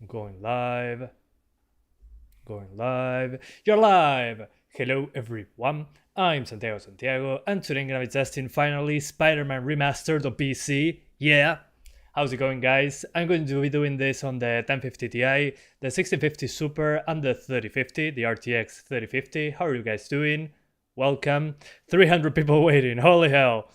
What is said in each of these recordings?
Going live. Going live. You're live! Hello everyone, I'm Santiago, and today I'm gonna be testing finally Spider-Man Remastered on PC. Yeah! How's it going, guys? I'm going to be doing this on the 1050 Ti, the 1650 Super, and the 3050, the RTX 3050. How are you guys doing? Welcome. 300 people waiting, holy hell.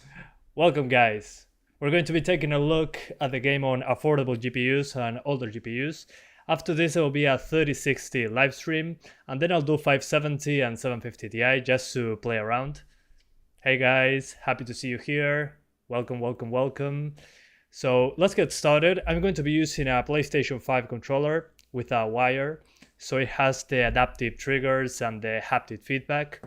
Welcome, guys. We're going to be taking a look at the game on affordable GPUs and older GPUs. After this, it will be a 3060 live stream, and then I'll do 570 and 750 Ti just to play around. Hey guys, happy to see you here. Welcome, welcome, welcome. So let's get started. I'm going to be using a PlayStation 5 controller with a wire, so it has the adaptive triggers and the haptic feedback.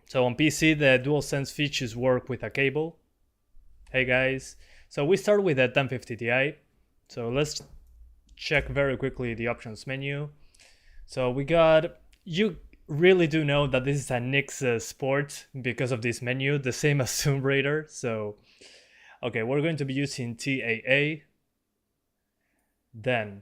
So on PC, the DualSense features work with a cable. Hey guys, so we start with the 1050 Ti. So let's check very quickly the options menu. So we got, you really do know that this is a Nix Sport because of this menu, the same as Tomb Raider. So, okay, we're going to be using DLAA. Then,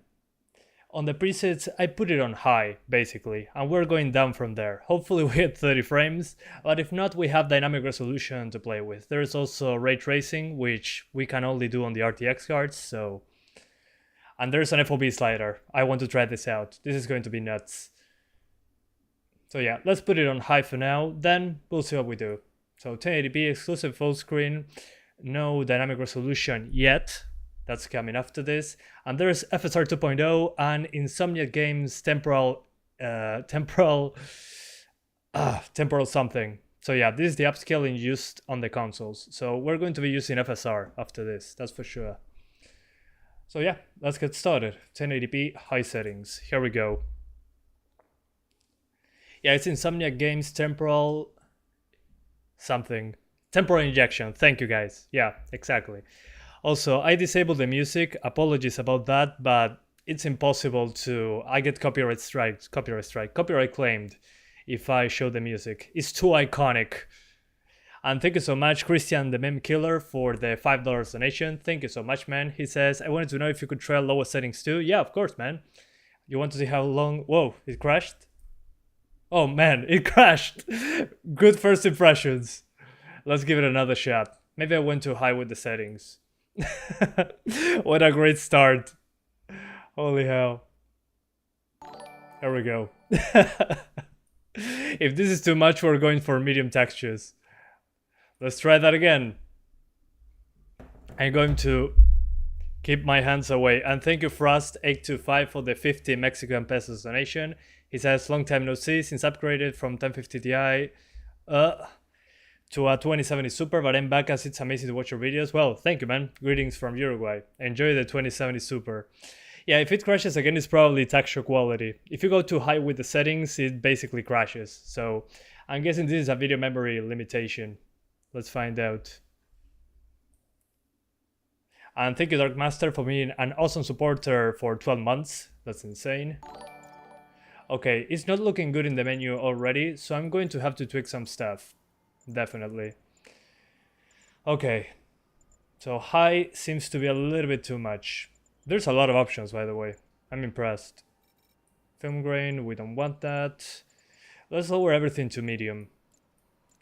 on the presets, I put it on high, basically, and we're going down from there. Hopefully we hit 30 frames, but if not, we have dynamic resolution to play with. There's also ray tracing, which we can only do on the RTX cards, so... And there's an FOV slider. I want to try this out. This is going to be nuts. So yeah, let's put it on high for now, then we'll see what we do. So 1080p exclusive full screen, no dynamic resolution yet. That's coming after this. And there's FSR 2.0 and Insomniac Games temporal something. So yeah, this is the upscaling used on the consoles. So we're going to be using FSR after this, that's for sure. So yeah, let's get started. 1080p high settings, here we go. Yeah, it's Insomniac Games temporal something. Temporal injection, thank you guys. Yeah, exactly. Also, I disabled the music, apologies about that, but it's impossible to... I get copyright claimed if I show the music. It's too iconic. And thank you so much, Christian the Meme Killer, for the $5 donation. Thank you so much, man. He says, I wanted to know if you could try lower settings too. Yeah, of course, man. You want to see how long... Whoa, it crashed? Oh man, it crashed. Good first impressions. Let's give it another shot. Maybe I went too high with the settings. What a great start. Holy hell. There we go. If this is too much, we're going for medium textures. Let's try that again. I'm going to keep my hands away. And thank you, Frost825, for the 50 Mexican pesos donation. He says, long time no see since upgraded from 1050 Ti to a 2070 Super, but I'm back as it's amazing to watch your videos. Well, thank you, man. Greetings from Uruguay. Enjoy the 2070 Super. Yeah, if it crashes again, it's probably texture quality. If you go too high with the settings, it basically crashes. So I'm guessing this is a video memory limitation. Let's find out. And thank you, Dark Master, for being an awesome supporter for 12 months. That's insane. Okay, it's not looking good in the menu already, so I'm going to have to tweak some stuff. Definitely. Okay, so high seems to be a little bit too much. There's a lot of options, by the way. I'm impressed. Film grain, we don't want that. Let's lower everything to medium.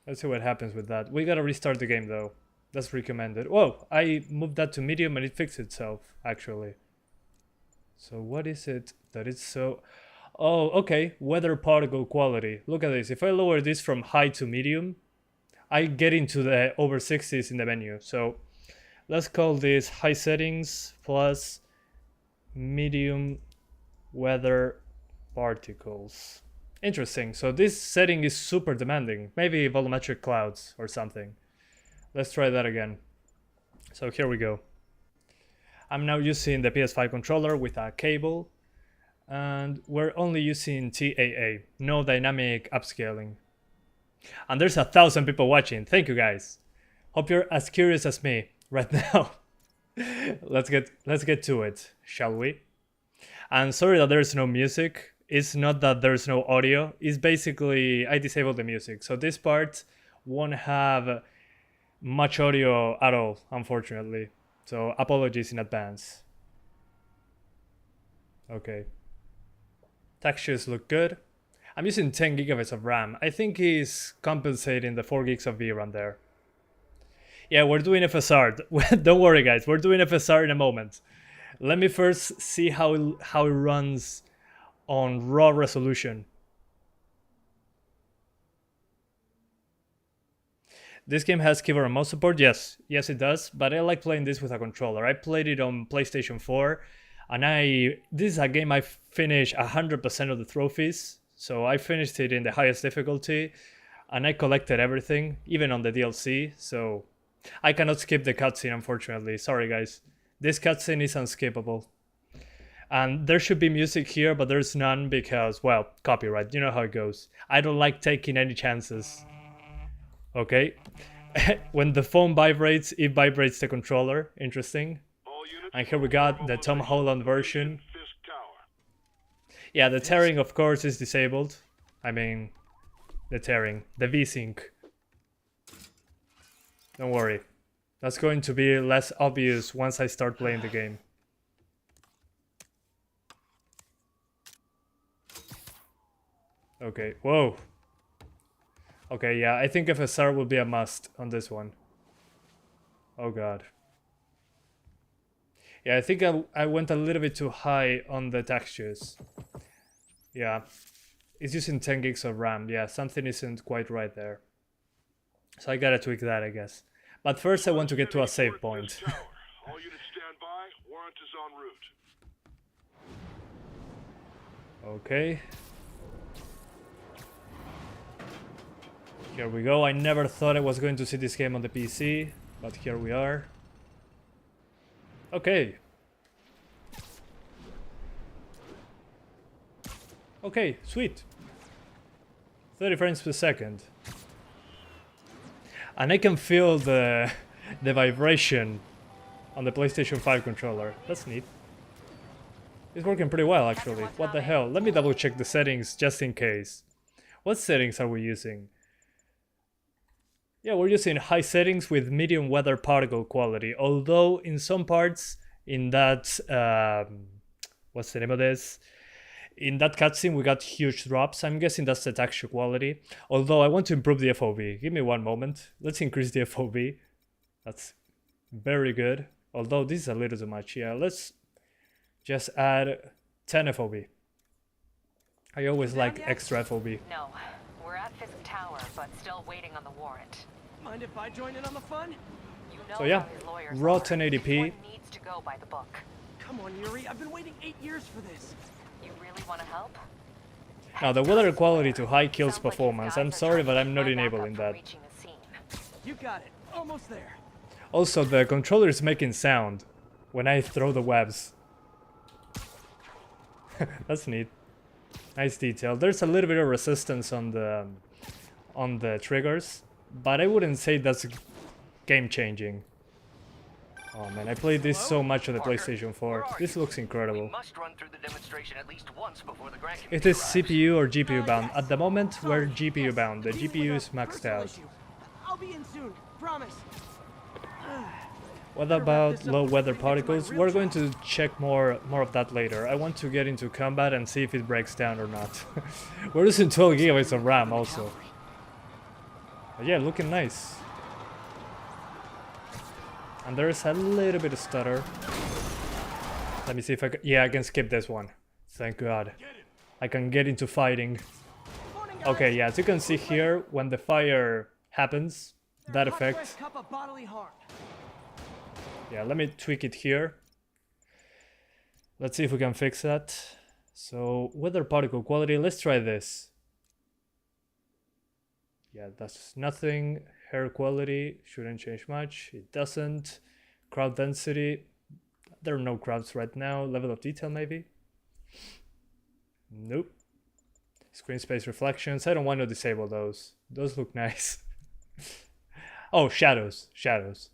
Let's see what happens with that. We gotta restart the game though. That's recommended. Whoa, I moved that to medium and it fixed itself, actually. So what is it that it's so... Oh, okay, weather particle quality. Look at this. If I lower this from high to medium, I get into the over 60s in the menu. So let's call this high settings plus medium weather particles. Interesting. So this setting is super demanding. Maybe volumetric clouds or something. Let's try that again. So here we go. I'm now using the PS5 controller with a cable. And we're only using DLAA, no dynamic upscaling. And there's 1,000 people watching. Thank you guys. Hope you're as curious as me right now. Let's get to it, shall we? And sorry that there's no music. It's not that there's no audio. It's basically I disabled the music. So this part won't have much audio at all, unfortunately. So apologies in advance. Okay. Textures look good. I'm using 10 gigabytes of RAM. I think he's compensating the 4 gigs of VRAM there. Yeah, we're doing FSR. Don't worry, guys. We're doing FSR in a moment. Let me first see how it runs on raw resolution. This game has keyboard and mouse support. Yes, it does. But I like playing this with a controller. I played it on PlayStation 4, and this is a game I finished 100% of the trophies. So I finished it in the highest difficulty, and I collected everything, even on the DLC. So I cannot skip the cutscene, unfortunately. Sorry, guys. This cutscene is unskippable. And there should be music here, but there's none because, well, copyright. You know how it goes. I don't like taking any chances. Okay. When the phone vibrates, it vibrates the controller. Interesting. And here we got the Tom Holland version. Yeah, the tearing, of course, is disabled. I mean, the tearing. The V-Sync. Don't worry. That's going to be less obvious once I start playing the game. Okay, whoa. Okay, yeah, I think FSR will be a must on this one. Oh god. Yeah, I think I went a little bit too high on the textures. Yeah, it's using 10 gigs of RAM. Yeah, something isn't quite right there. So I gotta tweak that, I guess. But first I want to get to a save point. All units stand by. Warrant is en route. Okay. Here we go. I never thought I was going to see this game on the PC, but here we are. Okay. Okay, sweet. 30 frames per second. And I can feel the vibration on the PlayStation 5 controller. That's neat. It's working pretty well, actually. What the hell? Let me double check the settings just in case. What settings are we using? Yeah, we're using high settings with medium weather particle quality. Although in some parts, in that what's the name of this? In that cutscene, we got huge drops. I'm guessing that's the texture quality. Although I want to improve the FOV. Give me one moment. Let's increase the FOV. That's very good. Although this is a little too much. Yeah, let's just add 10 FOV. I always like extra FOV. No, we're at Fisk Tower, but still waiting on the warrant. Mind if I join in on the fun? You know So yeah, how his lawyers raw are. 1080p. One needs to go by the book. Come on, Yuri. I've been waiting 8 years for this. You really want to help? Now the weather quality to high kills Sounds like performance. his I'm guys are sorry, trying but to I'm not keep my enabling backup that. from reaching the scene. You got it. Almost there. Also, the controller is making sound when I throw the webs. That's neat. Nice detail. There's a little bit of resistance on the triggers, but I wouldn't say that's game changing. Oh man, I played this so much on the PlayStation 4. This looks incredible. We must run through the demonstration at least once before the Grand It Committee is arrives. CPU or GPU bound. At the moment, we're GPU bound. The GPU is maxed out. I'll be in soon. Promise. What about low weather particles? We're going to check more of that later. I want to get into combat and see if it breaks down or not. We're using 12 gigabytes of RAM also. But yeah, looking nice. And there's a little bit of stutter. Let me see if I can... Yeah, I can skip this one. Thank God. I can get into fighting. Okay, yeah, as you can see here, when the fire happens, that effect... Yeah, let me tweak it here. Let's see if we can fix that. So, weather particle quality, let's try this. Yeah, that's nothing. Hair quality shouldn't change much. It doesn't. Crowd density. There are no crowds right now. Level of detail maybe. Nope. Screen space reflections. I don't want to disable those. Those look nice. Oh, shadows. Shadows.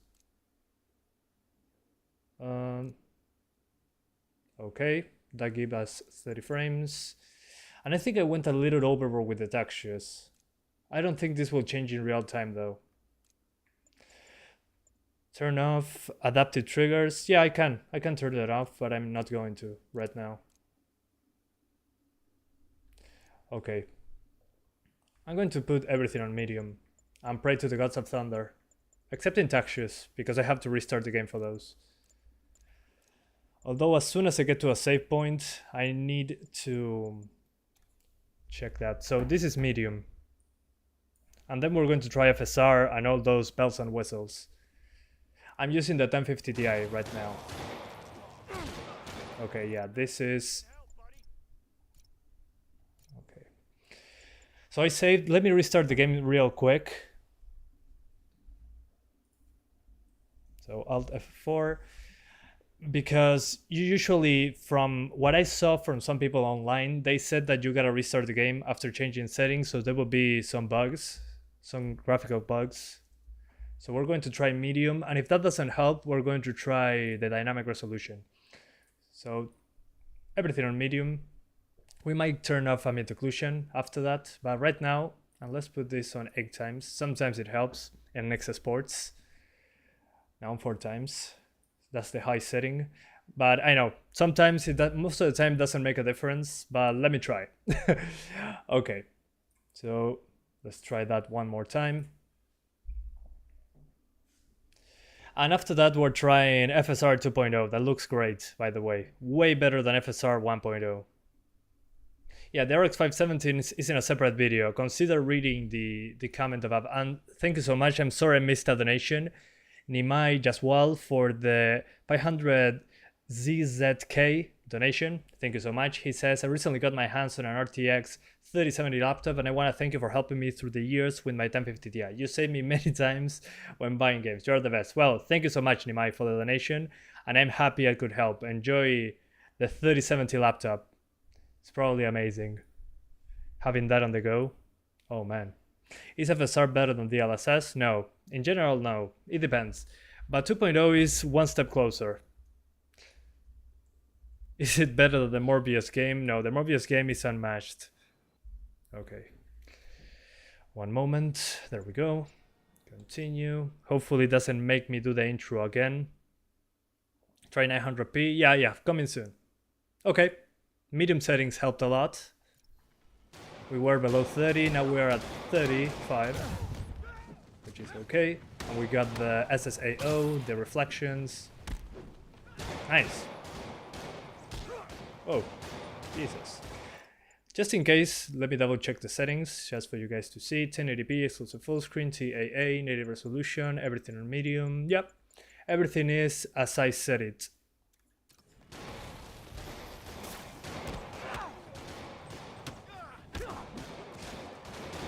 Okay, that gives us 30 frames. And I think I went a little overboard with the textures. I don't think this will change in real time though. Turn off adaptive triggers. Yeah, I can turn that off, but I'm not going to right now. Okay. I'm going to put everything on medium and pray to the gods of thunder. Except in textures, because I have to restart the game for those. Although as soon as I get to a save point, I need to check that. So this is medium. And then we're going to try FSR and all those bells and whistles. I'm using the 1050 Ti right now. Okay, yeah, this is... Okay. So I saved. Let me restart the game real quick. So Alt F4, because you usually, from what I saw from some people online, they said that you gotta restart the game after changing settings, so there will be some bugs, some graphical bugs. So we're going to try medium, and if that doesn't help, we're going to try the dynamic resolution. So everything on medium. We might turn off ambient occlusion after that, but right now, and let's put this on 8 times. Sometimes it helps in Nexus ports. Now on 4 times. That's the high setting. But I know, sometimes most of the time doesn't make a difference, but let me try. Okay, so let's try that one more time. And after that, we're trying FSR 2.0. That looks great, by the way. Way better than FSR 1.0. Yeah, the RX 517 is in a separate video. Consider reading the comment above. And thank you so much. I'm sorry I missed a donation. Nimai Jaswal for the 500 ZZK donation. Thank you so much. He says, I recently got my hands on an RTX 3070 laptop and I want to thank you for helping me through the years with my 1050 Ti. You saved me many times when buying games. You're the best. Well, thank you so much, Nimai, for the donation. And I'm happy I could help. Enjoy the 3070 laptop. It's probably amazing. Having that on the go. Oh man. Is FSR better than DLSS? No. In general, no. It depends. But 2.0 is one step closer. Is it better than the Morbius game? No, the Morbius game is unmatched. Okay. One moment. There we go. Continue. Hopefully it doesn't make me do the intro again. Try 900p. Yeah, coming soon. Okay. Medium settings helped a lot. We were below 30, now we are at 35, which is okay. And we got the SSAO, the reflections. Nice. Oh, Jesus. Just in case, let me double check the settings, just for you guys to see. 1080p, exclusive full screen, TAA, native resolution, everything on medium. Yep, everything is as I said it.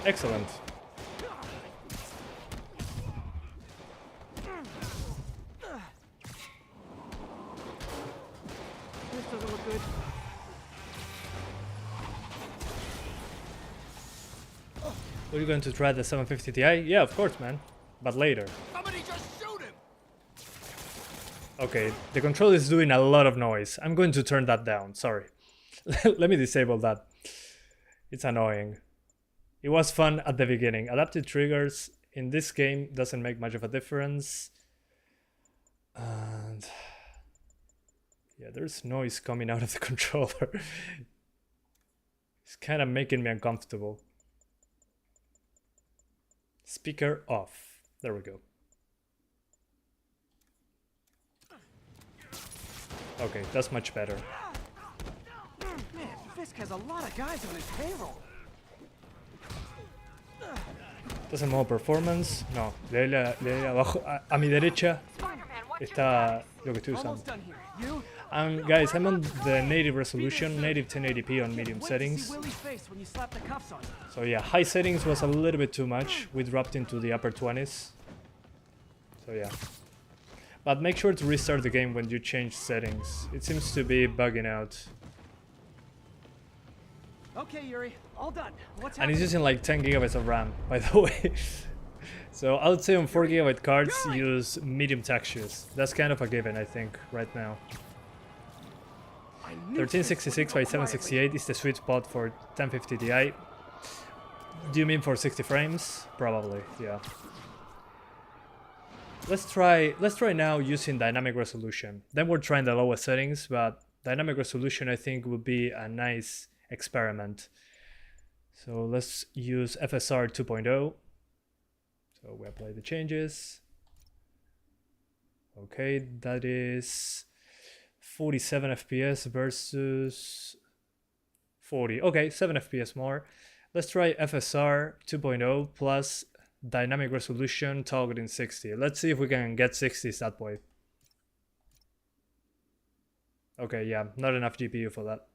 Excellent. This doesn't look good. Are you going to try the 750 Ti? Yeah, of course, man. But later. Somebody just shoot him! Okay, the controller is doing a lot of noise. I'm going to turn that down, sorry. Let me disable that. It's annoying. It was fun at the beginning. Adaptive triggers in this game doesn't make much of a difference. And yeah, there's noise coming out of the controller. It's kind of making me uncomfortable. Speaker off. There we go. Okay, that's much better. Man, Fisk has a lot of guys on his payroll. Entonces, modo performance. No, léele abajo. A mi derecha está lo que estoy usando. Almost done here. You? Guys, I'm on the native resolution, native 1080p on medium Wait to settings. see Willie's face when you slap the cuffs on him. So yeah, high settings was a little bit too much. We dropped into the upper 20s. So yeah. But make sure to restart the game when you change settings. It seems to be bugging out. Okay, Yuri, all done. What's And it's happening? using like 10 gigabytes of RAM, by the way. So I would say on 4 gigabyte cards, use medium textures. That's kind of a given, I think, right now. I knew Fisk 1366 would by go quietly. 768 is the sweet spot for 1050 Ti. Do you mean for 60 frames? Probably, yeah. Let's try now using dynamic resolution. Then we're trying the lowest settings, but dynamic resolution I think would be a nice experiment. So let's use FSR 2.0. So we apply the changes. Okay, that is 47 FPS versus 40. Okay, 7 FPS more. Let's try FSR 2.0 plus dynamic resolution targeting 60. Let's see if we can get 60s that way. Okay, yeah, not enough GPU for that,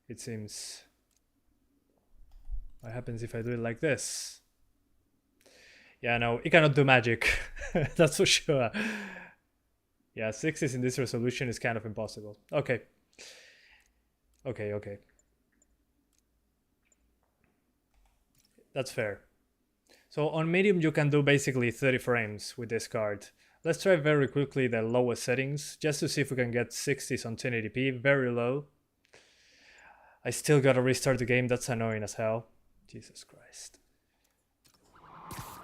it seems. What happens if I do it like this? Yeah, no, it cannot do magic. That's for sure. Yeah, 60s in this resolution is kind of impossible. Okay. Okay. That's fair. So on medium you can do basically 30 frames with this card. Let's try very quickly the lowest settings just to see if we can get 60s on 1080p, very low. I still gotta restart the game, that's annoying as hell. Jesus Christ.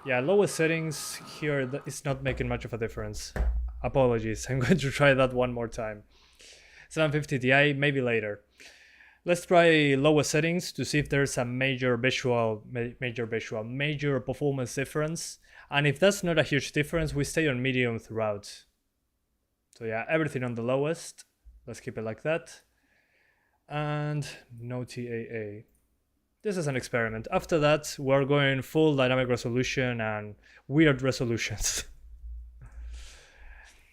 Yeah, lowest settings here, it's not making much of a difference. Apologies, I'm going to try that one more time. 750 Ti, maybe later. Let's try lowest settings to see if there's a major performance difference. And if that's not a huge difference, we stay on medium throughout. So yeah, everything on the lowest. Let's keep it like that. And no DLAA. This is an experiment. After that, we're going full dynamic resolution and weird resolutions.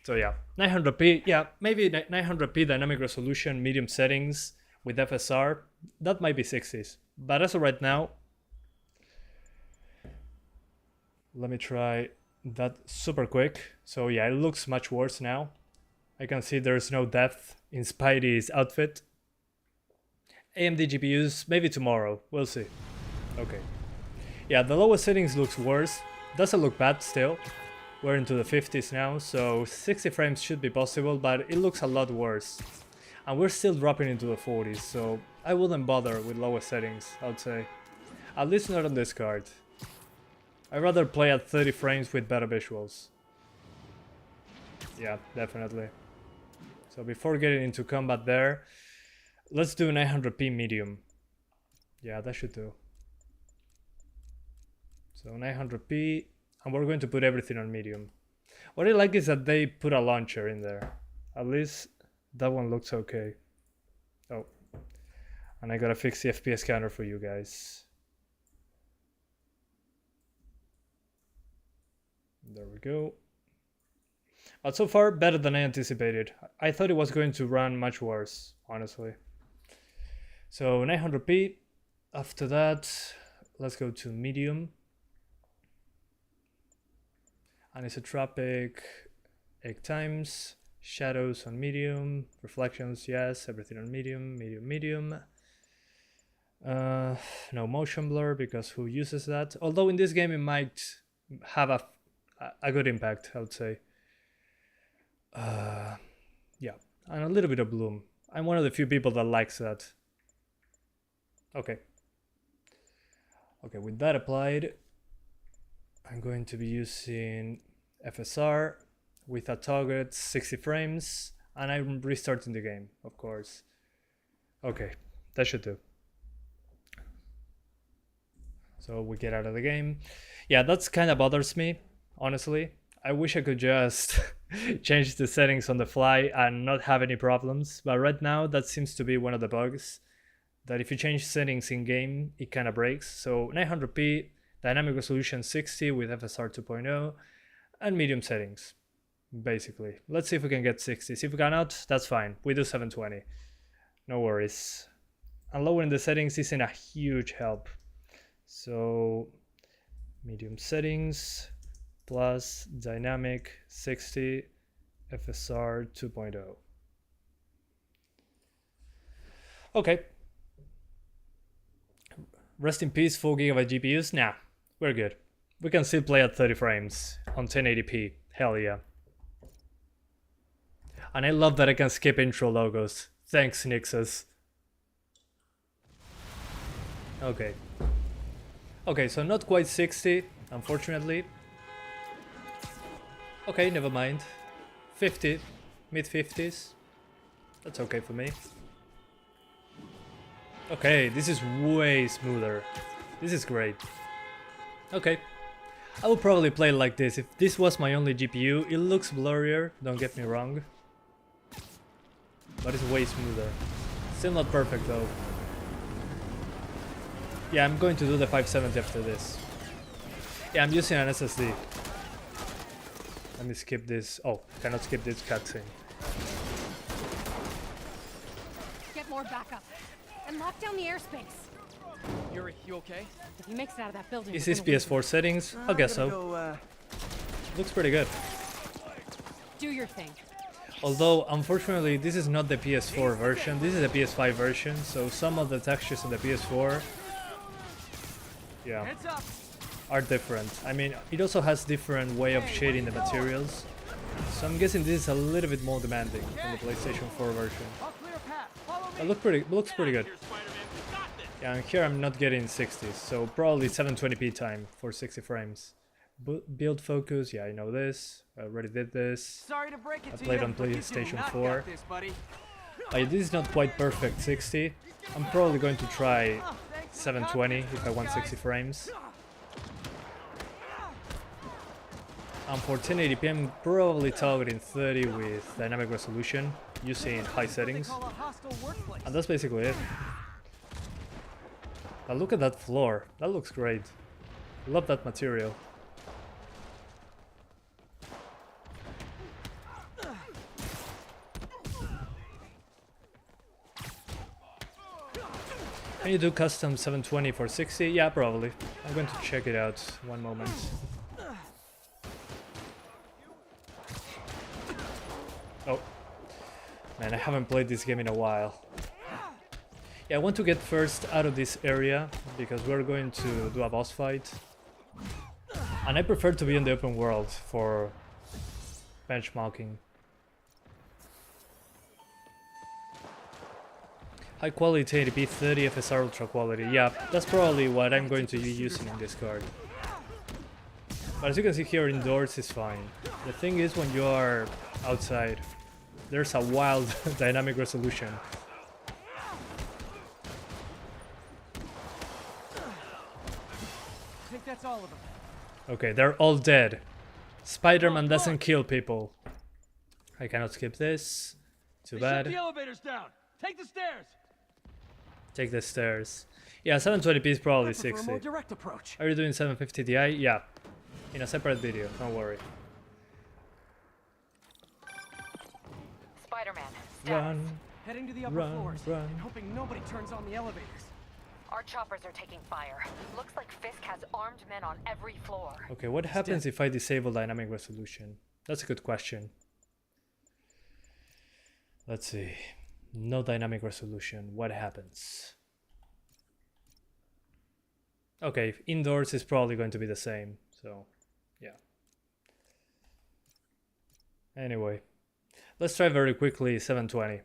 So yeah, 900p, yeah, maybe 900p dynamic resolution, medium settings with FSR. That might be 60s. But as of right now, let me try that super quick. So yeah, it looks much worse now. I can see there's no depth in Spidey's outfit. AMD GPUs, maybe tomorrow, we'll see. Okay. Yeah, the lowest settings looks worse. Doesn't look bad still. We're into the 50s now, so 60 frames should be possible, but it looks a lot worse. And we're still dropping into the 40s, so I wouldn't bother with lowest settings, I'd say. At least not on this card. I'd rather play at 30 frames with better visuals. Yeah, definitely. So before getting into combat there, let's do 900p medium. Yeah, that should do. So 900p, and we're going to put everything on medium. What I like is that they put a launcher in there. At least that one looks okay. Oh, and I gotta fix the FPS counter for you guys. There we go. But so far, better than I anticipated. I thought it was going to run much worse, honestly. So 900p. After that, let's go to medium. Anisotropic 8 times. Shadows on medium. Reflections, yes. Everything on medium, medium. No motion blur, because who uses that? Although in this game it might have a good impact, I would say. Yeah, and a little bit of bloom. I'm one of the few people that likes that. Okay, with that applied, I'm going to be using FSR with a target 60 frames, and I'm restarting the game, of course. Okay, that should do. So we get out of the game. Yeah, that's kind of bothers me, honestly. I wish I could just change the settings on the fly and not have any problems, but right now that seems to be one of the bugs, that if you change settings in game, it kind of breaks. So 900p, dynamic resolution 60 with FSR 2.0, and medium settings, basically. Let's see if we can get 60s. If we cannot, that's fine. We do 720. No worries. And lowering the settings isn't a huge help. So medium settings plus dynamic 60 FSR 2.0. Okay. Rest in peace, 4GB GPUs. Nah, we're good. We can still play at 30 frames on 1080p. Hell yeah. And I love that I can skip intro logos. Thanks, Nixus. Okay. Okay, so not quite 60, unfortunately. Okay, never mind. 50, mid 50s. That's okay for me. Okay, this is way smoother. This is great. Okay. I would probably play it like this. If this was my only GPU, it looks blurrier, don't get me wrong. But it's way smoother. Still not perfect though. Yeah, I'm going to do the 570 after this. Yeah, I'm using an SSD. Let me skip this. Oh, cannot skip this cutscene. Get more backup and lock down the airspace. Yuri, you okay? If he makes it out of that building, Is we're this gonna lose PS4 settings? I guess so. Go, Looks pretty good. him. Do your thing. Although, unfortunately, this is not the PS4 version. This is the PS5 version, so some of the textures on the PS4, yeah, Heads up. are different. I mean, it also has different way of shading the materials. So I'm guessing this is a little bit more demanding than the PlayStation 4 version. I'll clear a path. Follow me. It looks pretty good. Yeah, and here I'm not getting 60s, so probably 720p time for 60 frames. Build focus, yeah, I know this. I already did this. Sorry to break it I to played you, on but you do PlayStation not 4. got this, buddy. This is not quite perfect 60. I'm probably going to try Oh, thanks. 720 if I want 60 frames. And for 1080p I'm probably targeting 30 with dynamic resolution using high They settings. call a hostile workplace. And that's basically it. But look at that floor. That looks great. Love that material. Can you do custom 720 for 60? Yeah, probably. I'm going to check it out. One moment. Oh. Man, I haven't played this game in a while. Yeah, I want to get first out of this area because we're going to do a boss fight. And I prefer to be in the open world for benchmarking. High quality 1080p, 30 FSR ultra quality. Yeah, that's probably what I'm going to be using in this card. But as you can see here, indoors is fine. The thing is, when you are outside, there's a wild dynamic resolution. I think that's all of them. Okay, they're all dead. Spider-Man doesn't kill people. I cannot skip this. Too bad. The elevator's down. Take the stairs. Take the stairs. Yeah, 720p is probably I prefer a 60. more direct approach. Are you doing 750 Ti? Yeah. In a separate video, don't worry. Spider-Man, status. Run. Heading to the upper Run, floors run. and hoping nobody turns on the elevators. Our choppers are taking fire. Looks like Fisk has armed men on every floor. Okay, what happens if I disable dynamic resolution? That's a good question. Let's see. No dynamic resolution. What happens? Okay, indoors is probably going to be the same. So, yeah. Anyway, let's try very quickly 720.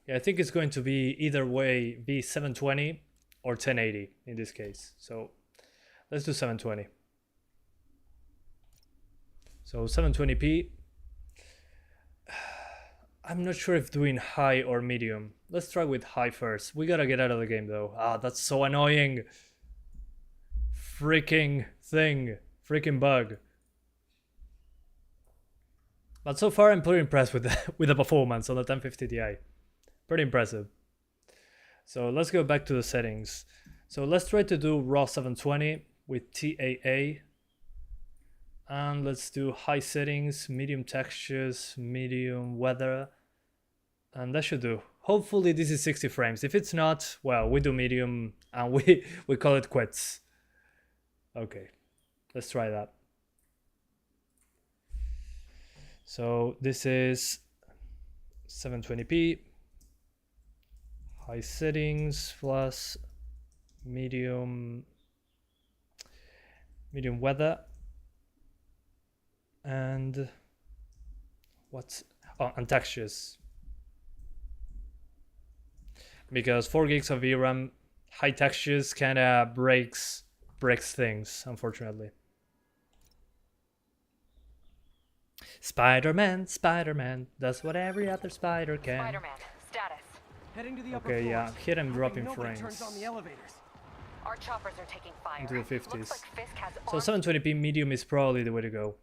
Yeah, I think it's going to be either way, be 720 or 1080 in this case. So, let's do 720. So 720p. I'm not sure if doing high or medium. Let's try with high first. We gotta get out of the game though. Ah, that's so annoying. Freaking thing. Freaking bug. But so far I'm pretty impressed with the performance on the 1050 Ti. Pretty impressive. So let's go back to the settings. So let's try to do raw 720 with DLAA. And let's do high settings, medium textures, medium weather. And that should do. Hopefully this is 60 frames. If it's not, well, we do medium and we call it quits. Okay, let's try that. So this is 720p, high settings plus medium weather. And and textures, because 4 gigs of VRAM, high textures kind of breaks things, unfortunately. Spider-Man, that's what every other spider can. Spider-Man, status. Heading to the upper Okay, yeah, floors. here I'm Hoping dropping nobody frames turns on the elevators. Our choppers are taking fire. into the 50s. Looks like Fisk has So armed 720p medium is probably the way to go.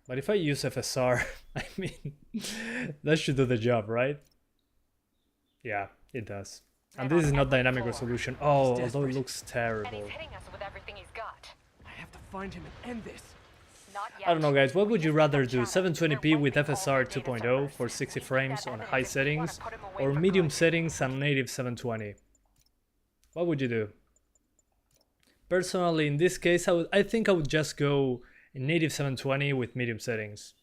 But if I use FSR, I mean, that should do the job, right? Yeah, it does. And this is not dynamic resolution. Oh, although it looks and terrible. he's hitting us with everything he's got. I have to find him and end this. Not yet. I don't know, guys, what would you rather do? Challenge. 720p with We're wiping FSR all the data 2.0 servers. for 60 We need frames that on evidence high if we wanna settings, put him away or for medium good. settings and native 720? What would you do? Personally, in this case, I think I would just go in native 720 with medium settings.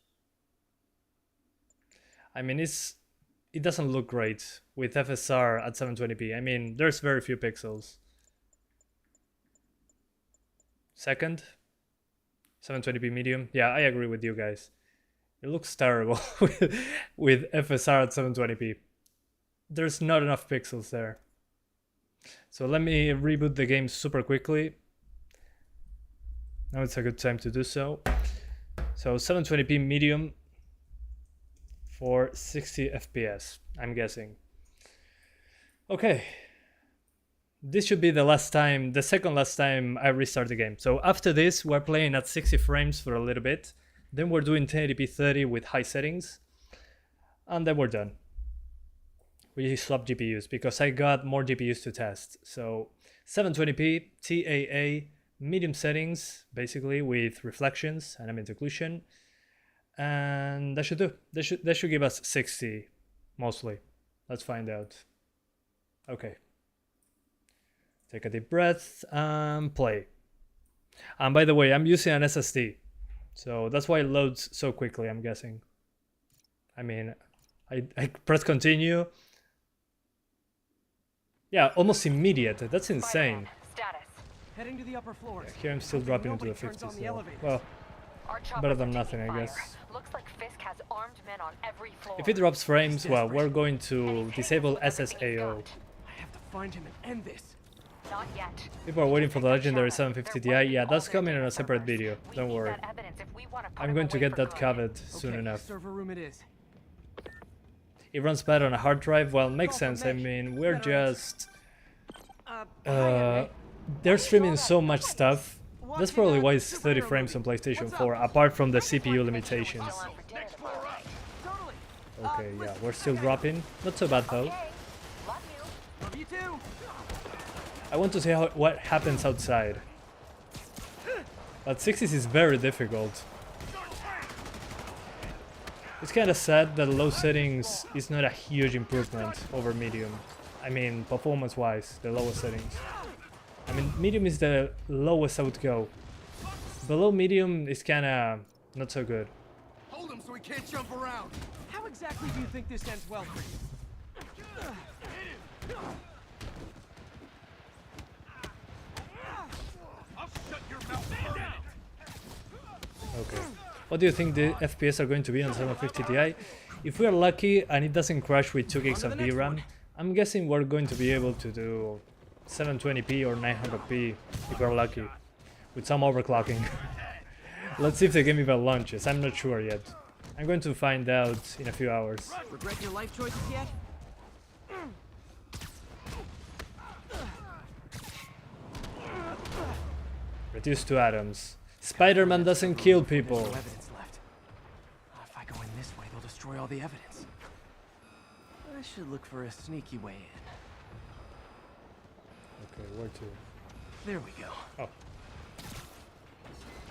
I mean, it doesn't look great with FSR at 720p. I mean, there's very few pixels. Second, 720p medium. Yeah, I agree with you guys. It looks terrible with FSR at 720p. There's not enough pixels there. So let me reboot the game super quickly. Now it's a good time to do so. So 720p medium for 60 FPS, I'm guessing. Okay. This should be the second last time I restart the game. So after this, we're playing at 60 frames for a little bit. Then we're doing 1080p 30 with high settings. And then we're done. We swap GPUs because I got more GPUs to test. So 720p, TAA, medium settings, basically with reflections and ambient occlusion. And that should do. That should give us 60, mostly. Let's find out. Okay. Take a deep breath and play. And by the way, I'm using an SSD. So that's why it loads so quickly, I'm guessing. I mean, I press continue. Yeah, almost immediate. That's insane. Spider-Man, status. Heading to the upper floors. Here I'm still Hoping dropping into nobody the turns on 50s. the So, elevators. well, Our choppers better are than taking nothing, I fire. guess. Looks like Fisk has armed men on every floor. if it drops frames, well, we're going And to he's hitting disable us with everything he's SSAO. got. I have to find him and end this. Not yet. People are waiting for the legendary They're 750 Ti. wiping Yeah, all that's their coming in data a separate servers. video. We Don't need worry. that evidence if we wanna put I'm him going to away get for that good. covered soon Okay, enough. server room it is. It runs better on a hard drive. Well, makes Call from sense. I Meg. mean, we're Better answer. just Hi, they're streaming so much stuff. Watching That's probably a why it's 30 superhero frames on movie. PlayStation What's 4, up? apart from the Still CPU on limitations. for dinner tomorrow night. Totally. Okay, yeah, listen, we're still okay. dropping. Not so bad though. Okay. Love you. Love you too. I want to see what happens outside. But 60s is very difficult. It's kind of sad that low settings is not a huge improvement over medium. I mean, performance-wise, the lowest settings. I mean, medium is the lowest I would go. Below medium is kind of not so good. Hold him so he can't jump around. How exactly do you think this ends well for you? I'll shut your mouth for it. Okay. What do you think the FPS are going to be on 750 Ti? If we are lucky and it doesn't crash with 2 gigs of VRAM, I'm guessing we're going to be able to do 720p or 900p if we're lucky, with some overclocking. Let's see if the game even launches. I'm not sure yet. I'm going to find out in a few hours. Regret your life choices yet? Reduced to atoms. Spider-Man doesn't kill There's people. no evidence left. If I go in this way, they'll destroy all the evidence. I should look for a sneaky way in. Okay, where to? There we go. Oh.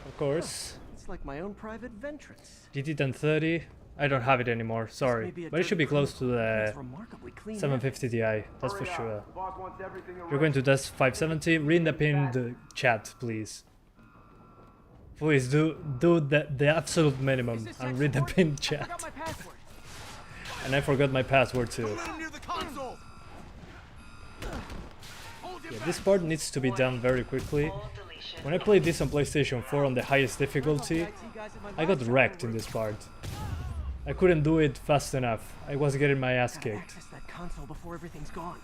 Of course. It's like my own private ventrance. GT1030. I don't have it anymore, sorry. But it should be close to the It's remarkably clean. 750 Ti, that's for sure. You're going to test 570. Read the pinned chat, please. Please do the absolute minimum and read the pinned I chat. forgot my password. And I forgot my password too. Near the console. Yeah, this part needs to be done very quickly. When I played this on PlayStation 4 on the highest difficulty, I got wrecked in this part. I couldn't do it fast enough. I was getting my ass Gotta kicked. access that console before everything's gone.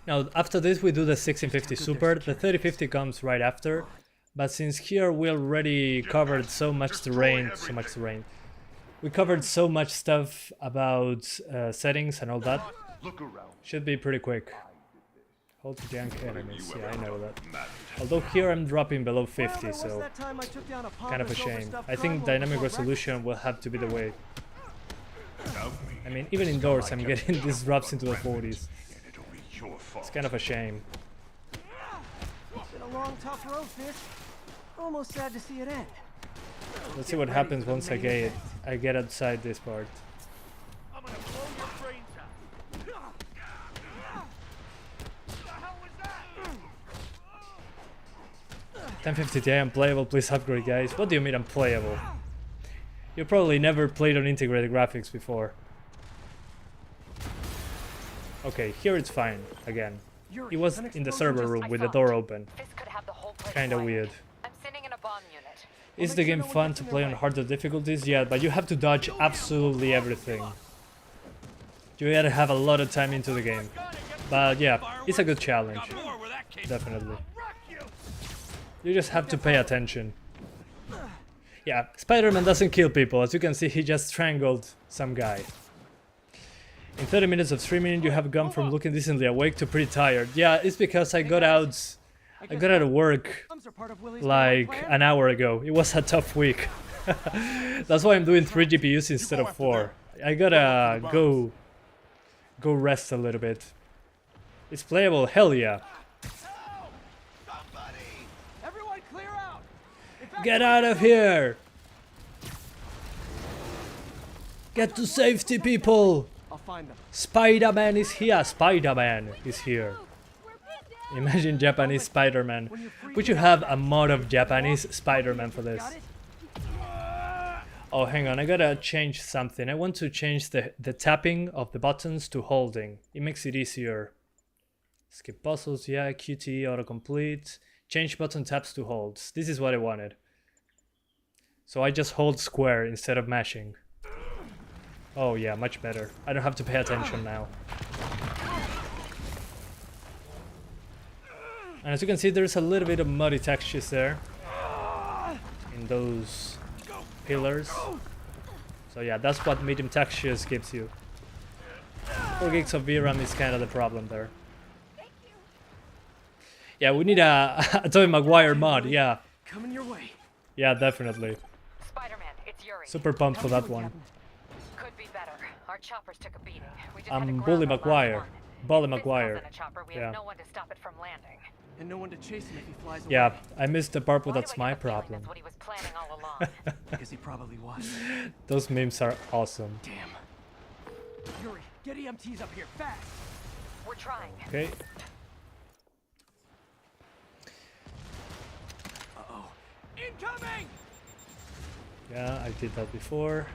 Now, after this we do the 1650 Super, the 3050 comes right after, but since here we already covered so much terrain, We covered so much stuff about settings and all that. Look around. Should be pretty quick. Hold to jank enemies, yeah, I know that. Although here I'm dropping below 50, so kind of a shame. I think dynamic resolution will have to be the way. I mean, even indoors I'm getting these drops into the 40s. It's kind of a shame. It's been a long, tough road, Fish. Almost sad to see it end. Let's see what happens once I get outside this part. I'm gonna blow your brains out. What the hell was that? 1050 Ti unplayable, please upgrade, guys. What do you mean unplayable? You probably never played on integrated graphics before. Okay, here it's fine, again. It was in the server room with the door open. Fisk could have the whole place Kinda wired. weird. I'm sitting in a bomb unit. Is the game fun to play on harder difficulties? Yeah, but you have to dodge absolutely everything. You gotta have a lot of time into the game. But yeah, it's a good challenge. Definitely. You just have to pay attention. Yeah, Spider-Man doesn't kill people. As you can see, he just strangled some guy. In 30 minutes of streaming, you have gone from looking decently awake to pretty tired. Yeah, it's because I got out of work like an hour ago. It was a tough week. That's why I'm doing 3 GPUs instead of 4. I gotta go rest a little bit. It's playable, hell yeah. Everyone clear out. Get out of here! Get to safety, people! I'll find them. Spider-Man is here! Spider-Man is here. Imagine Japanese Spider-Man. We should have a mod of Japanese Spider-Man for this. Oh, hang on, I gotta change something. I want to change the tapping of the buttons to holding. It makes it easier. Skip puzzles, yeah, QTE, autocomplete. Change button taps to holds. This is what I wanted. So I just hold square instead of mashing. Oh yeah, much better. I don't have to pay attention now. And as you can see, there's a little bit of muddy textures there in those pillars. So yeah, that's what medium textures gives you. 4 gigs of VRAM is kind of the problem there. Yeah, we need a Tobey Maguire mod, yeah. Coming your way. Yeah, definitely. Spider-Man, it's Yuri. Super pumped for that one. Could be better. Our choppers took a beating. We just had to I'm ground Bully our last Maguire. one. Bully Fisk Maguire. wasn't a chopper. We Yeah. have no one to stop it from landing. And no one to chase him if he flies away. Yeah, I missed the part where Why that's do I my get the feeling problem. That's what he was planning all along. Because he probably was. Those memes are awesome. Damn. Yuri, get EMTs up here, fast. We're trying. Okay. Uh-oh. Incoming! Yeah, I did that before.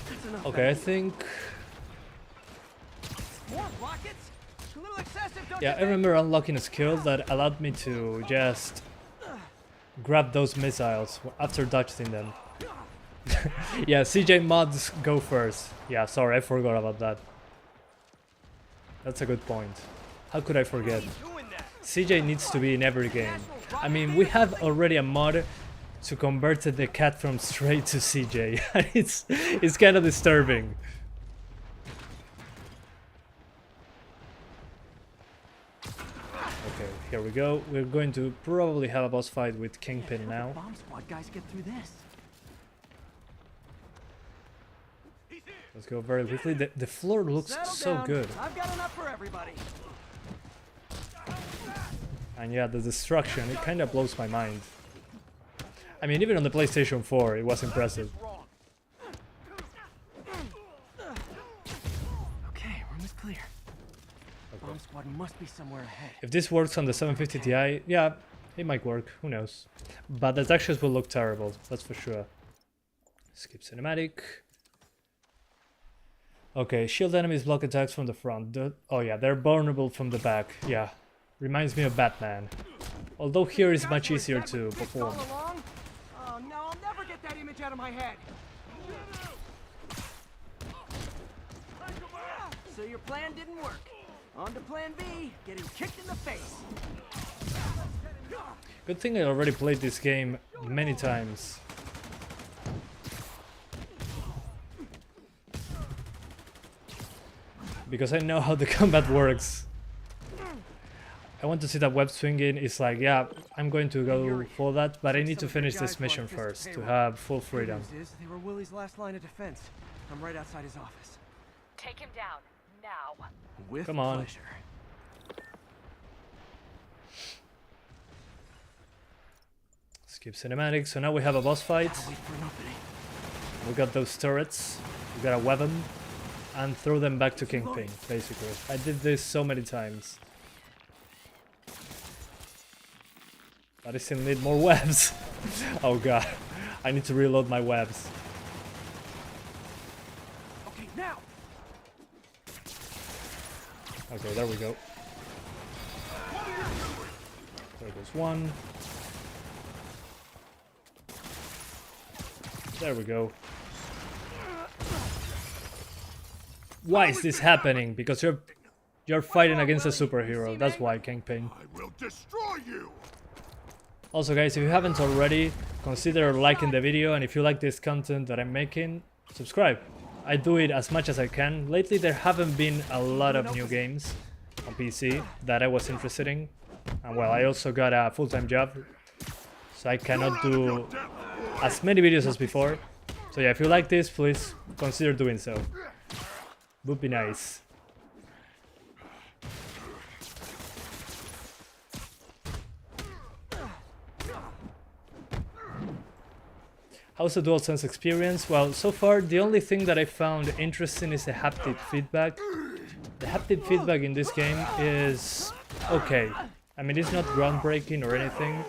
That's enough. Okay, I think... More rockets? A little excessive, don't Yeah, you I think? remember unlocking a skill that allowed me to just grab those missiles after dodging them. Yeah, CJ mods go first. Yeah, sorry, I forgot about that. That's a good point. How could I forget? CJ needs to be in every game. I mean, we have already a mod to convert the cat from Stray to CJ. It's kind of disturbing. Okay, here we go. We're going to probably have a boss fight with Kingpin now. Bomb squad guys get through this. Let's go very quickly. The floor looks Settle so down. good. I've got enough for everybody. And yeah, the destruction, it kind of blows my mind. I mean, even on the PlayStation 4, it was impressive. Okay, room is clear. Bomb squad must be somewhere ahead. If this works on the 750 Ti, yeah, it might work, who knows. But the textures will look terrible, that's for sure. Skip cinematic. Okay, shield enemies block attacks from the front. Oh yeah, they're vulnerable from the back, yeah. Reminds me of Batman. Although here is much easier to perform. Oh no, I'll never get that image out of my head. So your plan didn't work. On to plan B, getting kicked in the face. Good thing I already played this game many times. Because I know how the combat works. I want to see that web swinging. It's like, yeah, I'm going to go for that, but I need to finish this mission first to have full freedom. Good news is they were Willie's last line of defense. I'm right outside his office. Take him down, now. With Come on. pleasure. Skip cinematic. So now we have a boss fight. Gotta wait for an opening. We got those turrets. We gotta web them and throw them back to Kingpin, basically. I did this so many times. But I still need more webs. Oh god. I need to reload my webs. Okay, now. Okay, there we go. There goes one. There we go. Why is this happening? Because you're fighting against a superhero. That's why, Kingpin. I will destroy you. Also guys, if you haven't already, consider liking the video, and if you like this content that I'm making, subscribe. I do it as much as I can. Lately there haven't been a lot of new games on PC that I was interested in. And well, I also got a full-time job, so I cannot do as many videos as before. So yeah, if you like this, please consider doing so. Would be nice. How's the DualSense experience? Well, so far the only thing that I found interesting is the haptic feedback. The haptic feedback in this game is okay. I mean, it's not groundbreaking or anything,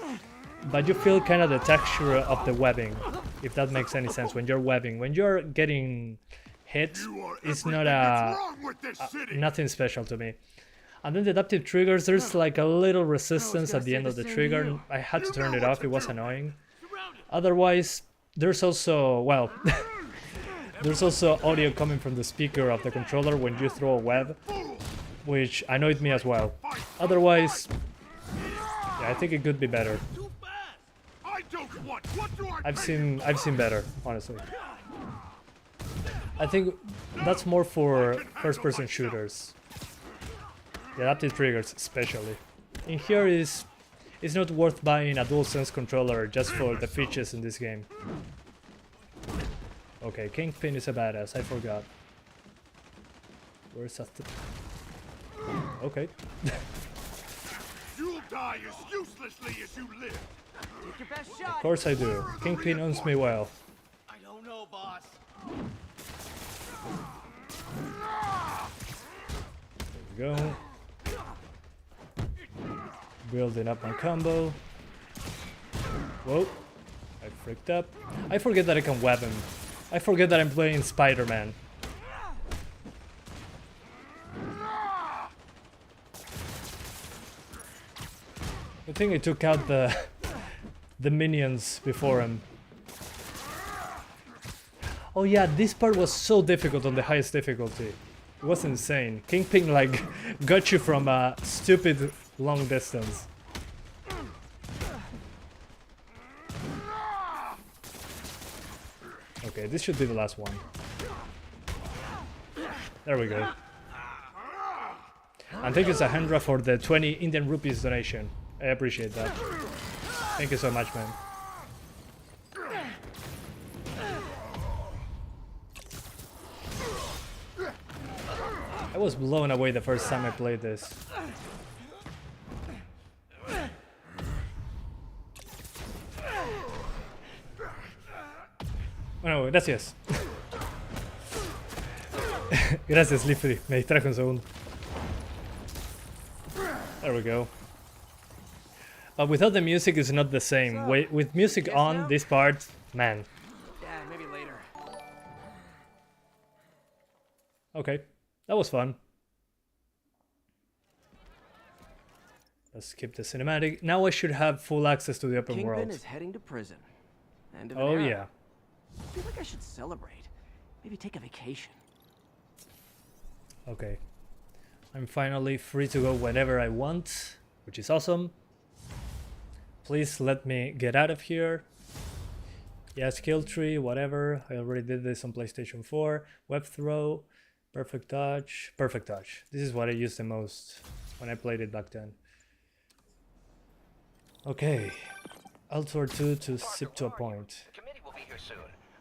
but you feel kind of the texture of the webbing, if that makes any sense. When you're webbing, when you're getting hit, it's not nothing special to me. And then the adaptive triggers, there's like a little resistance at the end of the trigger. I had to turn it off, it was annoying. Otherwise, there's also, well, there's also audio coming from the speaker of the controller when you throw a web, which annoyed me as well. Otherwise, yeah, I think it could be better. I've seen better, honestly. I think that's more for first-person shooters. The adaptive triggers, especially. In here it's not worth buying a DualSense controller just for the features in this game. Okay, Kingpin is a badass, I forgot. Where's that? Okay. You'll die as uselessly as you live. Take your best Of shot. course I do. Kingpin owns me well. I don't know, boss. There we go. Building up my combo. Whoa. I freaked up. I forget that I can web him. I forget that I'm playing Spider-Man. I think I took out the minions before him. Oh yeah, this part was so difficult on the highest difficulty. It was insane. Kingpin like got you from a stupid long distance. Okay, this should be the last one. There we go. And thank you Sahendra for the 20 Indian rupees donation. I appreciate that. Thank you so much, man. I was blown away the first time I played this. Bueno, gracias. Gracias, Leafy. Me distrajo un segundo. There we go. But without the music, it's not the same. With music on, this part, man. Yeah, maybe later. Okay, that was fun. Let's skip the cinematic. Now I should have full access to the open Kingpin world. is heading to prison. End of an Oh era. yeah. I feel like I should celebrate. Maybe take a vacation. Okay. I'm finally free to go whenever I want, which is awesome. Please let me get out of here. Yeah, skill tree, whatever. I already did this on PlayStation 4. Web throw, perfect touch, perfect touch. This is what I used the most when I played it back then. Okay, Alt R2 to zip to a point. The committee will be here soon.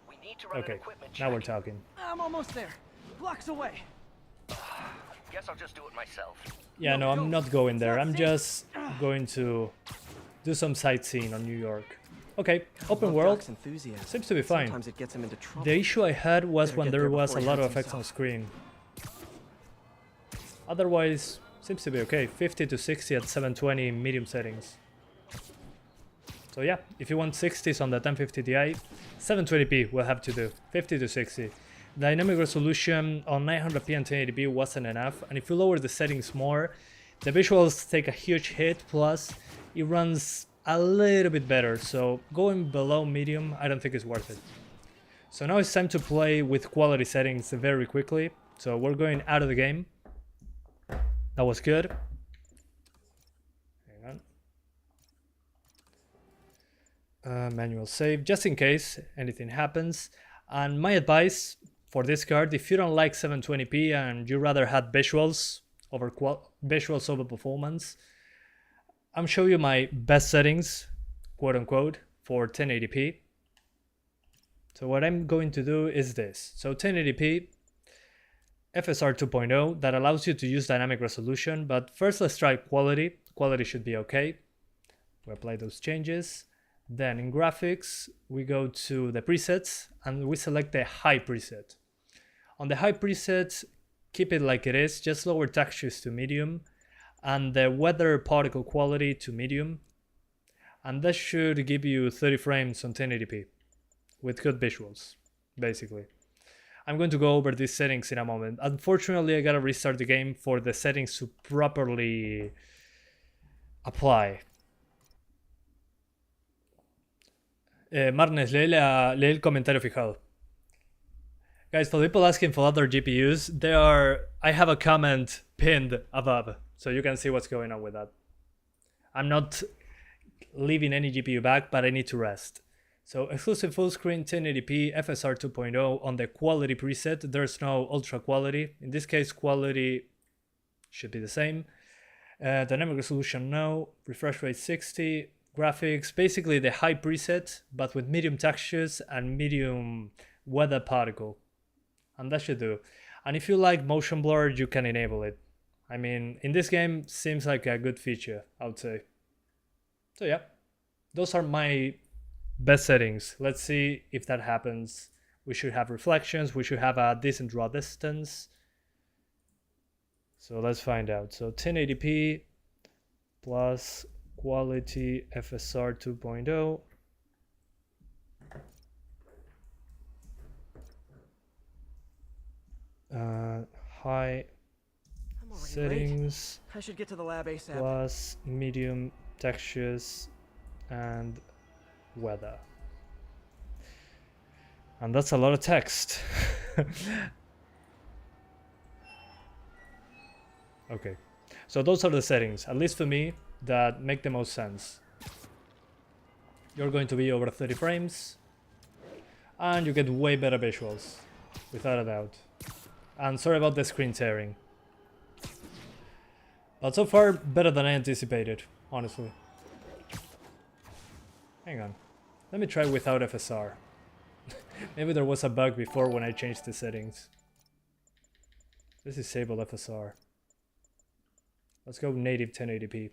We need to run an Okay, equipment now we're check. talking. I'm almost there. Blocks away. Guess I'll just do it myself. Yeah, no, I'm not going there. I'm just going to do some sightseeing on New York. Okay, open world. Seems to be fine. Sometimes it gets him into trouble. The issue I had was Better when get there there was a before he lot of hurts effects on himself. screen. Otherwise, seems to be okay. 50 to 60 at 720 medium settings. So yeah, if you want 60s on the 1050 Ti, 720p will have to do. 50 to 60. Dynamic resolution on 900p and 1080p wasn't enough, and if you lower the settings more, the visuals take a huge hit, plus it runs a little bit better, so going below medium I don't think is worth it. So now it's time to play with quality settings very quickly. So we're going out of the game. That was good. Hang on. Manual save, just in case anything happens. And my advice for this card, if you don't like 720p and you rather have visuals over performance, I'm showing you my best settings, quote unquote, for 1080p. So what I'm going to do is this. So 1080p, FSR 2.0, that allows you to use dynamic resolution, but first let's try quality. Quality should be okay. We apply those changes. Then in graphics, we go to the presets and we select the high preset. On the high preset, keep it like it is, just lower textures to medium and the weather particle quality to medium. And that should give you 30 frames on 1080p with good visuals, basically. I'm going to go over these settings in a moment. Unfortunately, I gotta restart the game for the settings to properly apply. Marnes, lee el comentario fijado. Guys, for people asking for other GPUs, I have a comment pinned above, so you can see what's going on with that. I'm not leaving any GPU back, but I need to rest. So exclusive full screen 1080p FSR 2.0 on the quality preset. There's no ultra quality. In this case, quality should be the same. Dynamic resolution, no. Refresh rate 60. Graphics, basically the high preset, but with medium textures and medium weather particle. And that should do. And if you like motion blur, you can enable it. I mean, in this game, seems like a good feature, I would say. So yeah, those are my best settings. Let's see if that happens. We should have reflections. We should have a decent draw distance. So let's find out. So 1080p plus quality FSR 2.0. High settings I should get to the lab ASAP. plus medium textures and weather. And that's a lot of text. Okay, so those are the settings, at least for me, that make the most sense. You're going to be over 30 frames and you get way better visuals, without a doubt. And sorry about the screen tearing, but so far better than I anticipated, honestly. Hang on, let me try without FSR. Maybe there was a bug before when I changed the settings. Let's disable FSR. Let's go native 1080p.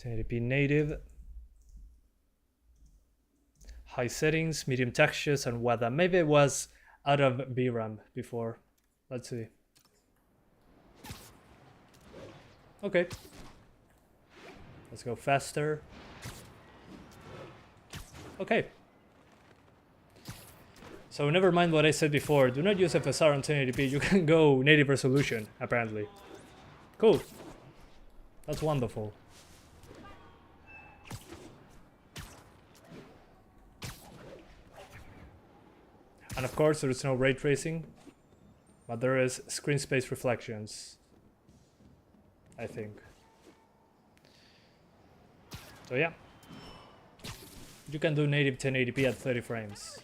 1080p native. High settings, medium textures, and weather. Maybe it was out of VRAM before. Let's see. Okay. Let's go faster. Okay. So never mind what I said before. Do not use FSR on 1080p. You can go native resolution, apparently. Cool. That's wonderful. And of course, there is no ray tracing. but there is screen space reflections, I think. So yeah, you can do native 1080p at 30 frames.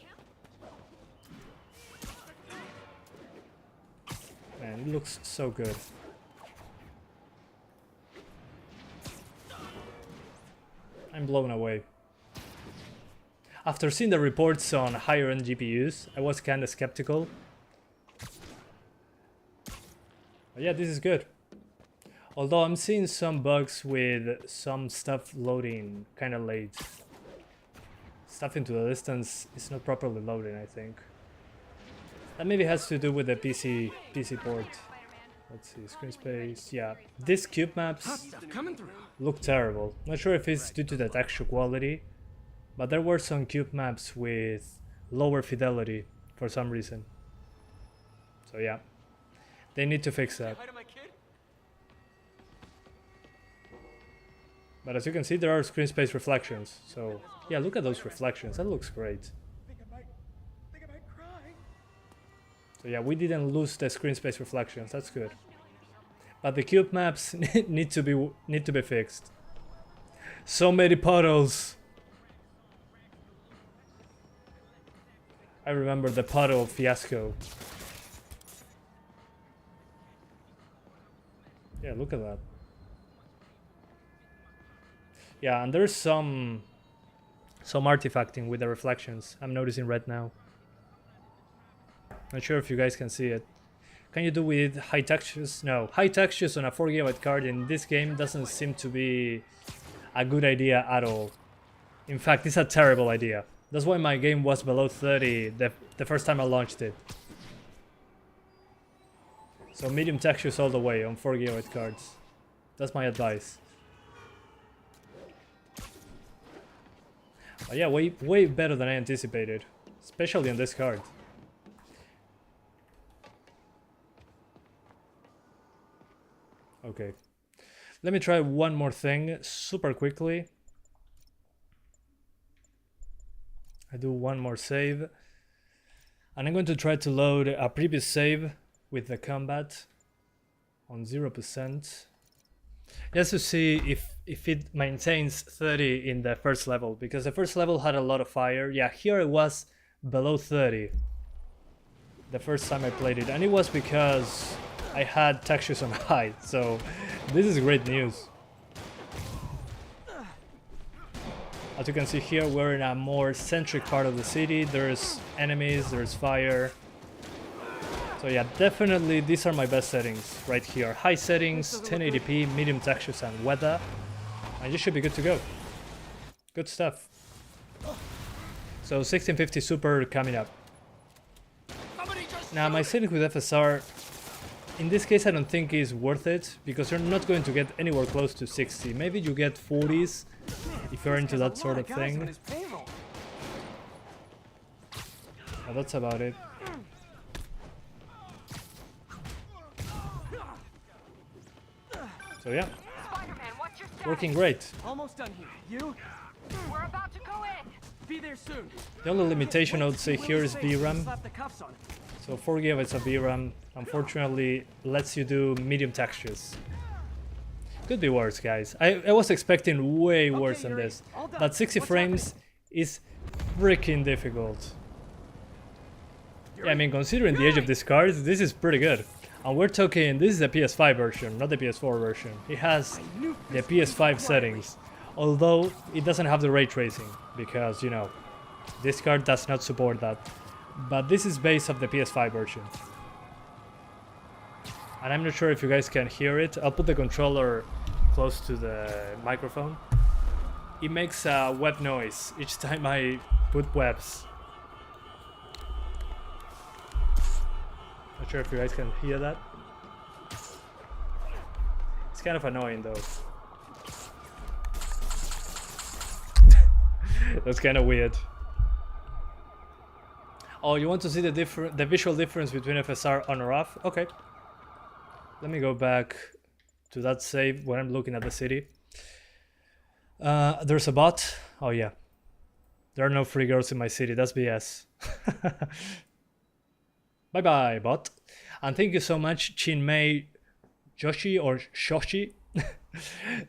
Man, it looks so good. I'm blown away. After seeing the reports on higher end GPUs, I was kinda skeptical. But yeah, this is good. Although I'm seeing some bugs with some stuff loading kinda late. Stuff into the distance is not properly loading, I think. That maybe has to do with the PC port. Let's see, screen space. Yeah, these cube maps look terrible. Not sure if it's due to the texture quality, but there were some cube maps with lower fidelity for some reason. So yeah, they need to fix that. But as you can see, there are screen space reflections. So yeah, look at those reflections. That looks great. So yeah, we didn't lose the screen space reflections. That's good. But the cube maps need to be fixed. So many puddles. I remember the puddle fiasco. Yeah, look at that. Yeah, and there's some artifacting with the reflections. I'm noticing right now. Not sure if you guys can see it. Can you do with high textures? No, high textures on a 4GB card in this game doesn't seem to be a good idea at all. In fact, it's a terrible idea. That's why my game was below 30 the first time I launched it. So medium textures all the way on 4GB cards. That's my advice. But yeah, way better than I anticipated, especially on this card. Okay, let me try one more thing super quickly. I do one more save, and I'm going to try to load a previous save with the combat on 0%, just to see if it maintains 30 in the first level, because the first level had a lot of fire. Yeah, here it was below 30 the first time I played it, and it was because I had textures on high, so this is great news. As you can see here, we're in a more centric part of the city. There's enemies, there's fire. So yeah, definitely these are my best settings right here. High settings, 1080p, medium textures and weather. And you should be good to go. Good stuff. So 1650 Super coming up. Now my settings with FSR, in this case I don't think is worth it, because you're not going to get anywhere close to 60. Maybe you get 40s if you're into that sort of thing. But that's about it. So yeah, working great. Almost done here. You? We're about to go in. Be there soon. The only limitation I would say here is VRAM. Slap the cuffs on it. So 4 GB of VRAM unfortunately lets you do medium textures. Could be worse, guys. I was expecting way worse than this. But 60 frames is freaking difficult. Yeah, I mean, considering the age of this card, this is pretty good. And we're talking, this is the PS5 version, not the PS4 version. It has the PS5 settings, although it doesn't have the ray tracing, because, you know, this card does not support that. But this is based off the PS5 version. And I'm not sure if you guys can hear it. I'll put the controller close to the microphone. It makes a web noise each time I put webs. Not sure if you guys can hear that. It's kind of annoying though. That's kind of weird. Oh, you want to see the visual difference between FSR on or off? Okay. Let me go back to that save when I'm looking at the city. There's a bot. Oh yeah. There are no free girls in my city. That's BS. But Bye bye, bot. And thank you so much, Chinmay Joshi or Shoshi.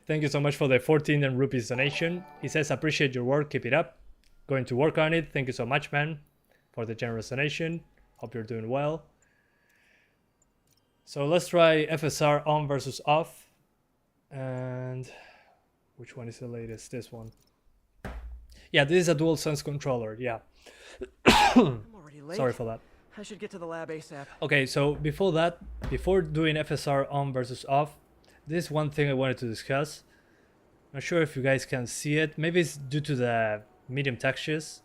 Thank you so much for the 14 rupees donation. He says, appreciate your work, keep it up. Going to work on it. Thank you so much, man, for the generous donation. Hope you're doing well. So let's try FSR on versus off. And which one is the latest? This one. Yeah, this is a DualSense controller, yeah. I'm already late. Sorry for that. I should get to the lab ASAP. Okay, so before that, before doing FSR on versus off, this is one thing I wanted to discuss. Not sure if you guys can see it. Maybe it's due to the medium textures.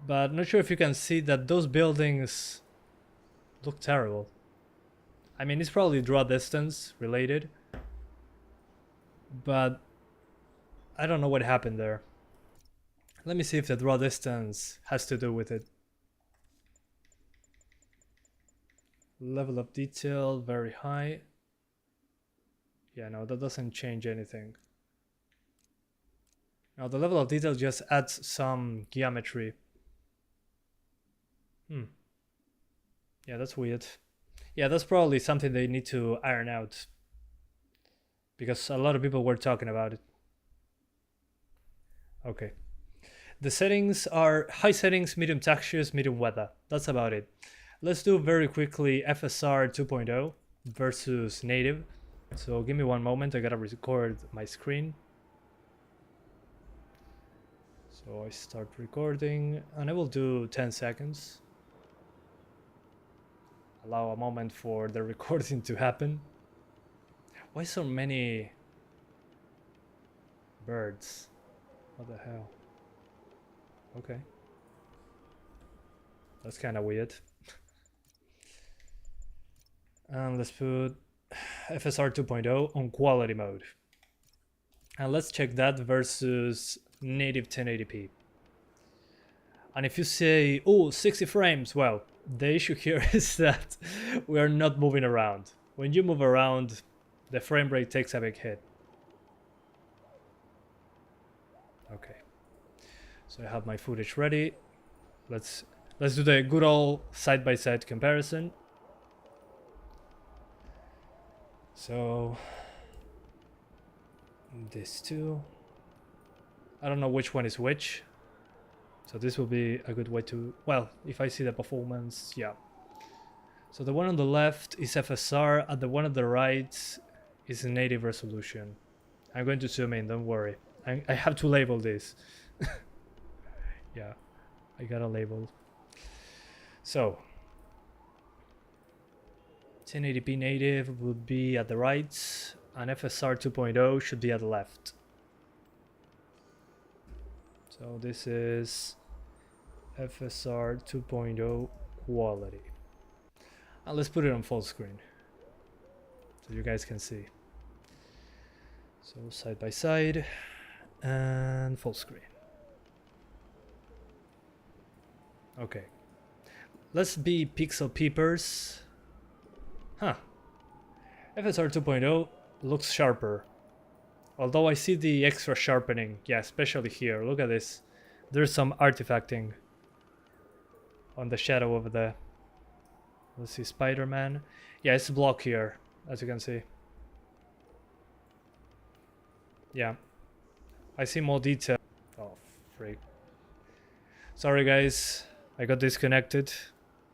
But not sure if you can see that those buildings look terrible. I mean, it's probably draw distance related. But I don't know what happened there. Let me see if the draw distance has to do with it. Level of detail, very high. Yeah, no, that doesn't change anything. Now the level of detail just adds some geometry. Yeah, that's weird. Yeah, that's probably something they need to iron out. Because a lot of people were talking about it. Okay. The settings are high settings, medium textures, medium weather. That's about it. Let's do very quickly FSR 2.0 versus native. So give me one moment, I gotta record my screen. So I start recording and I will do 10 seconds. Allow a moment for the recording to happen. Why so many birds? What the hell? Okay. That's kind of weird. And let's put FSR 2.0 on quality mode. And let's check that versus native 1080p. And if you say, oh, 60 frames, well, the issue here is that we are not moving around. When you move around, the frame rate takes a big hit. Okay. So I have my footage ready. Let's do the good old side-by-side comparison. So this two, I don't know which one is which, so this will be a good way to, well, if I see the performance, yeah. So the one on the left is FSR and the one on the right is native resolution. I'm going to zoom in, don't worry. I have to label this. Yeah, I got a label. So 1080p native would be at the right and FSR 2.0 should be at the left. So this is FSR 2.0 quality. And let's put it on full screen so you guys can see. So side by side and full screen. Okay. Let's be pixel peepers. Huh. FSR 2.0 looks sharper. Although I see the extra sharpening. Yeah, especially here. Look at this. There's some artifacting on the shadow over there. Let's see, Spider-Man. Yeah, it's blocked here, as you can see. Yeah. I see more detail. Oh, freak. Sorry, guys. I got disconnected,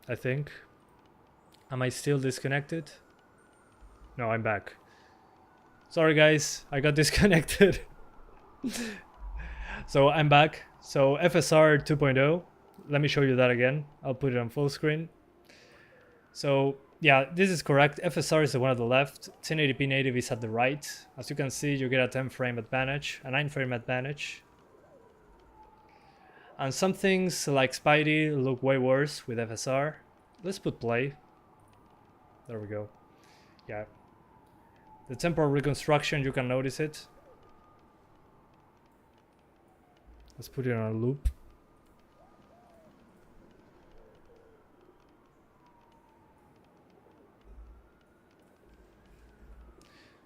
I think. Am I still disconnected? No, I'm back. Sorry guys, I got disconnected. So I'm back. So FSR 2.0, let me show you that again. I'll put it on full screen. So yeah, this is correct. FSR is the one at the left. 1080p native is at the right. As you can see, you get a 10 frame advantage, a 9 frame advantage. And some things like Spidey look way worse with FSR. Let's put play. There we go. Yeah. The temporal reconstruction, you can notice it. Let's put it on a loop.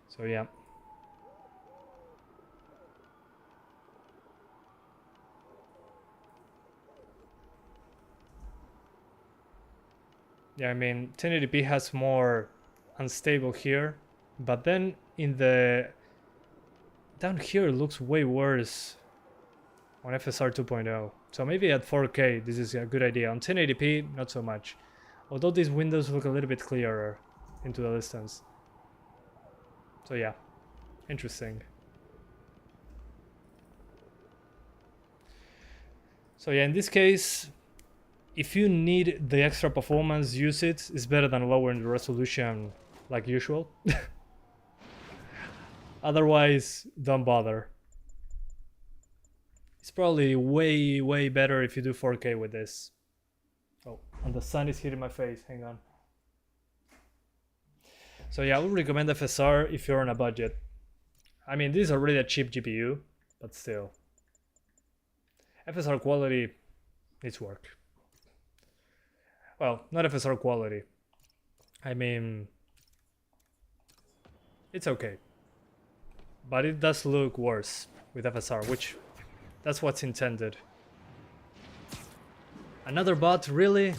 So yeah. Yeah, I mean 1080p has more unstable here, but then in the down here it looks way worse on FSR 2.0. So maybe at 4K this is a good idea. On 1080p not so much. Although these windows look a little bit clearer into the distance. So yeah, interesting. So yeah, in this case, if you need the extra performance, use it. It's better than lowering the resolution like usual. Otherwise, don't bother. It's probably way better if you do 4K with this. Oh, and the sun is hitting my face, hang on. So yeah, I would recommend FSR if you're on a budget. I mean, this is already a cheap GPU, but still. FSR quality needs work. Well, not FSR quality. I mean, it's okay. But it does look worse with FSR, which that's what's intended. Another bot, really?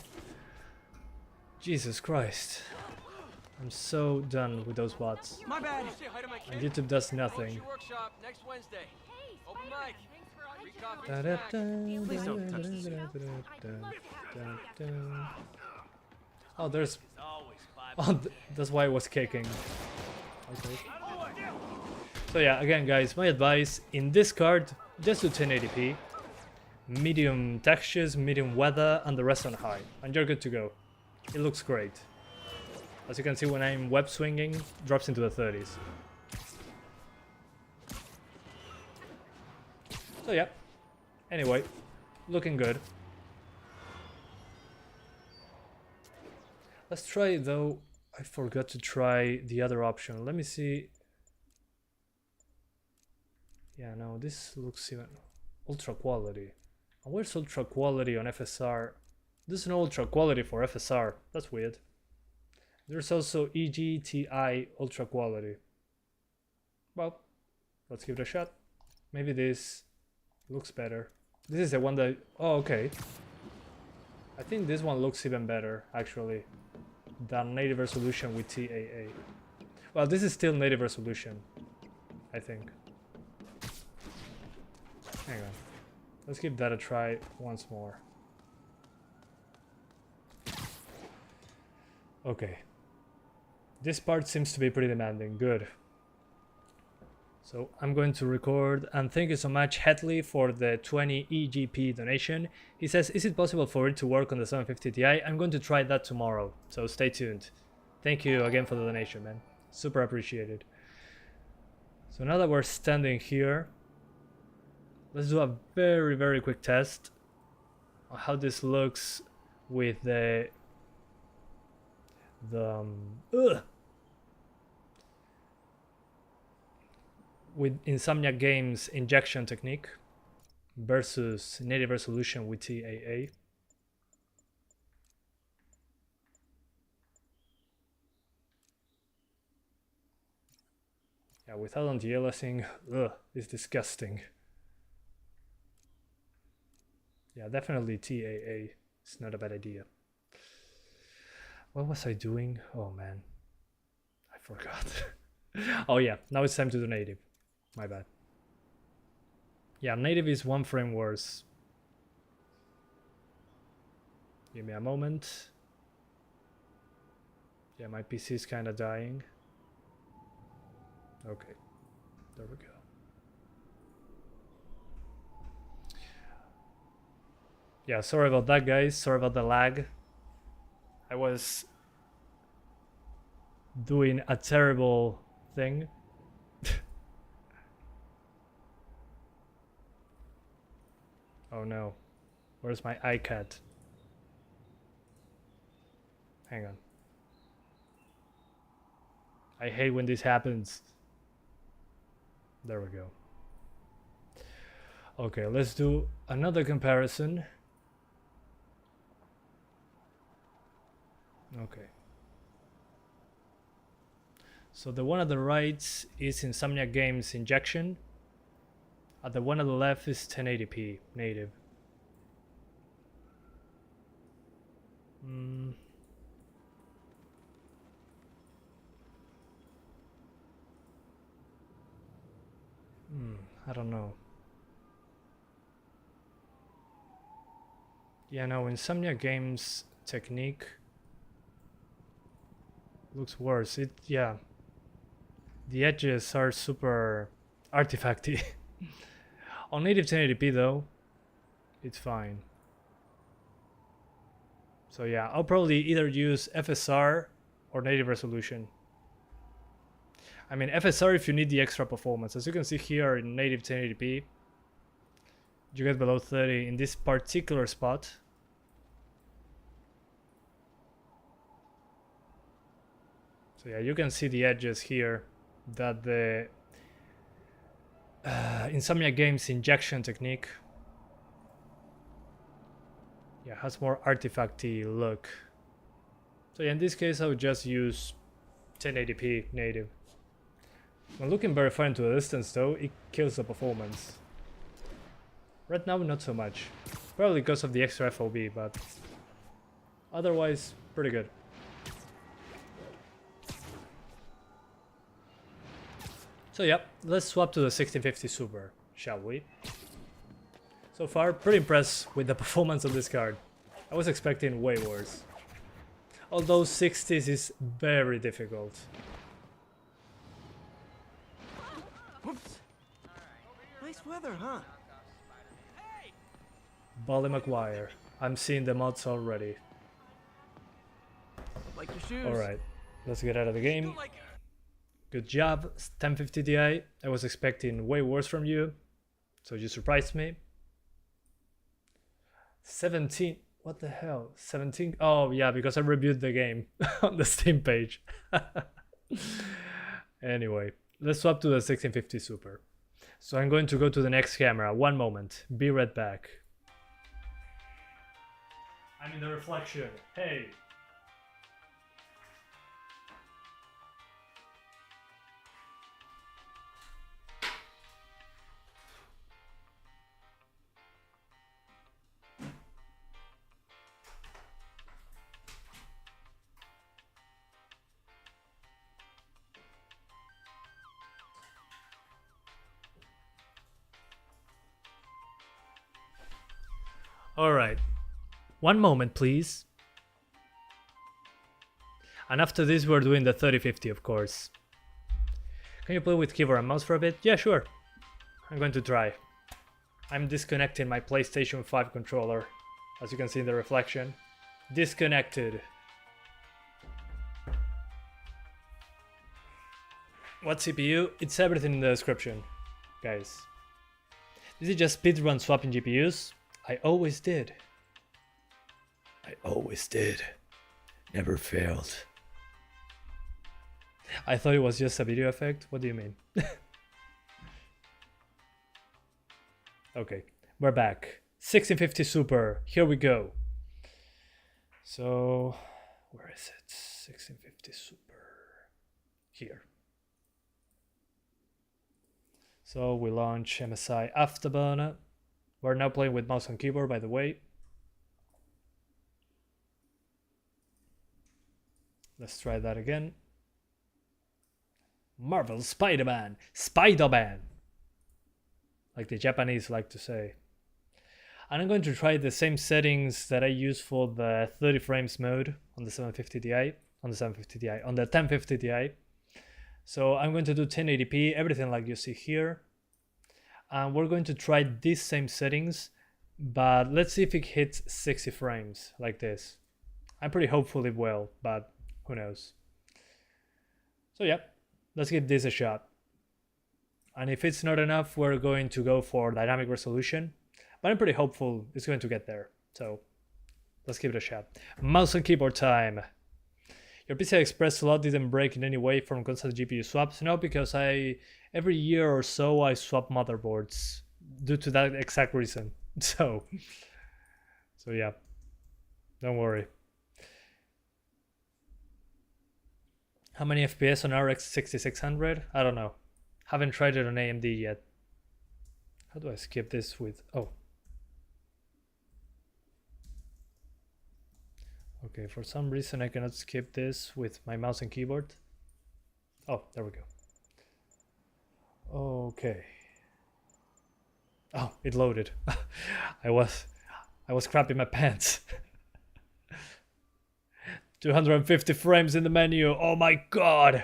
Jesus Christ. I'm so done with those bots. My bad. And YouTube does nothing. Workshop next Wednesday. Open mic. Please don't touch this. Oh, there's. Oh, that's why I was kicking. Okay. So yeah, again, guys, my advice in this card, just do 1080p, medium textures, medium weather, and the rest on high, and you're good to go. It looks great. As you can see, when I'm web swinging, drops into the 30s. So yeah. Anyway, looking good. Let's try though. I forgot to try the other option. Let me see. Yeah, no, this looks even ultra quality. And where's ultra quality on FSR? There's no ultra quality for FSR. That's weird. There's also IGTI ultra quality. Well, let's give it a shot. Maybe this looks better. This is the one that... Oh, okay. I think this one looks even better, actually, than native resolution with DLAA. Well, this is still native resolution, I think. Hang on. Let's give that a try once more. Okay. This part seems to be pretty demanding. Good. So I'm going to record, and thank you so much Hetley for the 20 EGP donation. He says, is it possible for it to work on the 750 Ti? I'm going to try that tomorrow, so stay tuned. Thank you again for the donation, man. Super appreciated. So now that we're standing here, let's do a very quick test on how this looks with the with Insomniac Games injection technique versus native resolution with DLAA. Yeah, without on DLSing, it's disgusting. Yeah, definitely DLAA. It's not a bad idea. What was I doing? Oh man, I forgot. Oh yeah, now it's time to do native. My bad. Yeah, native is one frame worse. Give me a moment. Yeah, my PC is kind of dying. Okay, there we go. Yeah, sorry about that, guys. Sorry about the lag. I was doing a terrible thing. Oh no, where's my iCat? Hang on. I hate when this happens. There we go. Okay, let's do another comparison. Okay. So the one at the right is Insomniac Games injection. And the one at the left is 1080p native. I don't know. Yeah, no, Insomnia Games technique looks worse. Yeah. The edges are super artifacty. On native 1080p though, it's fine. So yeah, I'll probably either use FSR or native resolution. I mean, FSR if you need the extra performance. As you can see here in native 1080p, you get below 30 in this particular spot. So yeah, you can see the edges here that the Insomnia Games injection technique has more artifacty look. So yeah, in this case I would just use 1080p native. When looking very far into the distance though, it kills the performance. Right now not so much, probably because of the extra FOV, but otherwise pretty good. So yeah, let's swap to the 1650 Super, shall we? So far, pretty impressed with the performance of this card. I was expecting way worse. Although 60s is very difficult. Whoops. Nice weather, huh? Bolly McGuire. I'm seeing the mods already. Like your shoes. Alright, let's get out of the game. Good job, 1050 Ti. I was expecting way worse from you, so you surprised me. 17, what the hell? 17, oh yeah, because I reviewed the game on the Steam page. Anyway, let's swap to the 1650 Super. So I'm going to go to the next camera, one moment, be right back. I'm in the reflection, hey! Alright, one moment please. And after this we're doing the 3050 of course. Can you play with keyboard and mouse for a bit? Yeah, sure. I'm going to try. I'm disconnecting my PlayStation 5 controller, as you can see in the reflection. Disconnected. What CPU? It's everything in the description, guys. This is just speedrun swapping GPUs. I always did. I always did. Never failed. I thought it was just a video effect. What do you mean? Okay, we're back. 1650 Super. Here we go. So, where is it? 1650 Super. Here. So we launch MSI Afterburner. We're now playing with mouse and keyboard, by the way. Let's try that again. Marvel Spider-Man! Spider-Man! Like the Japanese like to say. And I'm going to try the same settings that I use for the 30 frames mode on the 750 Ti. On the 1050 Ti. So I'm going to do 1080p, everything like you see here. And we're going to try these same settings, but let's see if it hits 60 frames like this. I'm pretty hopeful it will, but who knows. So yeah, let's give this a shot. And if it's not enough, we're going to go for dynamic resolution, but I'm pretty hopeful it's going to get there. So let's give it a shot. Mouse and keyboard time. Your PCI Express slot didn't break in any way from constant GPU swaps? No, because every year or so I swap motherboards due to that exact reason. So yeah, don't worry. How many FPS on RX 6600? I don't know. Haven't tried it on AMD yet. How do I skip this with... Oh. Okay, for some reason I cannot skip this with my mouse and keyboard. Oh, there we go. Okay, Oh, it loaded. I was crapping my pants. 250 frames in the menu. Oh my god.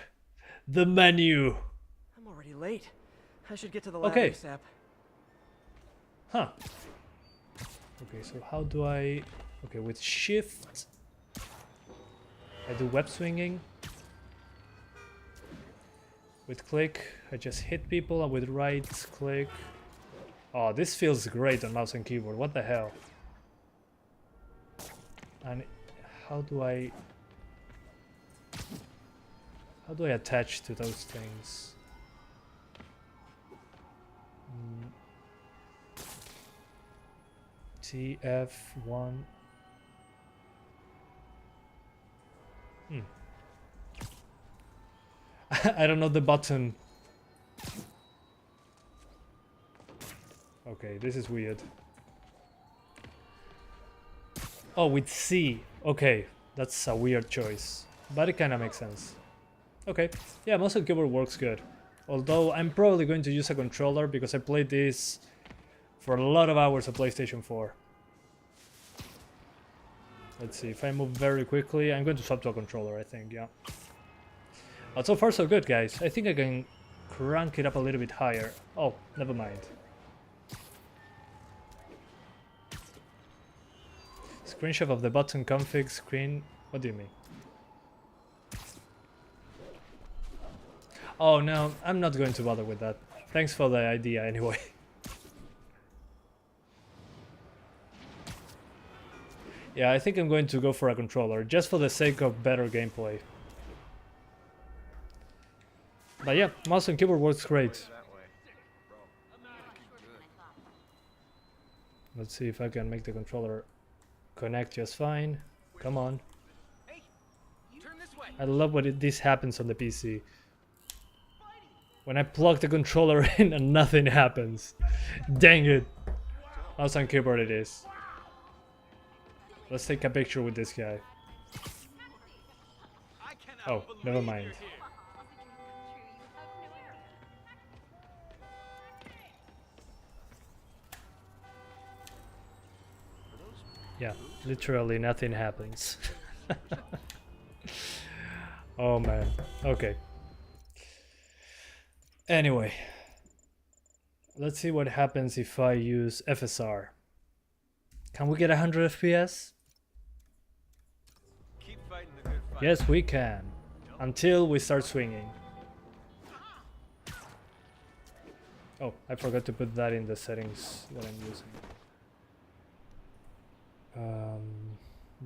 The menu. I'm already late. I should get to the Okay. lab ASAP. Huh. Okay, so how do I... Okay, with shift, I do web swinging. With click, I just hit people, and with right click... Oh, this feels great on mouse and keyboard. What the hell? And how do I attach to those things? TF1. I don't know the button. Okay, this is weird. Oh, with C. Okay, that's a weird choice, but it kind of makes sense. Okay, yeah, mouse and keyboard works good. Although I'm probably going to use a controller because I played this for a lot of hours on PlayStation 4. Let's see, if I move very quickly, I'm going to swap to a controller, I think, yeah. But so far so good, guys. I think I can crank it up a little bit higher. Oh, never mind. Screenshot of the button config screen. What do you mean? Oh no, I'm not going to bother with that. Thanks for the idea anyway. Yeah, I think I'm going to go for a controller, just for the sake of better gameplay. But yeah, mouse and keyboard works great. Let's see if I can make the controller connect just fine. Come on. I love when this happens on the PC. When I plug the controller in and nothing happens. Dang it. Mouse and keyboard it is. Let's take a picture with this guy. Oh, never mind. Yeah, literally nothing happens. Oh man, okay. Anyway, let's see what happens if I use FSR. Can we get 100 FPS? Yes, we can. Until we start swinging. Oh, I forgot to put that in the settings that I'm using.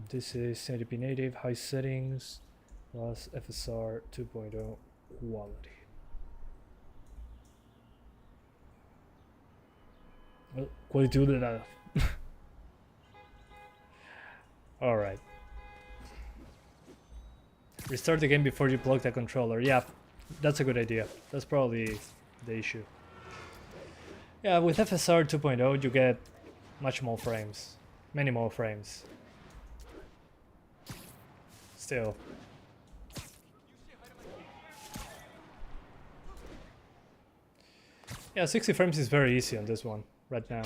This is 1080p native, high settings, plus FSR 2.0 quality. Well, quality to that. Alright. Restart the game before you plug the controller. Yeah, that's a good idea. That's probably the issue. Yeah, with FSR 2.0 you get much more frames. Many more frames. Still. Yeah, 60 frames is very easy on this one right now.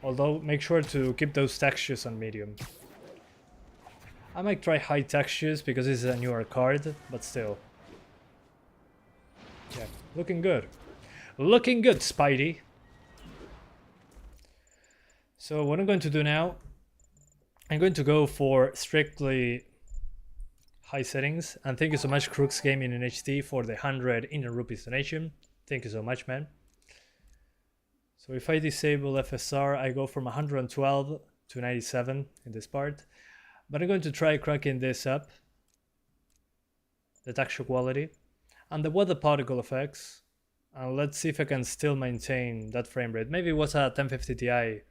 Although make sure to keep those textures on medium. I might try high textures because this is a newer card, but still. Yeah, looking good. Looking good, Spidey. So what I'm going to do now, I'm going to go for strictly high settings. And thank you so much, Crooks Gaming in HD, for the 100 Indian rupees donation. Thank you so much, man. So if I disable FSR, I go from 112 to 97 in this part. But I'm going to try cracking this up. The texture quality. And the weather particle effects. And let's see if I can still maintain that frame rate. Maybe it was a 1050 Ti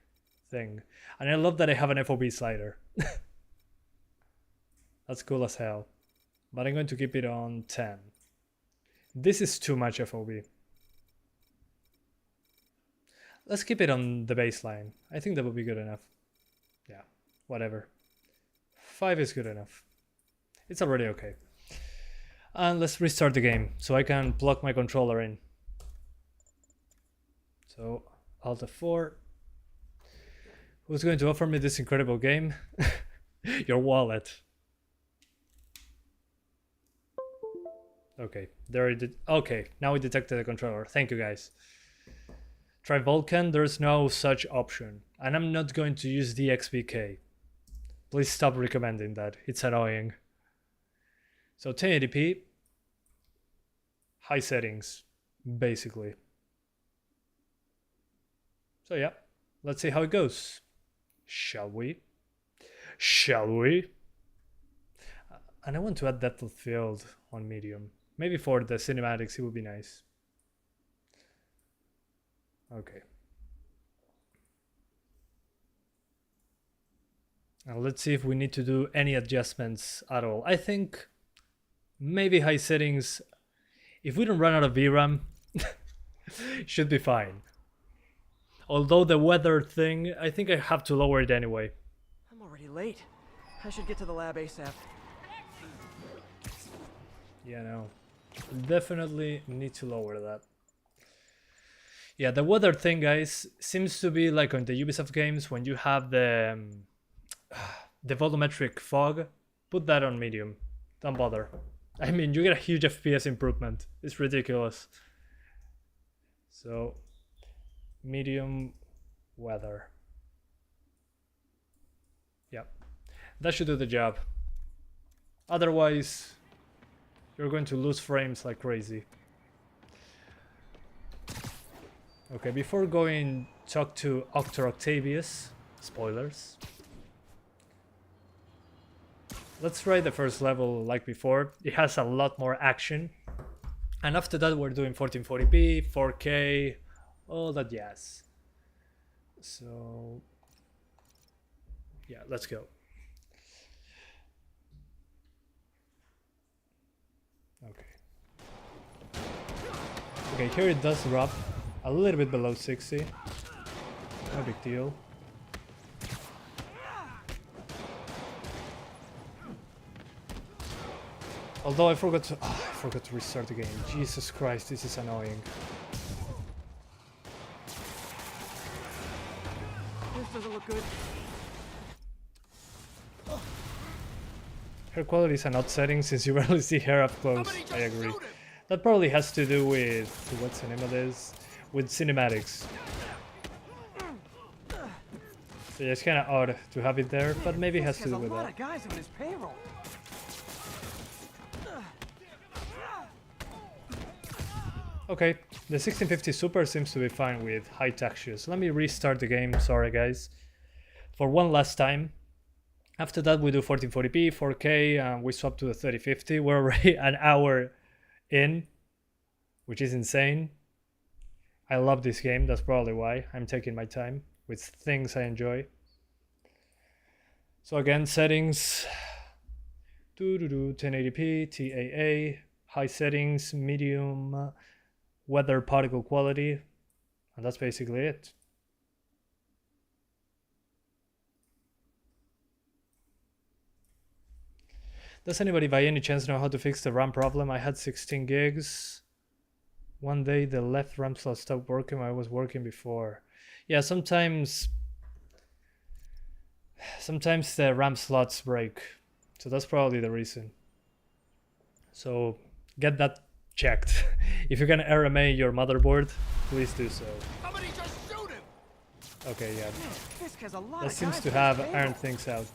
thing. And I love that I have an FOV slider. That's cool as hell. But I'm going to keep it on 10. This is too much FOV. Let's keep it on the baseline. I think that would be good enough. Yeah, whatever. 5 is good enough. It's already okay. And let's restart the game so I can plug my controller in. So, Alt F4. Who's going to offer me this incredible game? Your wallet. Okay, there it did. Okay, now we detected the controller. Thank you guys. Try Vulkan, there's no such option. And I'm not going to use DXVK. Please stop recommending that, it's annoying. So 1080p, high settings, basically. So yeah, let's see how it goes. Shall we? Shall we? And I want to add depth of field on medium. Maybe for the cinematics it would be nice. Okay. Now let's see if we need to do any adjustments at all. I think maybe high settings, if we don't run out of VRAM, should be fine. Although the weather thing, I think I have to lower it anyway. I'm already late. I should get to the lab ASAP. Yeah, no. Definitely need to lower that. Yeah, the weather thing, guys, seems to be like on the Ubisoft games when you have the volumetric fog. Put that on medium. Don't bother. I mean, you get a huge FPS improvement. It's ridiculous. So, medium weather. Yeah, that should do the job. Otherwise, you're going to lose frames like crazy. Okay, before going talk to Octor Octavius, spoilers. Let's try the first level like before. It has a lot more action. And after that we're doing 1440p, 4K, all that jazz. So yeah, let's go. Okay. Okay, here it does drop a little bit below 60. No big deal. Although I forgot to restart the game. Jesus Christ, this is annoying. This doesn't look good. Hair quality is an odd setting since you rarely see hair up close. I agree. That probably has to do with, what's the name of this? With cinematics. So yeah, it's kind of odd to have it there, but maybe it has to do with that. Guys on his payroll. Okay, the 1650 Super seems to be fine with high textures. Let me restart the game, sorry guys. For one last time. After that we do 1440p, 4K, and we swap to the 3050. We're already an hour in, which is insane. I love this game, that's probably why I'm taking my time with things I enjoy. So again, settings, 1080p, TAA, high settings, medium, weather particle quality, and that's basically it. Does anybody by any chance know how to fix the RAM problem? I had 16 gigs. One day the left RAM slot stopped working. I was working before. Yeah, sometimes the RAM slots break. So that's probably the reason. So get that checked. If you can RMA your motherboard, please do so. Somebody just shoot him! Okay, yeah. Fisk has a lot That of seems guys to on have his payroll. ironed things out.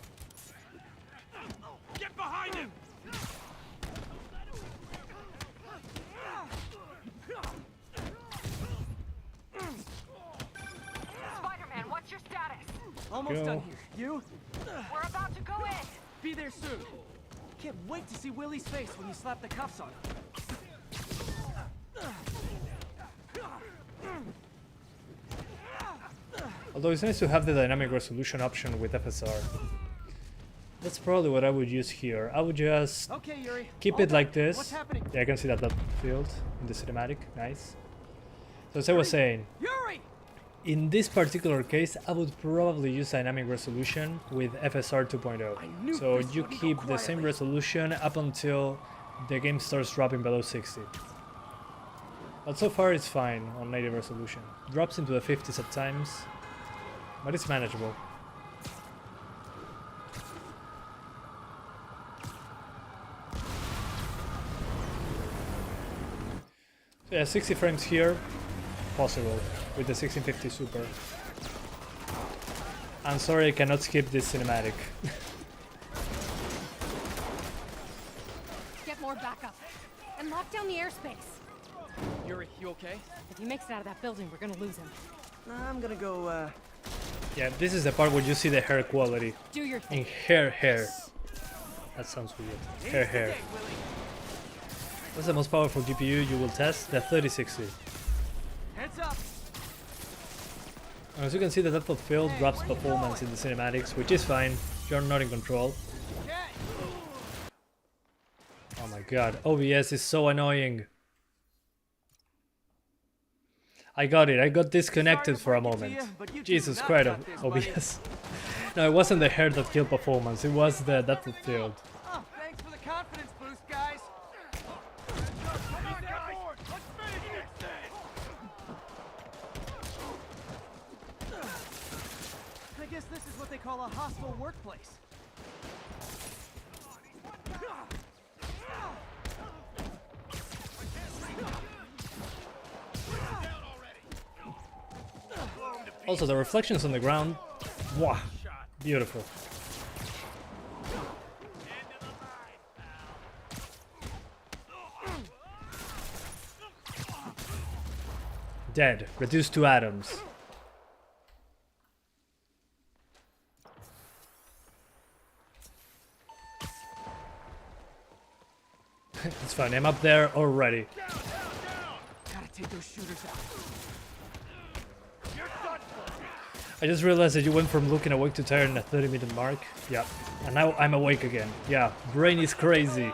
Get behind him! Spider-Man, what's your status? Almost Go. done here. You? We're about to go in. Be there soon. Can't wait to see Willie's face when you slap the cuffs on him. Although it's nice to have the dynamic resolution option with FSR. That's probably what I would use here. I would just Okay, Yuri. keep All it like done. this. What's happening? Yeah, I can see that field in the cinematic. Nice. So as I was saying, Yuri! in this particular case, I would probably use dynamic resolution with FSR I 2.0. knew So this you wouldn't go keep the same quietly. resolution up until the game starts dropping below 60. But so far it's fine on native resolution. Drops into the 50s at times, but it's manageable. So yeah, 60 frames here, possible with the 1650 Super. I'm sorry I cannot skip this cinematic. Get more backup. And lock down the airspace. Yuri, you okay? If he makes it out of that building, we're gonna lose him. I'm gonna go, Yeah, this is the part where you see the hair quality. Do your thing. In hair. That sounds weird. Hair. What's the most powerful GPU you will test? The 3060. Heads up! As you can see, the depth of field drops performance in the cinematics, which is fine. You're not in control. Oh my god, OBS is so annoying. I got it, I got disconnected for a moment. Jesus Christ, OBS. No, it wasn't the hair that killed performance, it was the depth of field. Oh, thanks for the confidence boost, guys! Come on, guys! Let's finish this thing! I guess this is what they call a hostile workplace. Also, the reflections on the ground, wow, beautiful. Dead, reduced to atoms. It's fine, I'm up there already. Gotta take those shooters out. I just realized that you went from looking awake to tired in a 30-minute mark. Yeah, and now I'm awake again. Yeah, brain is crazy.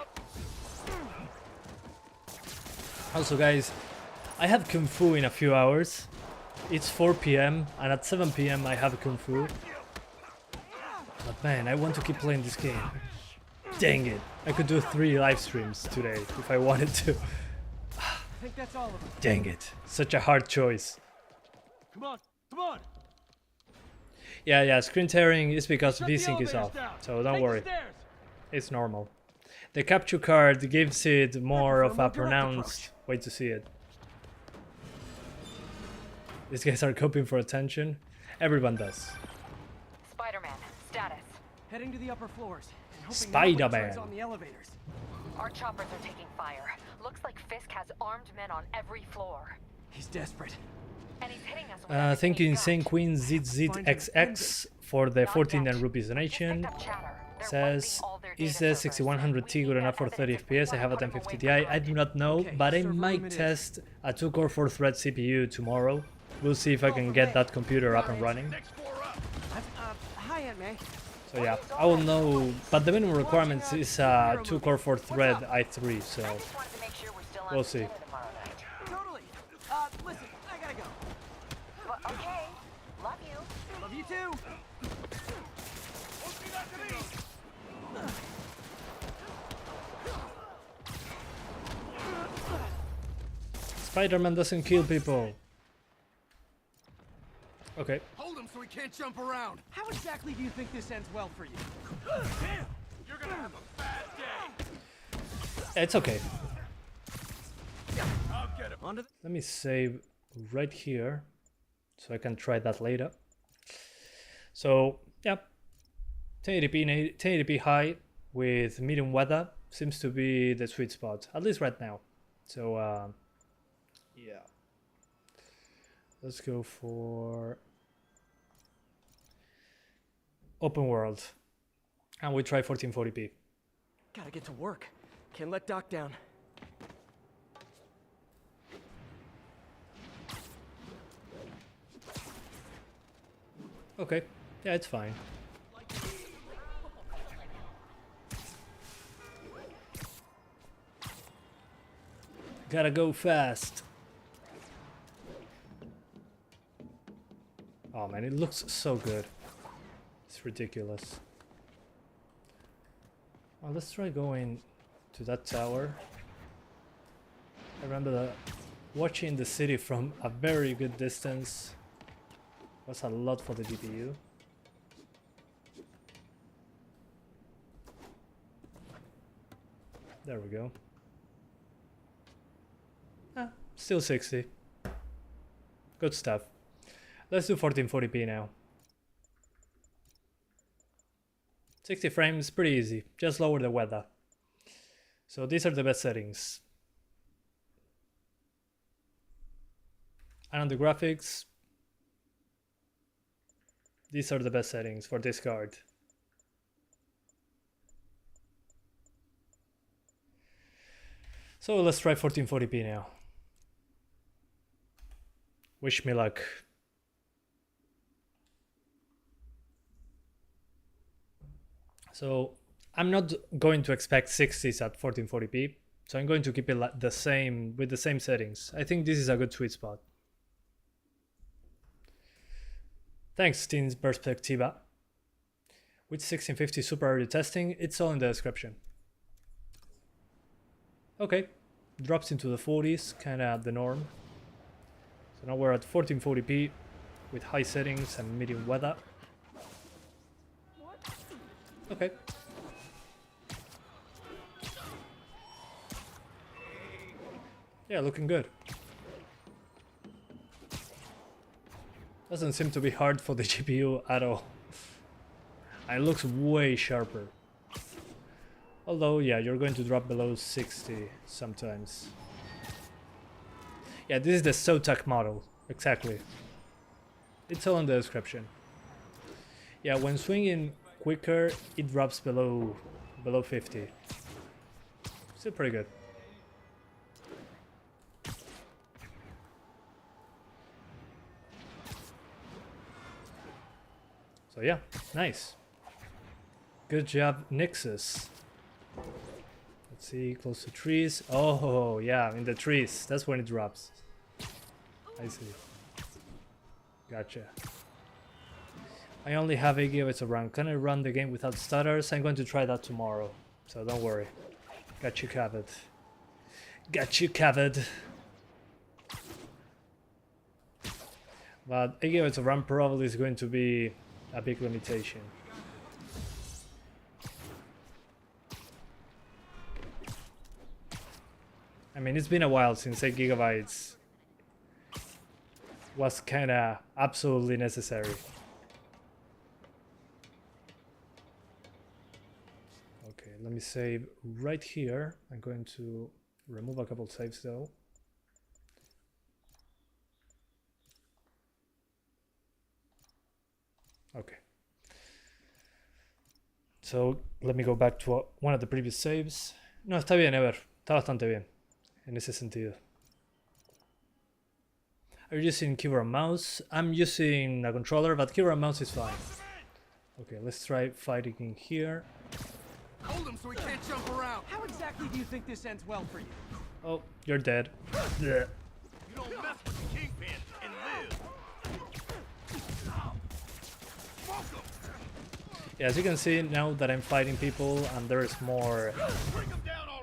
Also guys, I have Kung Fu in a few hours. It's 4 PM and at 7 PM I have Kung Fu. But man, I want to keep playing this game. Dang it. I could do 3 live streams today if I wanted to. I think that's all of them. Dang it. Such a hard choice. Come on! Yeah, screen tearing is because Shut the VSync is elevators off. down. So don't Take worry. the stairs. It's normal. The capture card gives it more of a more direct pronounced way to see it. These guys are coping for attention. Everyone does. Spider-Man, status. Heading to the upper floors. And hoping Spider-Man. nobody turns on the elevators. Our choppers are taking fire. Looks like Fisk has armed men on every floor. He's desperate. And he's hitting us with everything Thank you he's Insane got. Queen ZZXX for the 14 rupees donation. Picked up chatter. They're Says, wiping all their is data the servers. 6100T We good need enough that for 30 evidence if FPS? I we have a wanna put him 1050 away Ti. from I do not know, Okay, but I server might room it is. test a 2-core 4-thread CPU tomorrow. We'll see if I can get that computer up and running. Next floor up. Hi, Aunt May. So yeah, I will know, but the minimum requirements is a 2-core 4-thread i3, so I just wanted to make sure we're still on we'll see. together tomorrow night. Totally. Listen, I gotta go. But okay, love you. Love you too. Won't be that to me. Spider-Man doesn't kill people. Okay, Hold him so he can't jump around. How exactly do you think this ends well for you? Damn! You're gonna have a bad day. it's okay. I'll get him. On to the Let me save right here so I can try that later. So yeah, 1080p high with medium weather seems to be the sweet spot, at least right now. So yeah, let's go for open world and we try 1440p. Gotta get to work. Can't let Doc down. Okay, yeah, it's fine. Gotta go fast. Oh man, it looks so good. It's ridiculous. Well, let's try going to that tower. I remember Watching the city from a very good distance was a lot for the GPU. There we go. Ah, still 60. Good stuff. Let's do 1440p now. 60 frames, pretty easy. Just lower the weather. So these are the best settings. And on the graphics, these are the best settings for this card. So let's try 1440p now. Wish me luck. So I'm not going to expect 60s at 1440p, so I'm going to keep it the same with the same settings. I think this is a good sweet spot. Thanks, Teens Perspectiva. With 1650 Super Early testing, it's all in the description. Okay, drops into the 40s, kinda the norm. So now we're at 1440p with high settings and medium weather. Okay. Yeah, looking good. Doesn't seem to be hard for the GPU at all. And it looks way sharper. Although, yeah, you're going to drop below 60 sometimes. Yeah, this is the Zotac model. Exactly. It's all in the description. Yeah, when swinging quicker, it drops below 50. Still pretty good. So yeah, nice. Good job, Nixus. Let's see, close to trees. Oh yeah, in the trees. That's when it drops. I see. Gotcha. I only have 8 GB of RAM. Can I run the game without stutters? I'm going to try that tomorrow. So don't worry. Got you covered. Got you covered. But 8 GB of RAM probably is going to be a big limitation. I mean, it's been a while since 8 GB was kinda absolutely necessary. Okay, let me save right here. I'm going to remove a couple saves though. Okay. So, let me go back to one of the previous saves. No, está bien, Ever. Está bastante bien. En ese sentido. Are you using keyboard and mouse? I'm using a controller, but keyboard and mouse is fine. Okay, let's try fighting in here. Hold him so he can't jump around. How exactly do you think this ends well for you? Oh, you're dead. Blech. You don't mess with the Kingpin and live. Yeah, as you can see now that I'm fighting people and there's more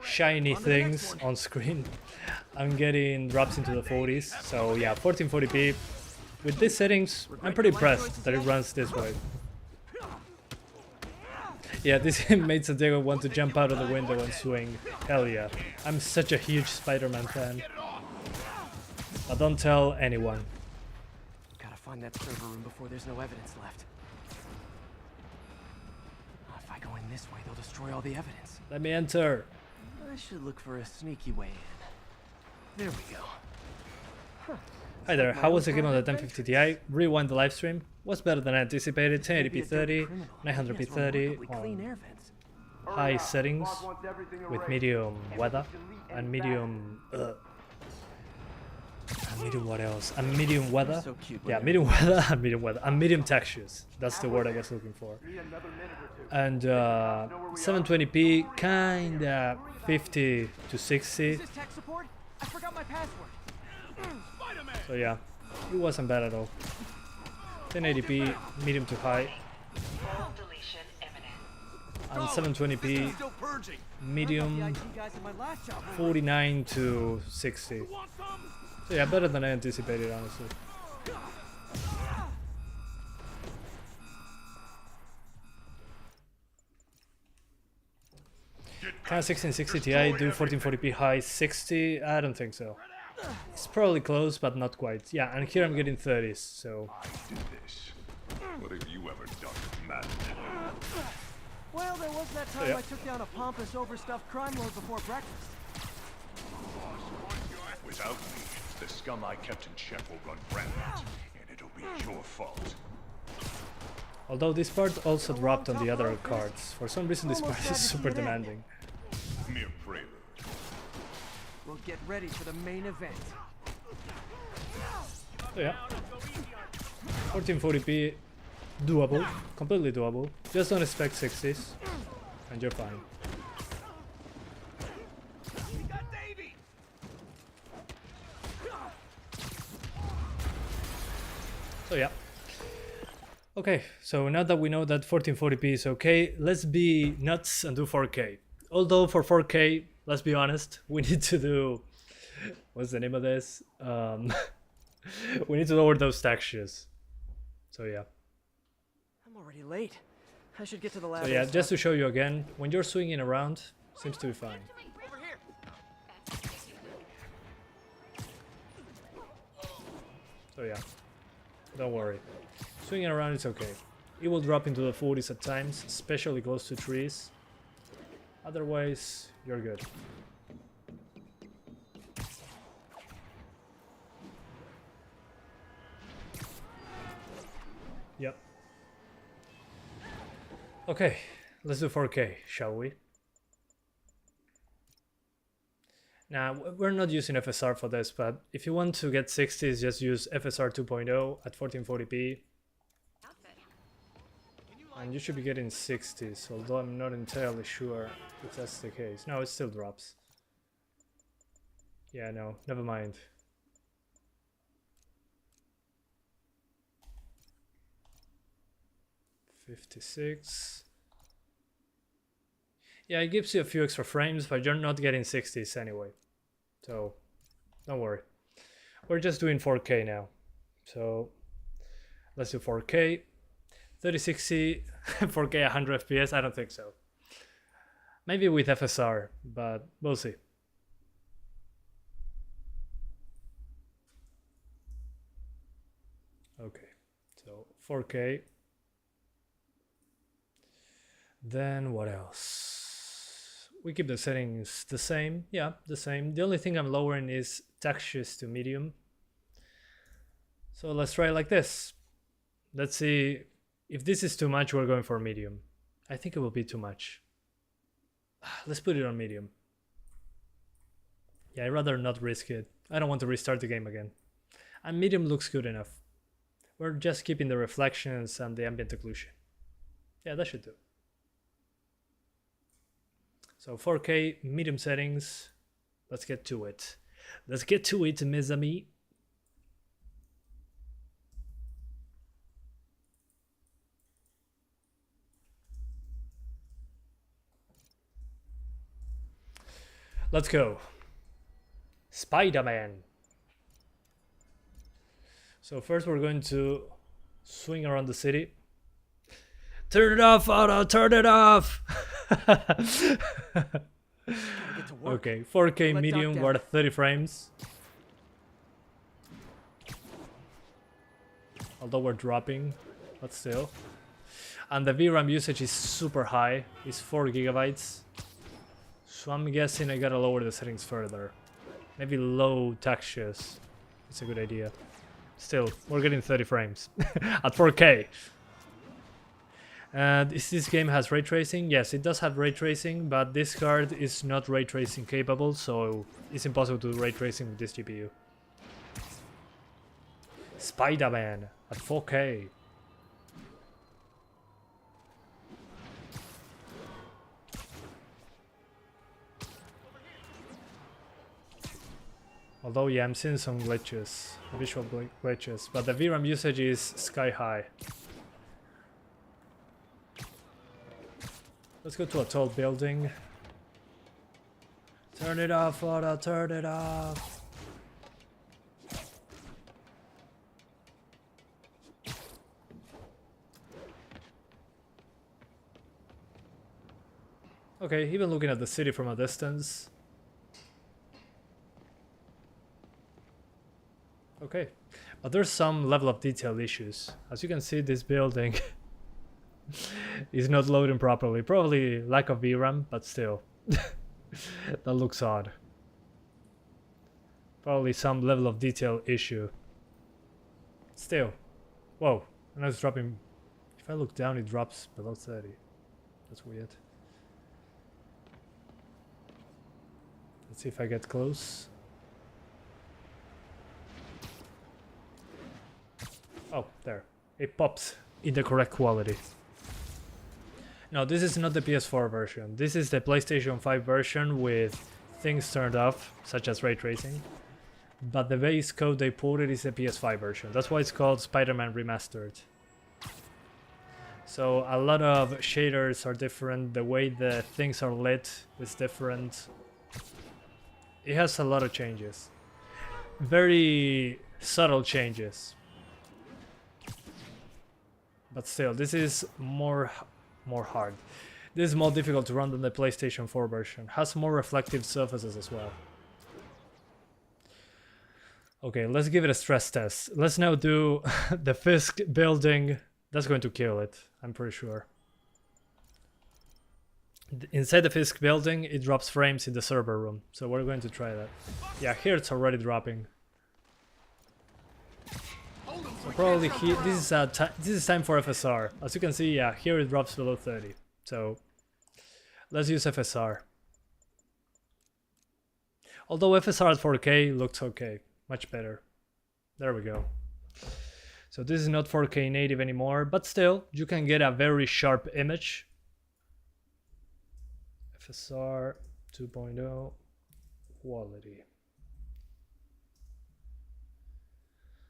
shiny things on screen, I'm getting drops into the 40s. So yeah, 1440p. With these settings, I'm pretty impressed that it runs this way. Yeah, this made Santiago want to jump out of the window and swing. Hell yeah. I'm such a huge Spider-Man fan. But don't tell anyone. Gotta find that server room before there's no evidence left. If I go in this way, they'll destroy all the evidence. Let me enter. I should look for a sneaky way in. There we go. Huh. Hi there, how was the game on the 1050 Ti? Rewind the live stream. Was better than anticipated. 1080p 30, 900p 30 on high settings with medium weather and medium what else? And medium weather. So cute, yeah, medium weather and medium weather and medium textures. That's the word I was looking for. And 720p, kinda 50 to 60. Is this tech support? I forgot my password. So yeah, it wasn't bad at all. 1080p, medium to high. And 720p, medium, 49 to 60. So yeah, better than I anticipated, honestly. Can a 1660 Ti do 1440p high 60? I don't think so. It's probably close, but not quite. Yeah, and here I'm getting 30s, so... I did this. What have you ever done, Matt? Well, there was that time Yeah. I took down a pompous, overstuffed crime lord before breakfast. Without me, the scum I kept in check will run rampant, and it'll be your fault. Although this part also dropped on the other cards. For some reason this Almost part had is to see super it end. demanding. Mere prelude. We'll get ready for the main event. So yeah. 1440p, doable. Completely doable. Just don't expect 60s. And you're fine. So yeah. Okay, so now that we know that 1440p is okay, let's be nuts and do 4K. Although for 4K, let's be honest, we need to do... What's the name of this? We need to lower those textures. So yeah. I'm already late. I should get to the lab. So yeah, ASAP. just to show you again, when you're swinging around, seems to be fine. So yeah, don't worry. Swinging around is okay. It will drop into the 40s at times, especially close to trees. Otherwise, you're good. Yep. Okay, let's do 4K, shall we? Now, we're not using FSR for this, but if you want to get 60s, just use FSR 2.0 at 1440p. And you should be getting 60s, although I'm not entirely sure if that's the case. No, it still drops. Yeah, no, never mind. $56. Yeah, it gives you a few extra frames, but you're not getting 60s anyway. So, don't worry. We're just doing 4K now. So, let's do 4K. 3060, 4K 100 FPS, I don't think so. Maybe with FSR, but we'll see. Okay, so 4K. Then what else? We keep the settings the same. Yeah, the same. The only thing I'm lowering is textures to medium. So let's try it like this. Let's see. If this is too much, we're going for medium. I think it will be too much. Let's put it on medium. Yeah, I'd rather not risk it. I don't want to restart the game again. And medium looks good enough. We're just keeping the reflections and the ambient occlusion. Yeah, that should do. So 4K, medium settings. Let's get to it. Let's get to it, mes amis. Let's go. Spider-Man. So first we're going to swing around the city. Turn it off, Otto, turn it off! Okay, 4K medium, we're at 30 frames. Although we're dropping, but still. And the VRAM usage is super high, it's 4 gigabytes. So I'm guessing I gotta lower the settings further. Maybe low textures. It's a good idea. Still, we're getting 30 frames at 4K. And this game has ray tracing? Yes, it does have ray tracing, but this card is not ray tracing capable, so it's impossible to do ray tracing with this GPU. Spider-Man at 4K. Although, yeah, I'm seeing some glitches, visual glitches, but the VRAM usage is sky high. Let's go to a tall building. Turn it off, Otto, turn it off. Okay, even looking at the city from a distance. Okay, but there's some level of detail issues. As you can see, this building is not loading properly. Probably lack of VRAM, but still. That looks odd. Probably some level of detail issue. Still. Whoa, and it's dropping. If I look down, it drops below 30. That's weird. Let's see if I get close. Oh, there. It pops in the correct quality. No, this is not the PS4 version. This is the PlayStation 5 version with things turned off, such as ray tracing. But the base code they ported is the PS5 version. That's why it's called Spider-Man Remastered. So a lot of shaders are different. The way the things are lit is different. It has a lot of changes. Very subtle changes. But still, this is more hard. This is more difficult to run than the PlayStation 4 version. Has more reflective surfaces as well. Okay, let's give it a stress test. Let's now do the Fisk building. That's going to kill it, I'm pretty sure. Inside the Fisk building, it drops frames in the server room. So we're going to try that. Yeah, here it's already dropping. So probably here, this is time for FSR. As you can see, yeah, here it drops below 30. So let's use FSR. Although FSR at 4K looks okay, much better. There we go. So this is not 4K native anymore, but still, you can get a very sharp image. FSR 2.0 quality.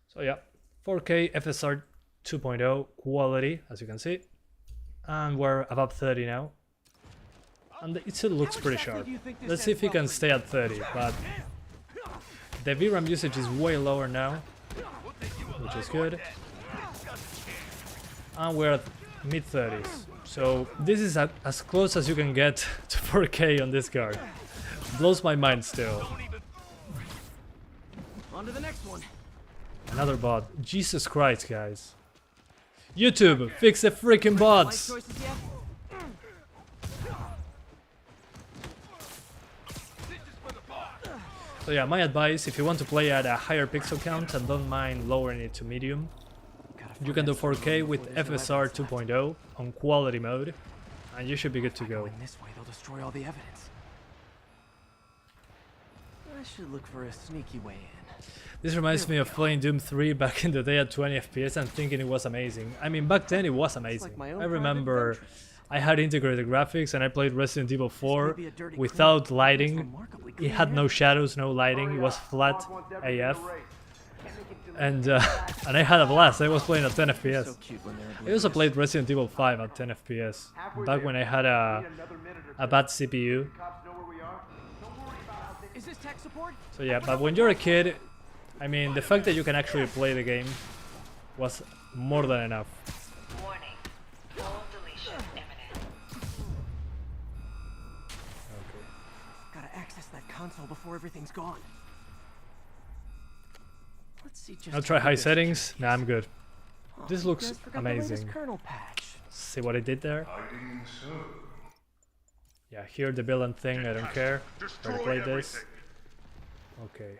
So yeah, 4K FSR 2.0 quality, as you can see. And we're above 30 now. And it still looks pretty sharp. Let's see if we can stay at 30, but the VRAM usage is way lower now, which is good. And we're at mid-30s. So this is as close as you can get to 4K on this card. Blows my mind still. On to the next one. Another bot. Jesus Christ, guys. YouTube, fix the freaking bots! So yeah, my advice, if you want to play at a higher pixel count and don't mind lowering it to medium, you can do 4K with FSR 2.0 on quality mode, and you should be good to go. In this way, they'll destroy all the evidence. I should look for a sneaky way in. This reminds me of playing Doom 3 back in the day at 20 FPS and thinking it was amazing. I mean, back then it was amazing. I remember I had integrated graphics and I played Resident Evil 4 without lighting. It had no shadows, no lighting, it was flat AF. And I had a blast. I was playing at 10 FPS. I also played Resident Evil 5 at 10 FPS, back when I had a bad CPU. So yeah, but when you're a kid, I mean, the fact that you can actually play the game was more than enough. Warning. Full deletion imminent. Okay. Gotta access that console before everything's gone. Let's see just I'll try how high this settings. changes. Nah, I'm good. This You looks guys forgot the latest amazing. kernel patch. See what I did there? Hiding so. Yeah, here the villain thing, I don't care. Try to play this. Okay.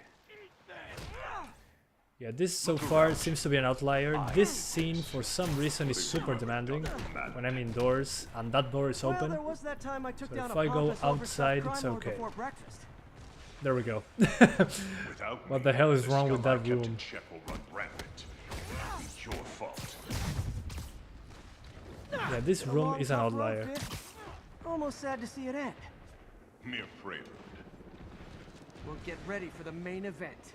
Yeah, this so far seems to be an outlier. This scene for some reason is super demanding when I'm indoors and that door is Well, open. there was that time I took So down if a I go pompous, overstuffed outside, crime it's lord okay. before breakfast. There we go. Without What me, the hell is the wrong with scum I that kept in room? check will run rampant. It's your fault. Yeah, this Been a room long, is an tough road, outlier. Fisk. Almost sad to see it end. Mere prelude. We'll get ready for the main event.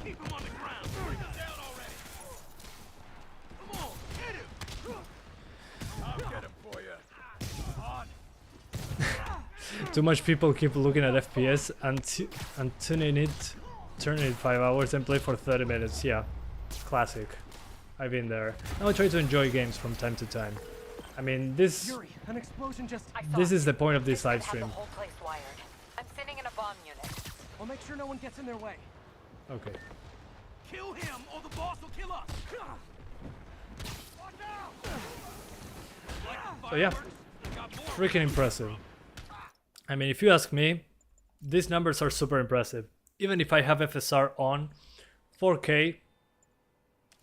Keep him on the ground. Bring him down already. Come on, hit him. I'll get him for you. On. Too much people keep looking at FPS and turning it 5 hours and play for 30 minutes. Yeah, classic. I've been there. Now I try to enjoy games from time to time. I mean, this Yuri, an explosion just... this is the point of this live Have stream. the whole place wired. I'm sitting in a bomb unit. I'll make sure no one gets in their way. Okay. Kill him, or the boss will kill us! So yeah, freaking impressive. I mean, if you ask me, these numbers are super impressive. Even if I have FSR on 4K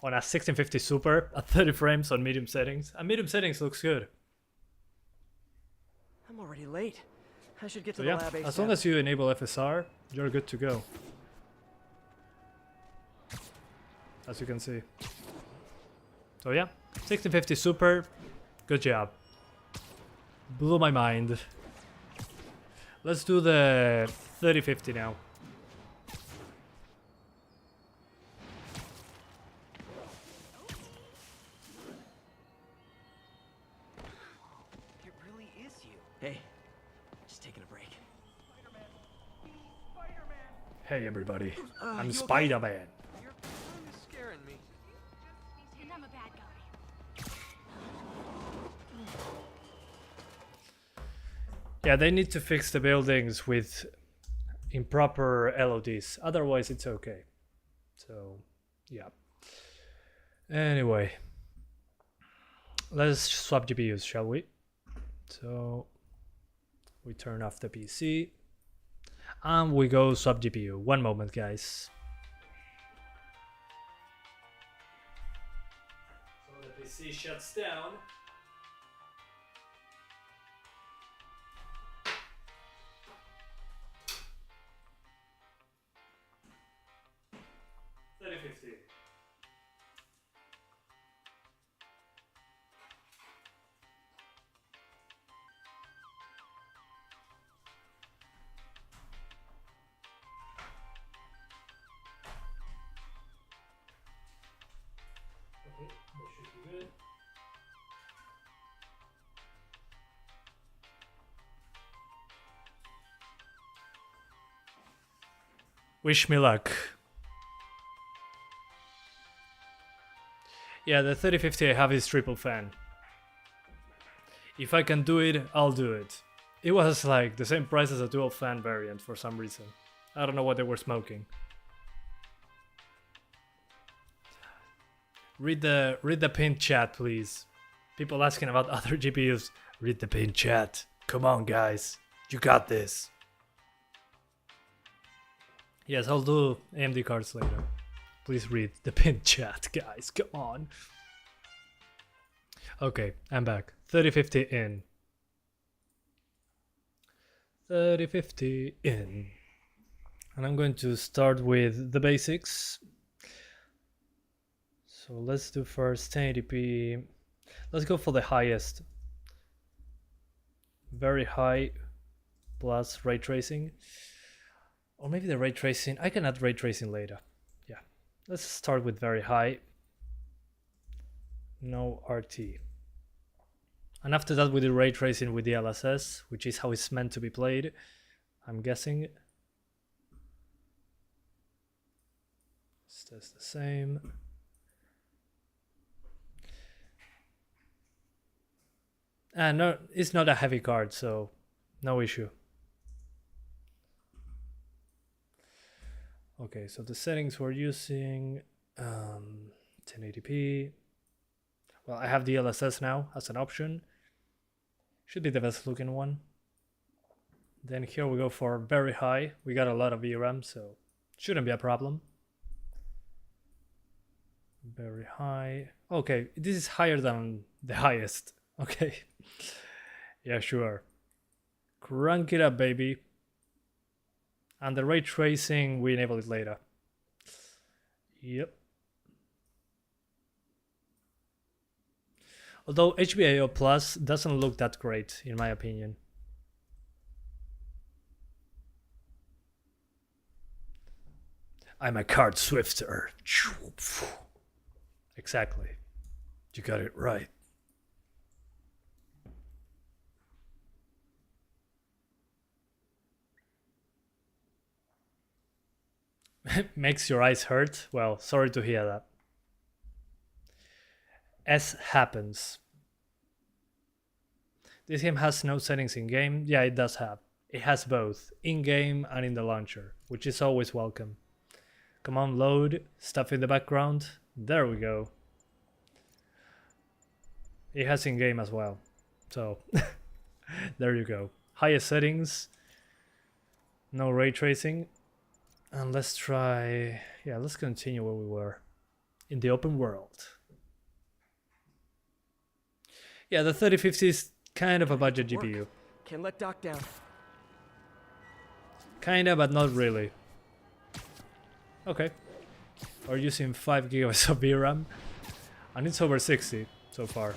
on a 1650 Super at 30 frames on medium settings, and medium settings looks good. I'm already late. I should get to So the yeah, lab as long as you enable FSR, you're good to go. As you can see. So yeah, 1650 Super, good job. Blew my mind. Let's do the 3050 now. It really is you. Hey, just taking a break. Hey everybody, I'm you okay? Spider-Man. You're kind of scaring me. And I'm a bad guy. Yeah, they need to fix the buildings with improper LODs. Otherwise, it's okay. So, yeah. Anyway, let's swap GPUs, shall we? So, we turn off the PC. And we go swap GPU. One moment, guys. So the PC shuts down. Okay, that should be good. Wish me luck. Yeah, the 3050 I have is Triple Fan. If I can do it, I'll do it. It was like the same price as a dual fan variant for some reason. I don't know what they were smoking. Read the pinned chat, please. People asking about other GPUs. Read the pinned chat. Come on, guys. You got this. Yes, I'll do AMD cards later. Please read the pinned chat, guys. Come on. Okay, I'm back. 3050 in. 3050 in. And I'm going to start with the basics. So let's do first 1080p. Let's go for the highest. Very high plus ray tracing. Or maybe the ray tracing. I can add ray tracing later. Yeah. Let's start with very high. No RT. And after that we do ray tracing with DLSS, which is how it's meant to be played, I'm guessing. Stays the same. No, it's not a heavy card, so no issue. Okay, so the settings we're using, 1080p. Well, I have DLSS now as an option. Should be the best looking one. Then here we go for very high. We got a lot of VRAM, so shouldn't be a problem. Very high. Okay, this is higher than the highest. Okay. Yeah, sure. Crank it up, baby. And the ray tracing, we enable it later. Yep. Although HBAO Plus doesn't look that great, in my opinion. I'm a card swifter. Exactly. You got it right. Makes your eyes hurt? Well, sorry to hear that. as happens. This game has no settings in game. Yeah, it does have. It has both in game and in the launcher, which is always welcome. Come on, load stuff in the background. There we go. It has in game as well. So there you go. Highest settings. No ray tracing. And let's try, yeah, let's continue where we were. In the open world. Yeah, the 3050 is kind of a budget GPU. Can't let Doc down. Kinda, but not really. Okay. We're using 5 GB of VRAM. And it's over 60 so far.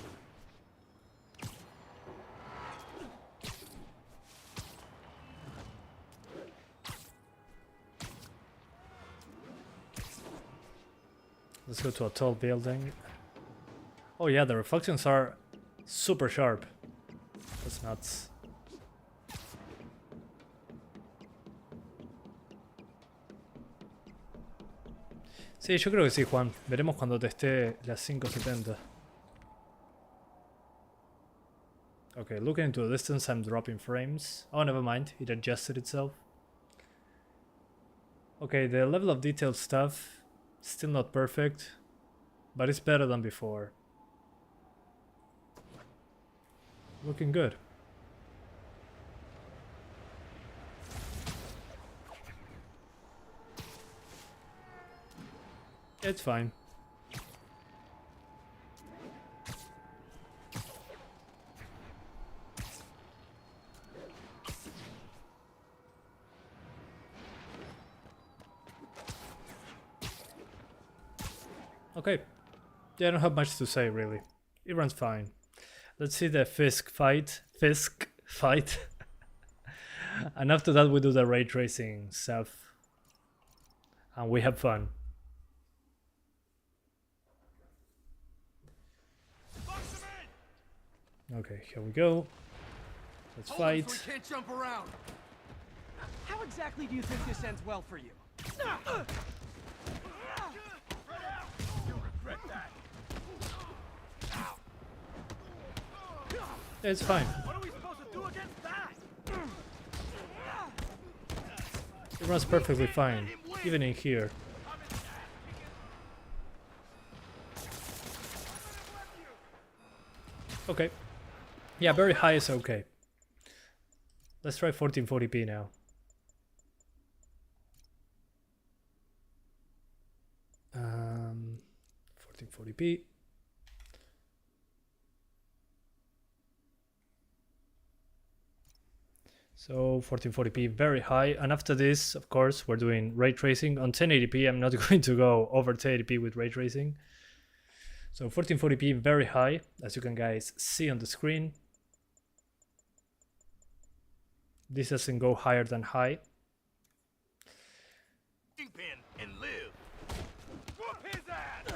Let's go to a tall building. Oh yeah, the reflections are super sharp. That's nuts. Sí, yo creo que sí, Juan. Veremos cuando teste las 570. Okay, looking into the distance, I'm dropping frames. Oh, never mind. It adjusted itself. Okay, the level of detail stuff, still not perfect, but it's better than before. Looking good. It's fine. Okay. Yeah, I don't have much to say really. It runs fine. Let's see the Fisk fight. And after that we do the ray tracing stuff. And we have fun. Okay, here we go. Let's fight. So we can't jump around. How exactly do you think this ends well for you? You'll regret that. Yeah, it's fine. What are we supposed to do against that? It runs perfectly fine, even in here. Okay. Yeah, very high is okay. Let's try 1440p now. Um, 1440p. So 1440p very high, and after this, of course, we're doing ray tracing on 1080p. I'm not going to go over 1080p with ray tracing. So 1440p very high, as you can guys see on the screen. This doesn't go higher than high. Deep in and live. Whoop his ass.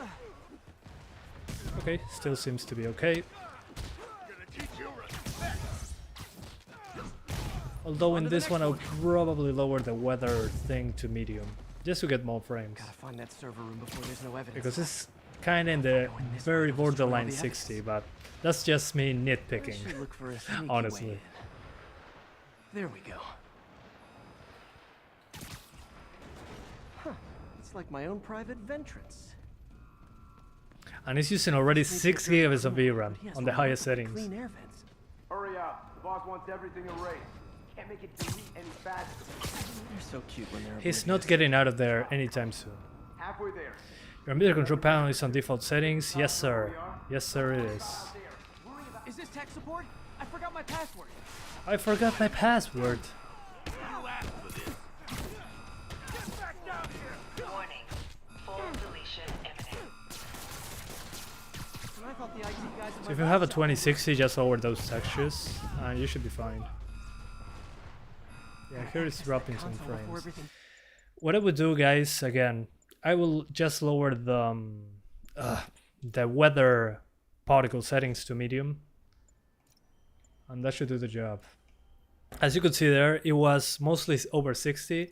Okay, still seems to be okay. Gonna teach you respect. Although in this one I'll probably lower the weather thing to medium, just to get more frames. Gotta find that server room before there's no evidence. Because it's kind of in the very borderline 60, but that's just me nitpicking, I should look for a sneaky honestly. way in. There we go. Huh. It's like my own private ventrance. And it's using already 6 GB of VRAM on the highest settings. Clean air vents. Hurry up. The boss wants everything erased. Can't make it delete any faster. They're so cute when they're He's oblivious. not getting out of there anytime soon. Halfway there. Your media control panel is on default settings. Yes, sir. Yes, sir, it is. Is this tech support? I forgot my password. I forgot my password. Warning. Full deletion imminent. And I thought the IT guys at So my if you have a laptop- 2060, just lower those textures, and you should be fine. Yeah, here it's dropping some Console before frames. everything- What I would do, guys, again, I will just lower the weather particle settings to medium, and that should do the job. As you could see there, it was mostly over 60,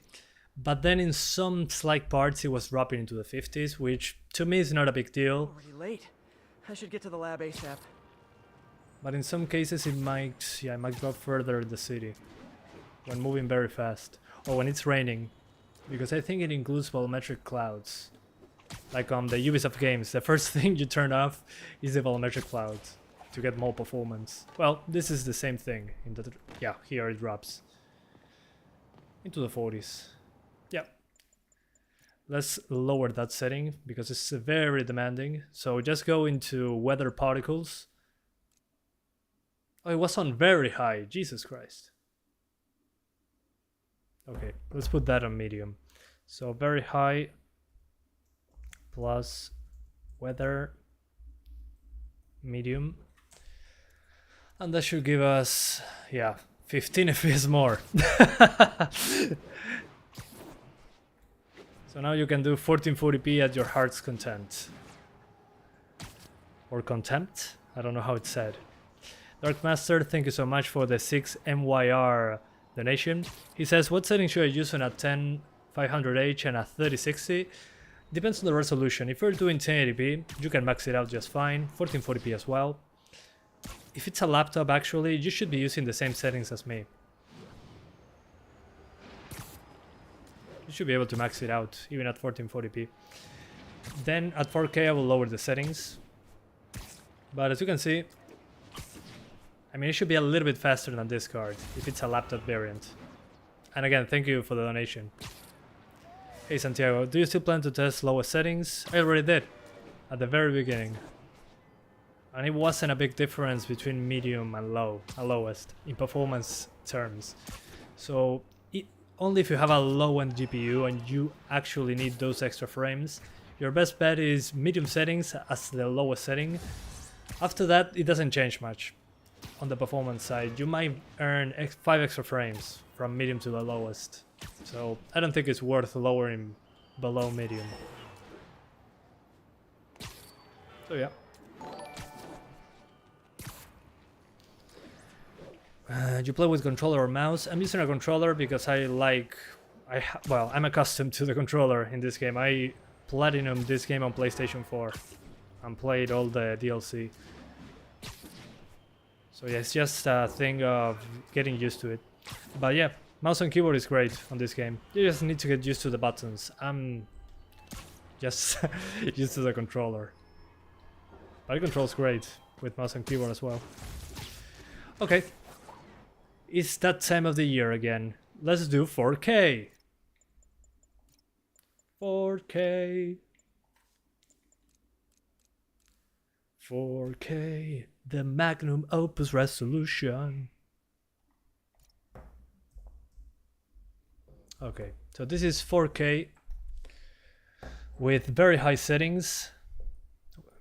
but then in some slight parts it was dropping into the 50s, which to me is not a big deal. Already late. I should get to the lab ASAP. But in some cases it might, yeah, it might go further in the city when moving very fast, or when it's raining, because I think it includes volumetric clouds. Like on the Ubisoft games, the first thing you turn off is the volumetric clouds to get more performance. Well, this is the same thing. In the yeah, here it drops into the 40s. Yeah. Let's lower that setting because it's very demanding. So just go into weather particles. Oh, it was on very high. Jesus Christ. Okay, let's put that on medium. So very high plus weather medium. And that should give us, yeah, 15 FPS more. So now you can do 1440p at your heart's content. Or contempt? I don't know how it's said. Darkmaster, thank you so much for the 6 MYR donation. He says, what settings should I use on a 10500H and a 3060? Depends on the resolution. If you're doing 1080p, you can max it out just fine. 1440p as well. If it's a laptop, actually, you should be using the same settings as me. You should be able to max it out, even at 1440p. Then at 4K, I will lower the settings. But as you can see, I mean, it should be a little bit faster than this card, if it's a laptop variant. And again, thank you for the donation. Hey Santiago, do you still plan to test lowest settings? I already did, at the very beginning. And it wasn't a big difference between medium and low, and lowest, in performance terms. So, only if you have a low-end GPU and you actually need those extra frames, your best bet is medium settings as the lowest setting. After that, it doesn't change much. On the performance side, you might earn 5 extra frames from medium to the lowest. So I don't think it's worth lowering below medium. So yeah. You play with controller or mouse? I'm using a controller because I'm accustomed to the controller in this game. I platinumed this game on PlayStation 4 and played all the DLC. So yeah, it's just a thing of getting used to it. But yeah, mouse and keyboard is great on this game. You just need to get used to the buttons. I'm just used to the controller. But it controls great with mouse and keyboard as well. Okay. It's that time of the year again. Let's do 4K. 4K. 4K. The magnum opus resolution. Okay, so this is 4K with very high settings,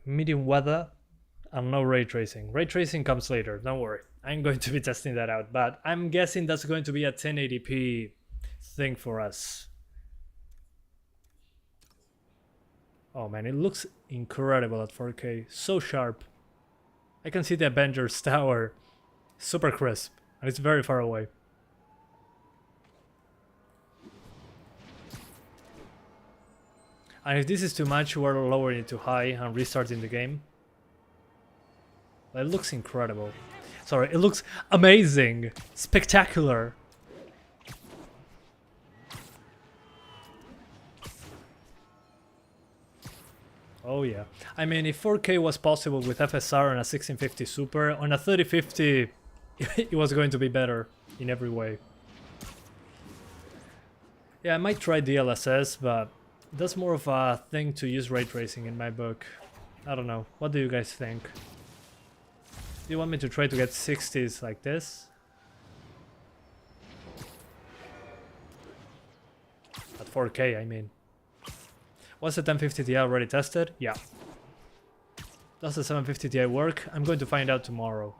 medium weather, and no ray tracing. Ray tracing comes later, don't worry. I'm going to be testing that out, but I'm guessing that's going to be a 1080p thing for us. Oh man, it looks incredible at 4K, so sharp. I can see the Avengers Tower, super crisp, and it's very far away. And if this is too much, we're lowering it to high and restarting the game. But it looks incredible. Sorry, it looks amazing, spectacular. Oh yeah, I mean, if 4K was possible with FSR on a 1650 Super, on a 3050 it was going to be better in every way. Yeah, I might try DLSS, but that's more of a thing to use ray tracing in my book. I don't know, what do you guys think? Do you want me to try to get 60s like this? At 4K, I mean. Was the 1050 Ti already tested? Yeah. Does the 750 Ti work? I'm going to find out tomorrow.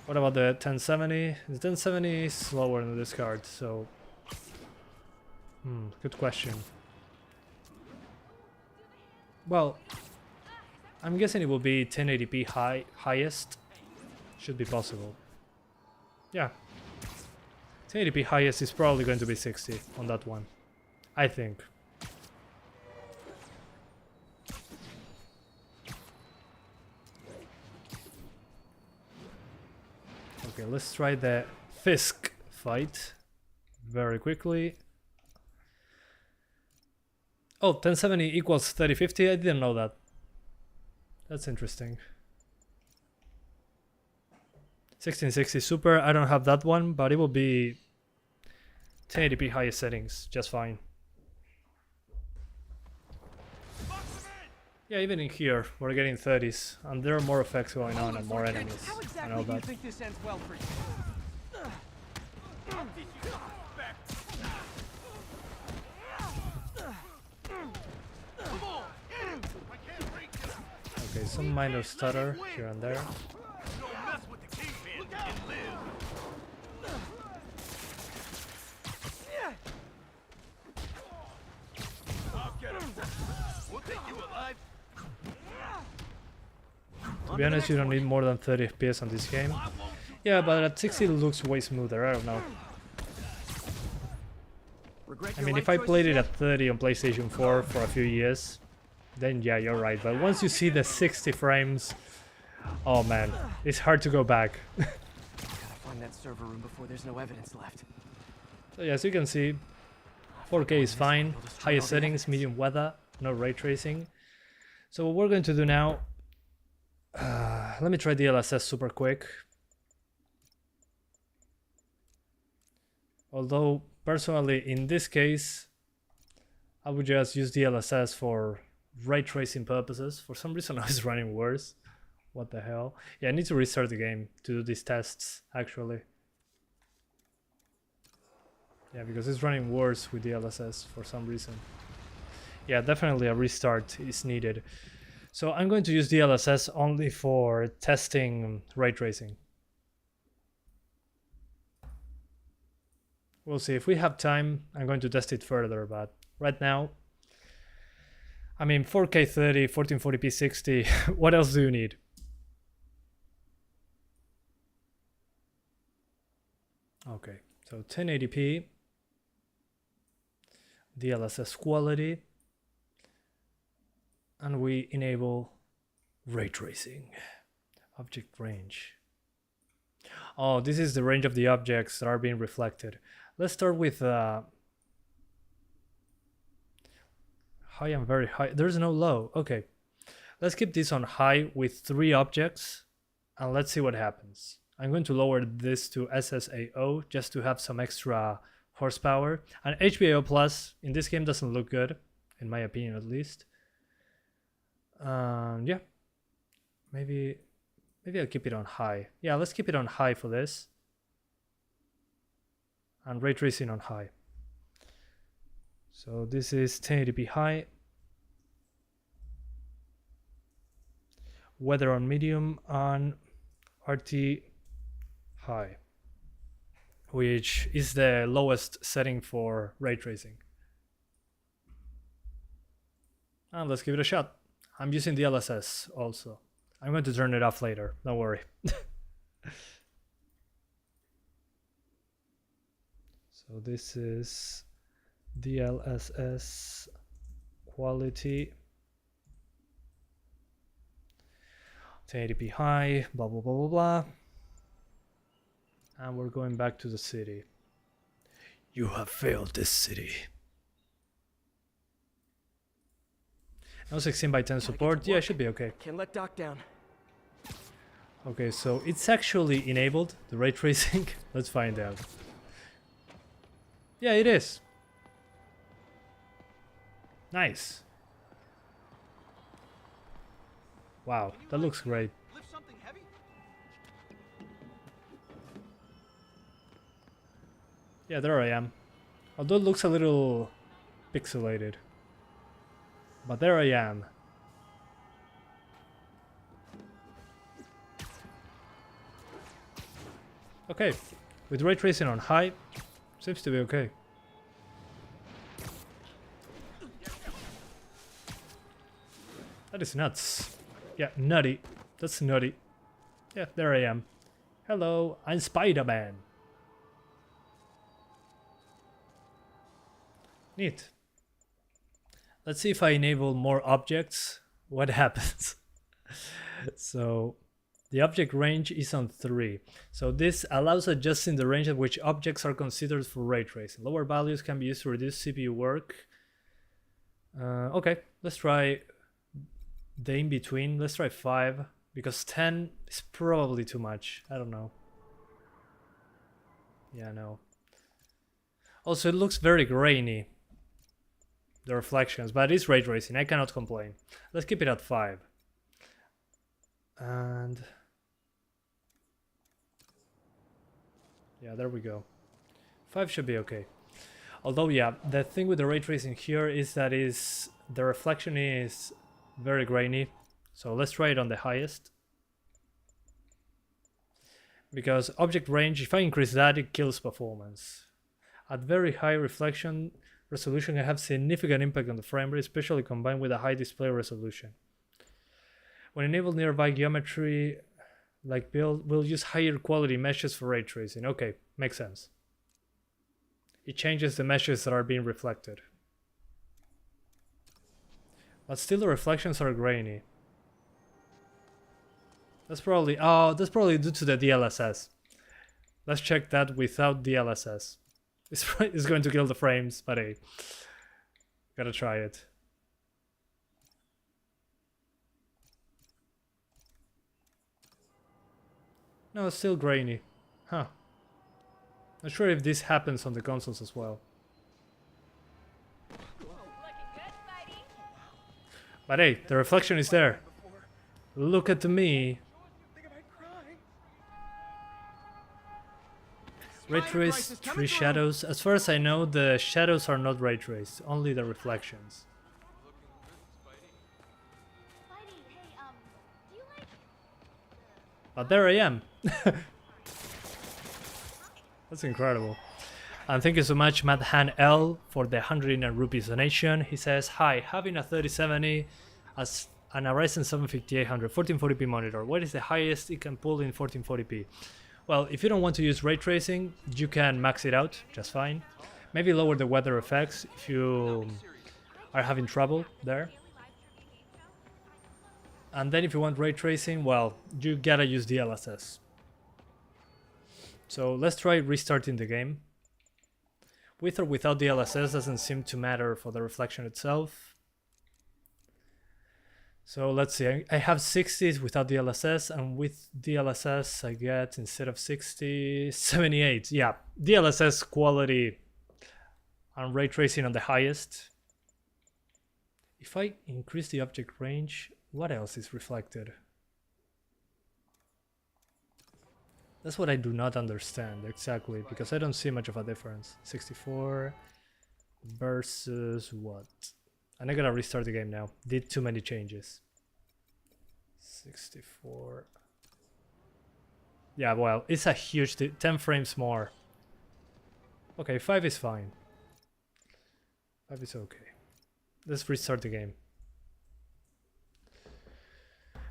What about the 1070? The 1070 is slower than this card, so... good question. Well, I'm guessing it will be 1080p highest. Should be possible. Yeah. 1080p highest is probably going to be 60 on that one, I think. Okay, let's try the Fisk fight very quickly. Oh, 1070 equals 3050, I didn't know that. That's interesting. 1660 Super, I don't have that one, but it will be 1080p highest settings, just fine. Yeah, even in here, we're getting 30s, and there are more effects going on and more enemies. How I exactly know do you that. think this ends well for you? Okay, some minor stutter here and there. To be honest, you don't need more than 30 FPS on this game. Yeah, but at 60 it looks way smoother, I don't know. I mean, if I played it at 30 on PlayStation 4 for a few years, then yeah, you're right. But once you see the 60 frames, oh man, it's hard to go back. Gotta find that server room before there's no evidence left. So yeah, as you can see, 4K is fine, highest settings, medium weather, no ray tracing. So what we're going to do now, let me try DLSS super quick. Although, personally, in this case, I would just use DLSS for ray tracing purposes. For some reason, I was running worse. What the hell? Yeah, I need to restart the game to do these tests, actually. Yeah, because it's running worse with DLSS for some reason. Yeah, definitely a restart is needed. So I'm going to use DLSS only for testing ray tracing. We'll see. If we have time, I'm going to test it further, but right now, I mean, 4K 30, 1440p 60, what else do you need? Okay, so 1080p, DLSS quality, and we enable ray tracing, object range. Oh, this is the range of the objects that are being reflected. Let's start with high and very high. There's no low. Okay, let's keep this on high with 3 objects and let's see what happens. I'm going to lower this to SSAO just to have some extra horsepower. And HBAO Plus in this game doesn't look good, in my opinion at least. Yeah, maybe I'll keep it on high. Yeah, let's keep it on high for this. And ray tracing on high. So this is 1080p high. Weather on medium, on RT high, which is the lowest setting for ray tracing. And let's give it a shot. I'm using DLSS also. I'm going to turn it off later, don't worry. So this is DLSS quality, 1080p high, blah blah blah blah blah. And we're going back to the city. You have failed this city. No 16x10 support. Yeah, it should be okay. Can't let Doc down. Okay, so it's actually enabled, the ray tracing. Let's find out. Yeah, it is. Nice. Wow, that looks great. Lift something heavy? Yeah, there I am. Although it looks a little pixelated. But there I am. Okay, with ray tracing on high, seems to be okay. That is nuts. Yeah, nutty. That's nutty. Yeah, there I am. Hello, I'm Spider-Man. Neat. Let's see if I enable more objects, what happens. So the object range is on 3. So this allows adjusting the range at which objects are considered for ray tracing. Lower values can be used to reduce CPU work. Okay, let's try the in-between. Let's try 5, because 10 is probably too much. I don't know. Yeah, no. Also, it looks very grainy, the reflections, but it's ray tracing. I cannot complain. Let's keep it at 5. And yeah, there we go. 5 should be okay. Although, yeah, the thing with the ray tracing here is that the reflection is very grainy. So let's try it on the highest. Because object range, if I increase that, it kills performance. At very high reflection resolution, I have significant impact on the frame rate, especially combined with a high display resolution. When enabled nearby geometry, like build, we'll use higher quality meshes for ray tracing. Okay, makes sense. It changes the meshes that are being reflected. But still the reflections are grainy. That's probably due to the DLSS. Let's check that without DLSS. It's going to kill the frames, but hey, gotta try it. No, it's still grainy. Huh. Not sure if this happens on the consoles as well. But hey, the reflection is there. Look at me. Ray trace 3 shadows. As far as I know, the shadows are not ray traced, only the reflections. But there I am. That's incredible. And thank you so much, Madhan L, for the 109 rupees donation. He says, hi, having a 3070 as and a Ryzen 7 5800 1440p monitor. What is the highest it can pull in 1440p? Well, if you don't want to use ray tracing, you can max it out just fine. Maybe lower the weather effects if you are having trouble there. And then if you want ray tracing, well, you gotta use DLSS. So let's try restarting the game. With or without DLSS doesn't seem to matter for the reflection itself. So let's see, I have 60s without DLSS, and with DLSS I get, instead of 60, 78. Yeah, DLSS quality and ray tracing on the highest. If I increase the object range, what else is reflected? That's what I do not understand exactly, because I don't see much of a difference. 64 versus what? And I gotta restart the game now. Did too many changes. 64. Yeah, well, it's a huge 10 frames more. Okay, 5 is fine. 5 is okay. Let's restart the game.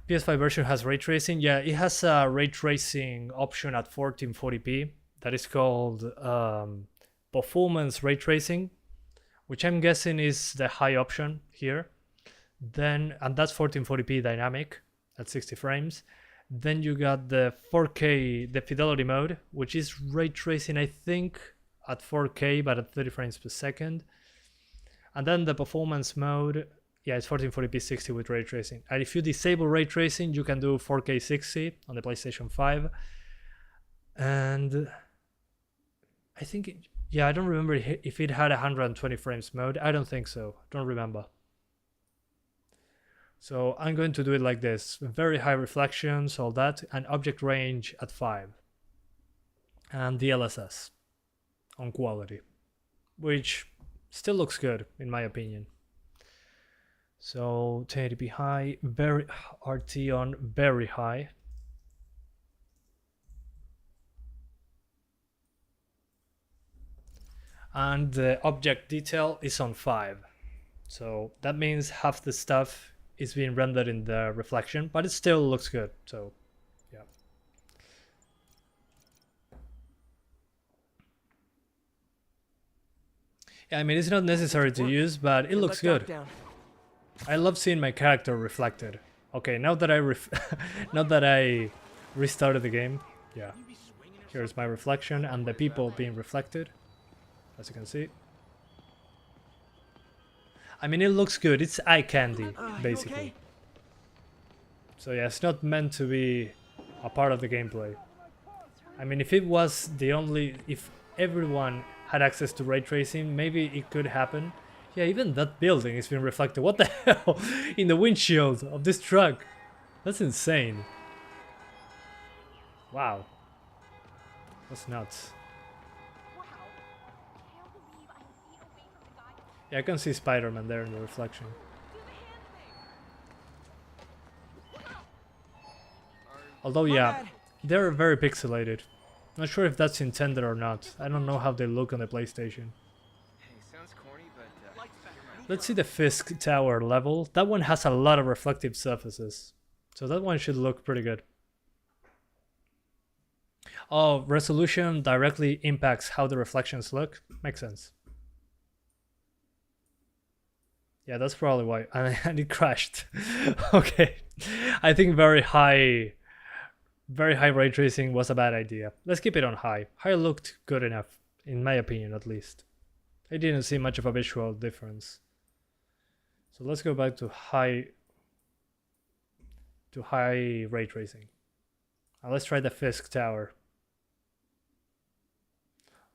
PS5 version has ray tracing. Yeah, it has a ray tracing option at 1440p that is called performance ray tracing, which I'm guessing is the high option here. Then, and that's 1440p dynamic at 60 frames. Then you got the 4K, the fidelity mode, which is ray tracing, I think, at 4K, but at 30 frames per second. And then the performance mode, yeah, it's 1440p 60 with ray tracing. And if you disable ray tracing, you can do 4K 60 on the PlayStation 5. And I think, yeah, I don't remember if it had 120 frames mode. I don't think so. Don't remember. So I'm going to do it like this. Very high reflections, all that, and object range at 5. And DLSS on quality, which still looks good in my opinion. So 1080p high, very RT on very high. And the object detail is on 5. So that means half the stuff is being rendered in the reflection, but it still looks good. So yeah. Yeah, I mean, it's not necessary to use, but it looks good. I love seeing my character reflected. Okay, now that now that I restarted the game, yeah. Here's my reflection and the people being reflected, as you can see. I mean, it looks good. It's eye candy, basically. So yeah, it's not meant to be a part of the gameplay. I mean, if it was if everyone had access to ray tracing, maybe it could happen. Yeah, even that building is being reflected. What the hell? In the windshield of this truck. That's insane. Wow. That's nuts. Yeah, I can see Spider-Man there in the reflection. Although, yeah, they're very pixelated. Not sure if that's intended or not. I don't know how they look on the PlayStation. Let's see the Fisk Tower level. That one has a lot of reflective surfaces. So that one should look pretty good. Oh, resolution directly impacts how the reflections look. Makes sense. Yeah, that's probably why. And it crashed. Okay. I think very high ray tracing was a bad idea. Let's keep it on high. High looked good enough, in my opinion at least. I didn't see much of a visual difference. So let's go back to high ray tracing. And let's try the Fisk Tower.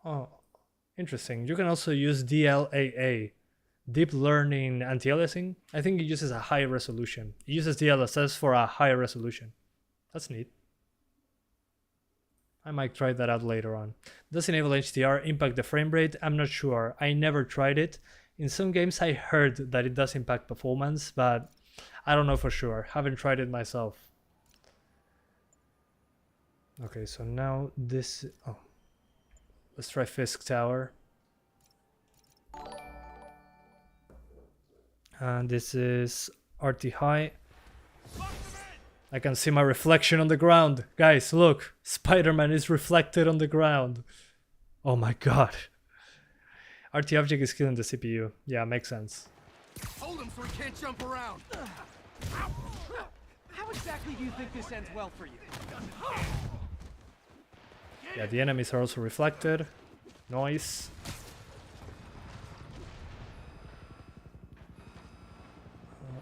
Oh, interesting. You can also use DLAA, Deep Learning Anti-Aliasing. I think it uses a high resolution. It uses DLSS for a higher resolution. That's neat. I might try that out later on. Does enable HDR impact the frame rate? I'm not sure. I never tried it. In some games I heard that it does impact performance, but I don't know for sure. Haven't tried it myself. Okay, so now this... Oh. Let's try Fisk Tower. And this is RT high. I can see my reflection on the ground. Guys, look. Spider-Man is reflected on the ground. Oh my god. RT object is killing the CPU. Yeah, makes sense. Hold him so he can't jump around. How exactly do you think this ends well for you? Yeah, the enemies are also reflected. Noise.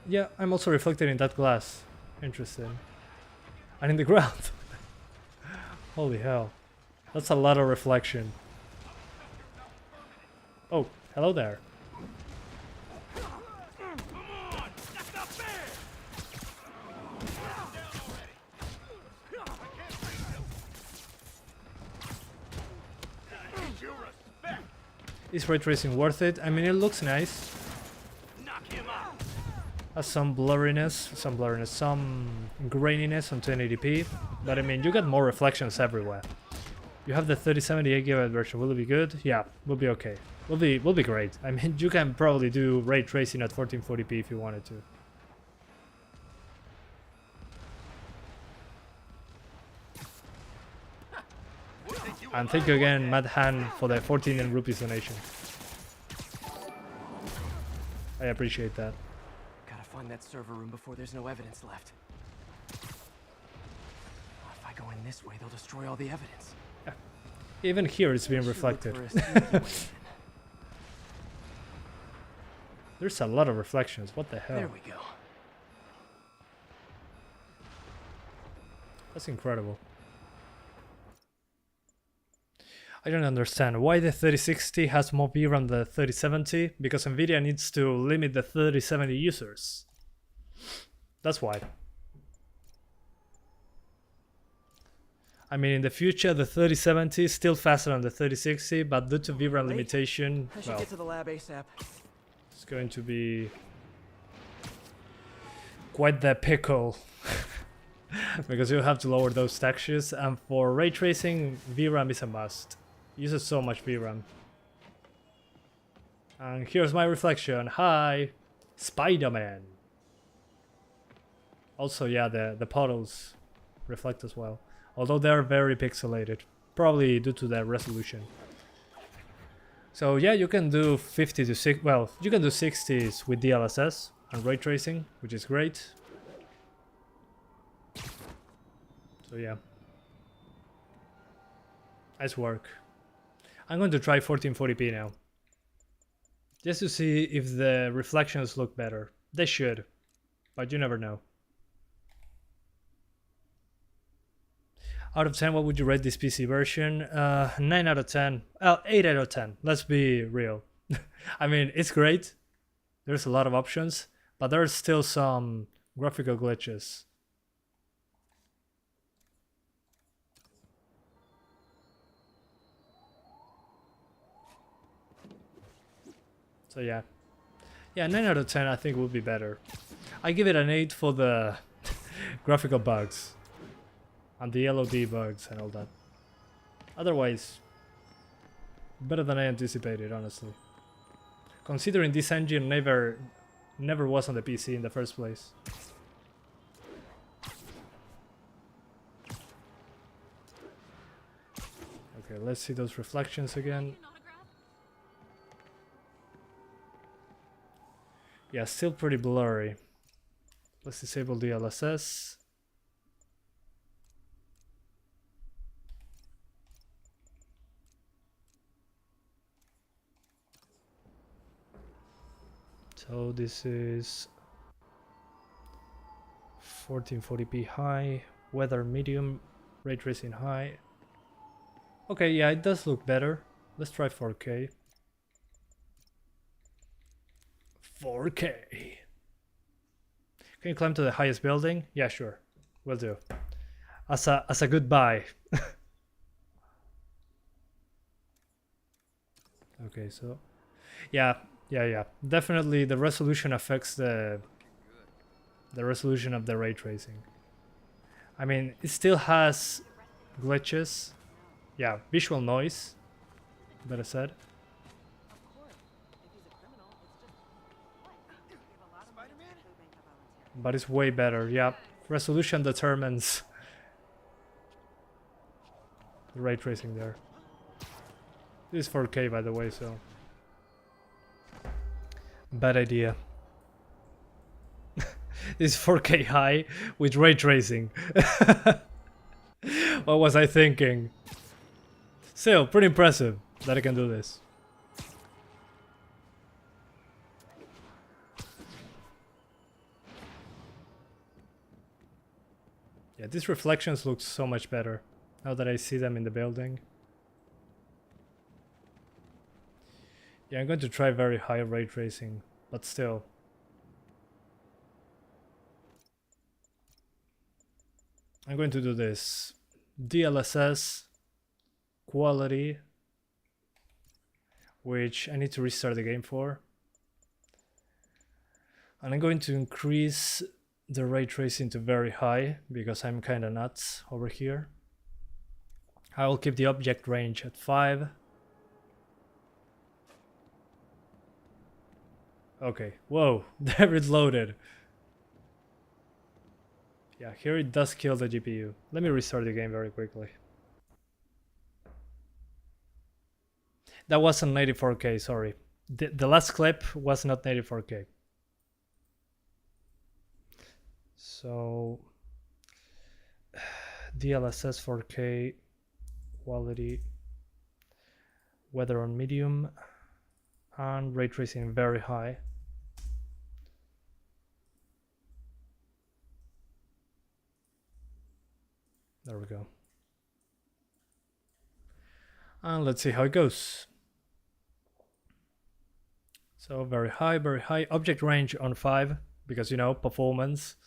Yeah, I'm also reflected in that glass. Interesting. And in the ground. Holy hell. That's a lot of reflection. Oh, hello there. Is ray tracing worth it? I mean, it looks nice. Has some blurriness, some graininess on 1080p, but I mean, you get more reflections everywhere. You have the 3070 8GB version. Will it be good? Yeah, will be okay. Will be great. I mean, you can probably do ray tracing at 1440p if you wanted to. And thank you again, Matt Han, for the 14 rupees donation. I appreciate that. Gotta find that server room before there's no evidence left. If I go in this way, they'll destroy all the evidence. Yeah. Even here it's being reflected. There's a lot of reflections. What the hell? There we go. That's incredible. I don't understand why the 3060 has more VRAM than the 3070, because Nvidia needs to limit the 3070 users. That's why. I mean, in the future, the 3070 is still faster than the 3060, but due to VRAM limitation, I should get to the lab ASAP. It's going to be quite the pickle. Because you have to lower those textures, and for ray tracing, VRAM is a must. It uses so much VRAM. And here's my reflection. Hi! Spider-Man! Also, yeah, the puddles reflect as well. Although they're very pixelated. Probably due to the resolution. So yeah, you can do 50 to 6. Well, you can do 60s with DLSS and ray tracing, which is great. So yeah, nice work. I'm going to try 1440p now, just to see if the reflections look better. They should, but you never know. Out of 10, what would you rate this PC version? 9 out of 10. 8 out of 10. Let's be real. I mean, it's great. There's a lot of options, but there's still some graphical glitches. So yeah. Yeah, 9 out of 10 I think would be better. I give it an 8 for the graphical bugs. And the LOD bugs and all that. Otherwise, better than I anticipated, honestly. Considering this engine never was on the PC in the first place. Okay, let's see those reflections again. Yeah, still pretty blurry. Let's disable DLSS. So this is 1440p high, weather medium, ray tracing high. Okay, yeah, it does look better. Let's try 4K. 4K. Can you climb to the highest building? Yeah, sure. Will do. As a goodbye. Okay, so yeah. Definitely the resolution affects the resolution of the ray tracing. I mean, it still has glitches. Yeah, visual noise, better said. But it's way better. Yeah, resolution determines the ray tracing there. This is 4K, by the way, so bad idea. This is 4K high with ray tracing. What was I thinking? Still, pretty impressive that I can do this. Yeah, these reflections look so much better now that I see them in the building. Yeah, I'm going to try very high ray tracing, but still. I'm going to do this. DLSS quality, which I need to restart the game for. And I'm going to increase the ray tracing to very high because I'm kind of nuts over here. I will keep the object range at 5. Okay, whoa, there it loaded. Yeah, here it does kill the GPU. Let me restart the game very quickly. That wasn't 84K, sorry. The last clip was not 84K. So, DLSS 4K, quality, weather on medium, and ray tracing very high. There we go. And let's see how it goes. So very high object range on 5 because, you know, performance.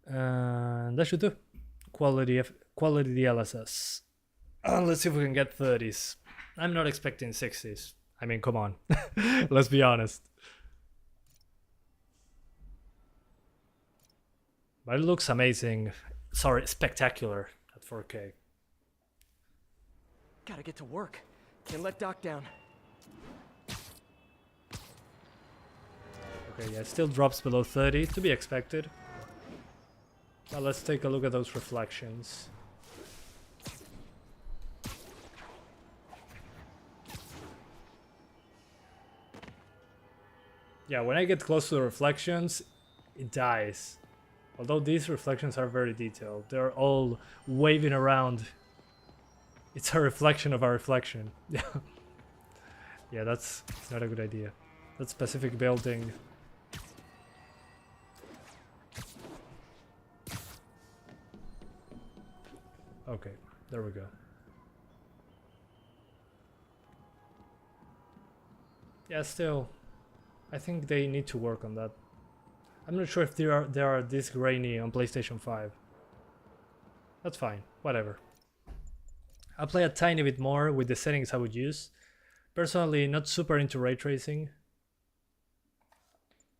And that should do. Quality DLSS. And let's see if we can get 30s. I'm not expecting 60s. I mean, come on. Let's be honest. But it looks amazing. Sorry, spectacular at 4K. Gotta get to work. Can't let Doc down. Okay, yeah, it still drops below 30, to be expected. Now let's take a look at those reflections. Yeah, when I get close to the reflections, it dies. Although these reflections are very detailed. They're all waving around. It's a reflection of a reflection. Yeah. Yeah, that's not a good idea. That specific building. Okay, there we go. Yeah, still, I think they need to work on that. I'm not sure if they are this grainy on PlayStation 5. That's fine, whatever. I'll play a tiny bit more with the settings I would use. Personally, not super into ray tracing.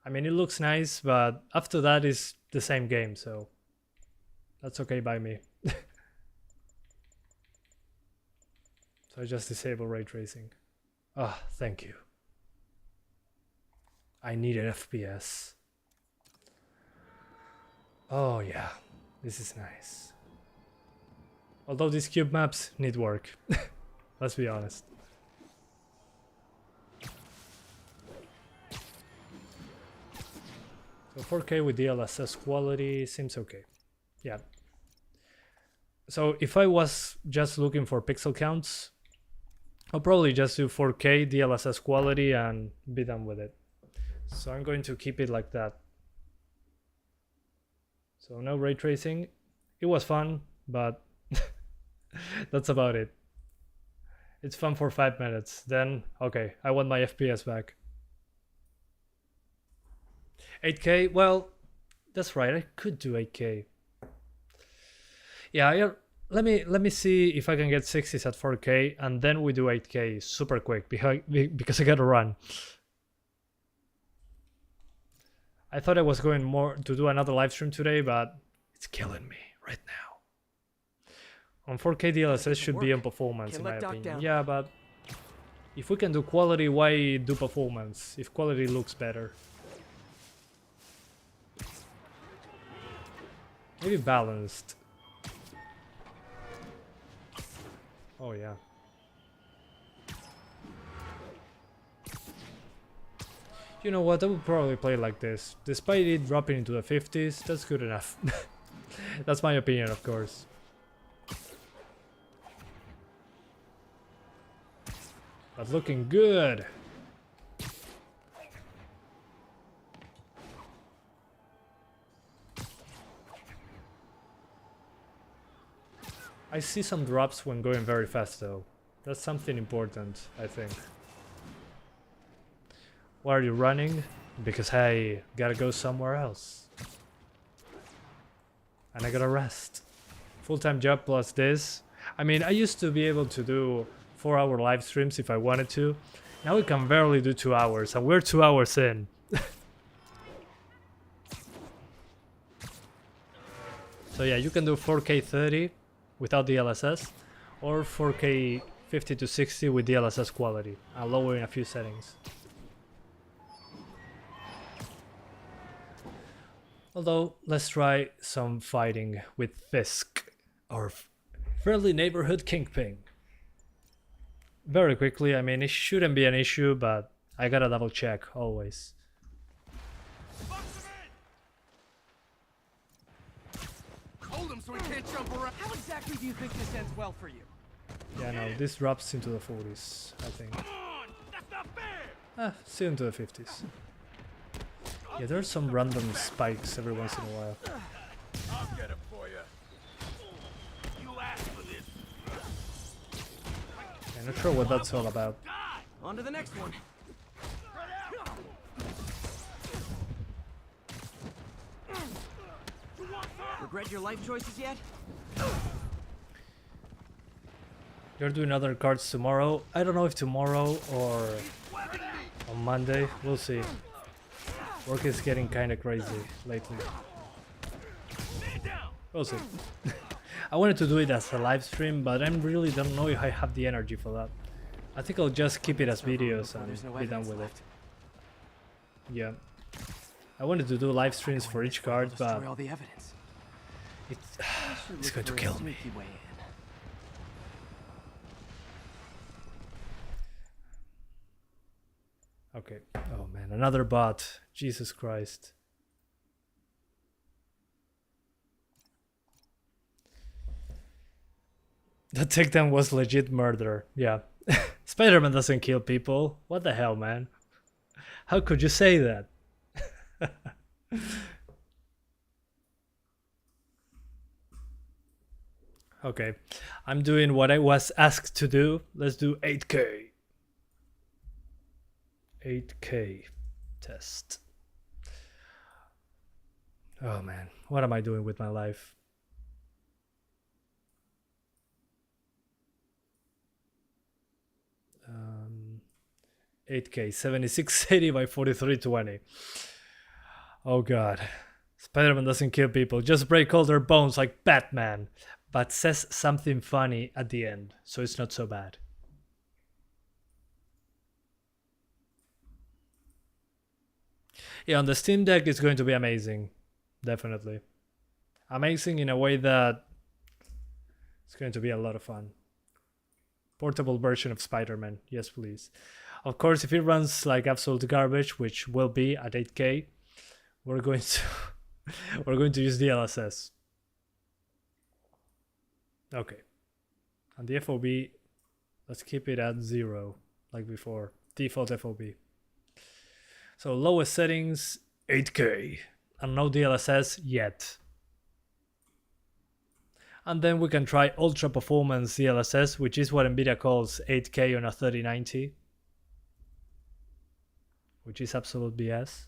I mean, it looks nice, but after that is the same game, so that's okay by me. So I just disable ray tracing. Ah, thank you. I need an FPS. Oh yeah, this is nice. Although these cube maps need work. Let's be honest. So 4K with DLSS quality seems okay. Yeah. So if I was just looking for pixel counts, I'll probably just do 4K DLSS quality and be done with it. So I'm going to keep it like that. So no ray tracing. It was fun, but that's about it. It's fun for 5 minutes. Then, okay, I want my FPS back. 8K, well, that's right, I could do 8K. Yeah, let me see if I can get 60s at 4K, and then we do 8K super quick, because I gotta run. I thought I was going more to do another live stream today, but it's killing me right now. On 4K DLSS should be on performance, in my opinion. Yeah, but if we can do quality, why do performance if quality looks better? Maybe balanced. Oh yeah. You know what, I would probably play like this. Despite it dropping into the 50s, that's good enough. That's my opinion, of course. But looking good. I see some drops when going very fast though. That's something important, I think. Why are you running? Because I gotta go somewhere else. And I gotta rest. Full-time job plus this. I mean, I used to be able to do 4-hour live streams if I wanted to. Now we can barely do 2 hours, and we're 2 hours in. So yeah, you can do 4K 30 without DLSS, or 4K 50 to 60 with DLSS quality, and lowering a few settings. Although, let's try some fighting with Fisk, our friendly neighborhood kingpin. Very quickly, I mean, it shouldn't be an issue, but I gotta double check always. Hold him so he can't jump around. How exactly do you think this ends well for you? Yeah, no, this drops into the 40s, I think. Still into the 50s. Yeah, there's some random spikes every once in a while. I'll get it for you. You asked for this. I'm not sure what that's all about. On to the next one. Regret your life choices yet? You're doing other cards tomorrow. I don't know if tomorrow or on Monday. We'll see. Work is getting kind of crazy lately. We'll see. I wanted to do it as a live stream, but I really don't know if I have the energy for that. I think I'll just keep it as videos and be done with it. Yeah. I wanted to do live streams for each card, but it's going to kill me. Okay. Oh man, another bot. Jesus Christ. The takedown was legit murder. Yeah. Spider-Man doesn't kill people. What the hell, man? How could you say that? Okay. I'm doing what I was asked to do. Let's do 8K. 8K test. Oh man, what am I doing with my life? Um, 8K, 7680 by 4320. Oh god. Spider-Man doesn't kill people, just break all their bones like Batman, but says something funny at the end, so it's not so bad. Yeah, on the Steam Deck it's going to be amazing. Definitely. Amazing in a way that it's going to be a lot of fun. Portable version of Spider-Man, yes please. Of course, if it runs like absolute garbage, which will be at 8K, we're going to use DLSS. Okay. And the FOV, let's keep it at 0, like before. Default FOV. So lowest settings, 8K. And no DLSS yet. And then we can try ultra performance DLSS, which is what Nvidia calls 8K on a 3090. Which is absolute BS.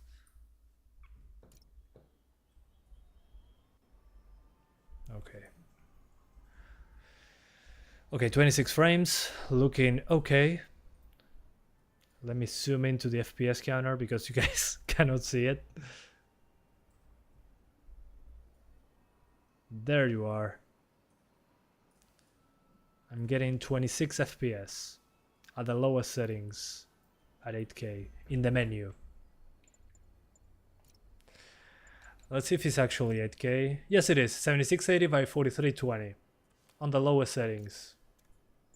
Okay. Okay, 26 frames, looking okay. Let me zoom into the FPS counter because you guys cannot see it. There you are. I'm getting 26 FPS at the lowest settings at 8K in the menu. Let's see if it's actually 8K. Yes, it is. 7680 by 4320 on the lowest settings.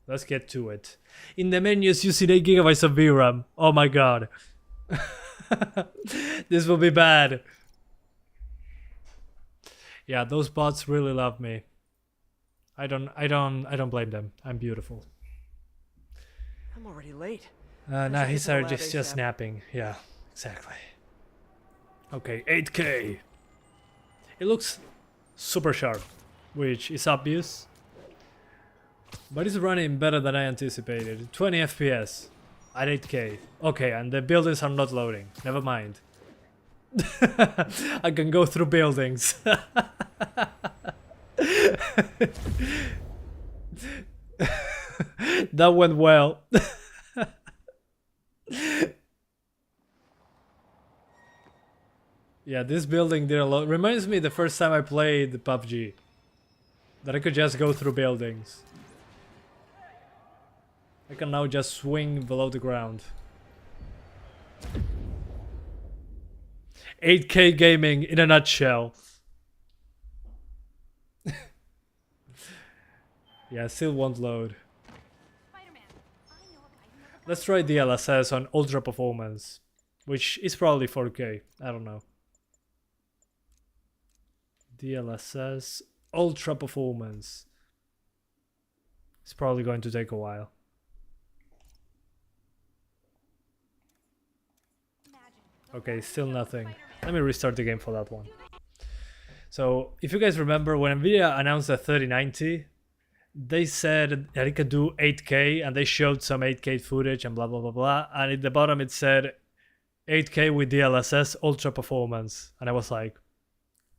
Let's get to it. In the menus using 8 GB of VRAM. Oh my god. This will be bad. Yeah, those bots really love me. I don't blame them. I'm beautiful. I'm already late. Nah, his are lab just ASAP. snapping. Yeah, exactly. Okay, 8K. It looks super sharp, which is obvious. But it's running better than I anticipated. 20 FPS at 8K. Okay, and the buildings are not loading. Never mind. I can go through buildings. That went well. Yeah, this building did a lot. Reminds me the first time I played PUBG. That I could just go through buildings. I can now just swing below the ground. 8K gaming in a nutshell. Yeah, still won't load. Let's try DLSS on ultra performance, which is probably 4K. I don't know. DLSS ultra performance. It's probably going to take a while. Okay, still nothing. Let me restart the game for that one. So, if you guys remember, when Nvidia announced the 3090, they said that it could do 8K, and they showed some 8K footage and blah blah blah blah, and at the bottom it said 8K with DLSS ultra performance, and I was like,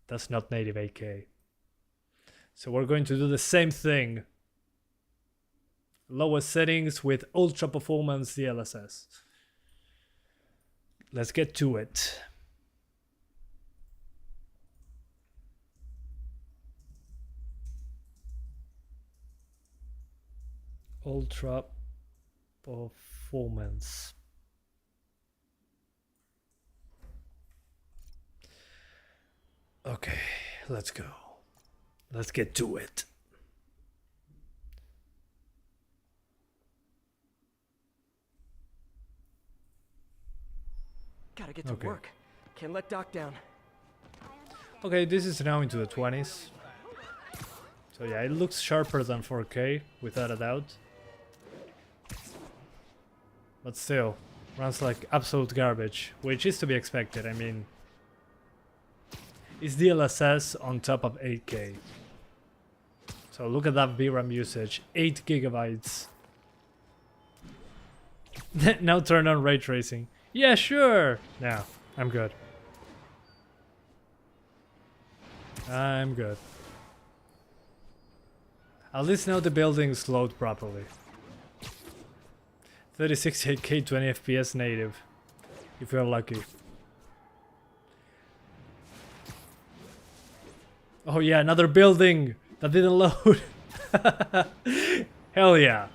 that's not native 8K. So we're going to do the same thing. Lowest settings with ultra performance DLSS. Let's get to it. Ultra performance. Okay, let's go. Let's get to it. Gotta get to Okay. work. Can't let Doc down. Okay, this is now into the 20s. So yeah, it looks sharper than 4K, without a doubt. But still, runs like absolute garbage, which is to be expected. I mean, it's DLSS on top of 8K. So look at that VRAM usage, 8 gigabytes. Now turn on ray tracing. Yeah, sure. No, I'm good. I'm good. At least now the building's load properly. 36 8K 20 FPS native, if you're lucky. Oh yeah, another building that didn't load. Hell yeah.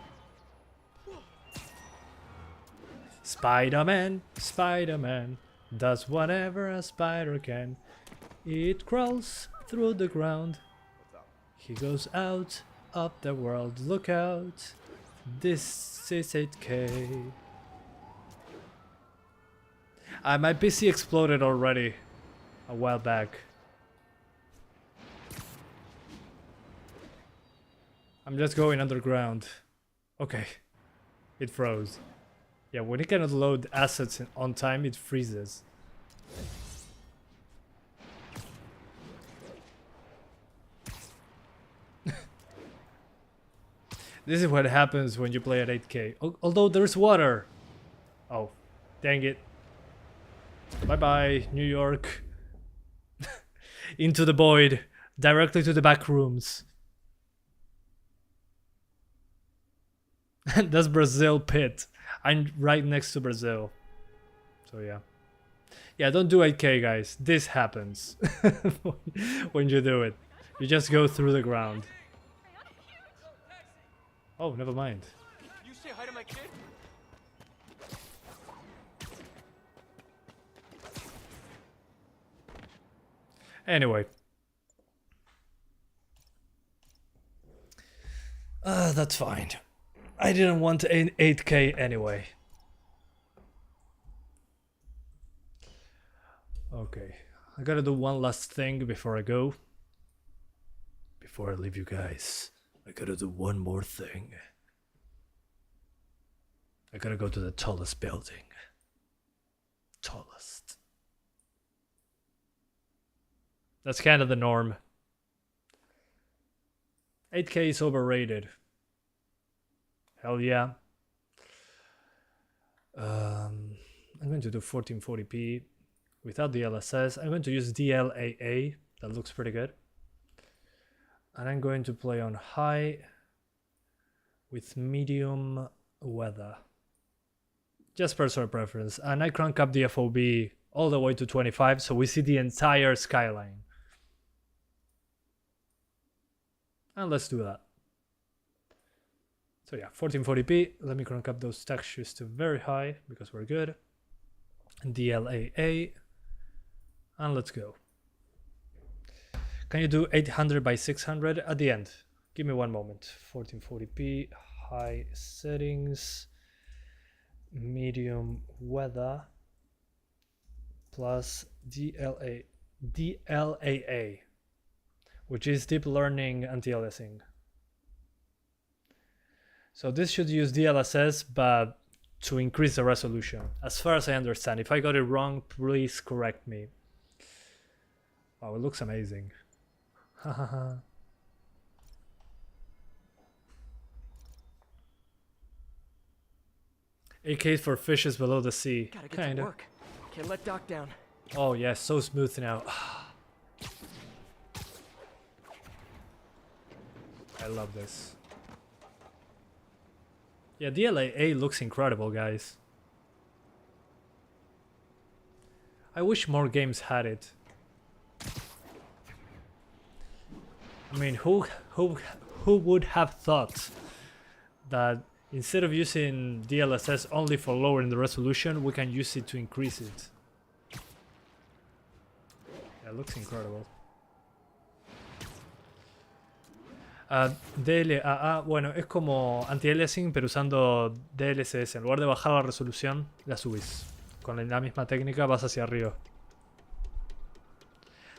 Spider-Man, Spider-Man does whatever a spider can. It crawls through the ground. He goes out of the world. Look out. This is 8K. My PC exploded already a while back. I'm just going underground. Okay. It froze. Yeah, when it cannot load assets on time, it freezes. This is what happens when you play at 8K. Although there's water. Oh, dang it. Bye-bye, New York. Into the void. Directly to the back rooms. That's Brazil pit. I'm right next to Brazil. So yeah. Yeah, don't do 8K, guys. This happens. When you do it. You just go through the ground. Oh, never mind. You say hi to my kid? Anyway. That's fine. I didn't want 8K anyway. Okay. I gotta do one last thing before I go. Before I leave you guys, I gotta do one more thing. I gotta go to the tallest building. Tallest. That's kind of the norm. 8K is overrated. Hell yeah. I'm going to do 1440p without DLSS. I'm going to use DLAA. That looks pretty good. And I'm going to play on high with medium weather. Just personal preference. And I crank up the FOV all the way to 25 so we see the entire skyline. And let's do that. So yeah, 1440p. Let me crank up those textures to very high because we're good. DLAA. And let's go. Can you do 800 by 600 at the end? Give me one moment. 1440p, high settings, medium weather, plus DLAA, which is deep learning anti-aliasing. So this should use DLSS, but to increase the resolution, as far as I understand. If I got it wrong, please correct me. Wow, it looks amazing. Hahaha. 8K for fishes below the sea. Gotta get Kinda. to work. Can't let Doc down. Oh yeah, so smooth now. I love this. Yeah, DLAA looks incredible, guys. I wish more games had it. I mean, who would have thought that instead of using DLSS only for lowering the resolution, we can use it to increase it? Yeah, it looks incredible. DLAA, bueno, es como anti-aliasing pero usando DLSS. En lugar de bajar la resolución, la subís. con la misma técnica vas hacia arriba.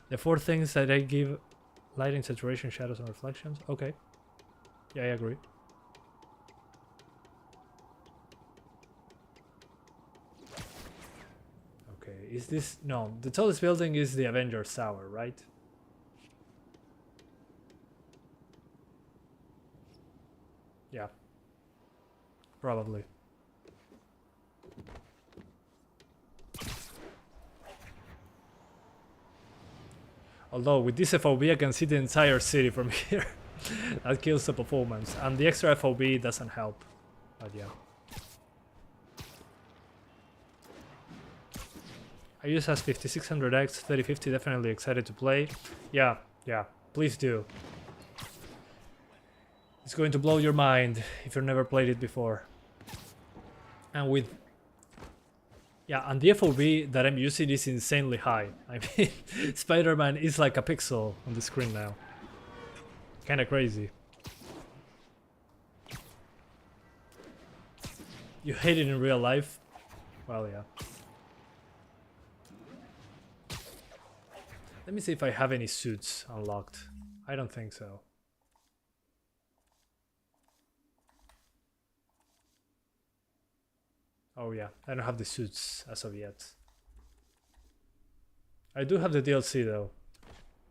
The 4 things that I give: lighting, saturation, shadows, and reflections. Okay. Yeah, I agree. Okay, is this... No, the tallest building is the Avengers Tower, right? Yeah. Probably. Although with this FOV I can see the entire city from here. That kills the performance. And the extra FOV doesn't help. But yeah. I use as 5600X, 3050, definitely excited to play. Yeah, please do. It's going to blow your mind if you've never played it before. And with... Yeah, and the FOV that I'm using is insanely high. I mean, Spider-Man is like a pixel on the screen now. Kinda crazy. You hate it in real life? Well, yeah. Let me see if I have any suits unlocked. I don't think so. Oh yeah, I don't have the suits as of yet. I do have the DLC though,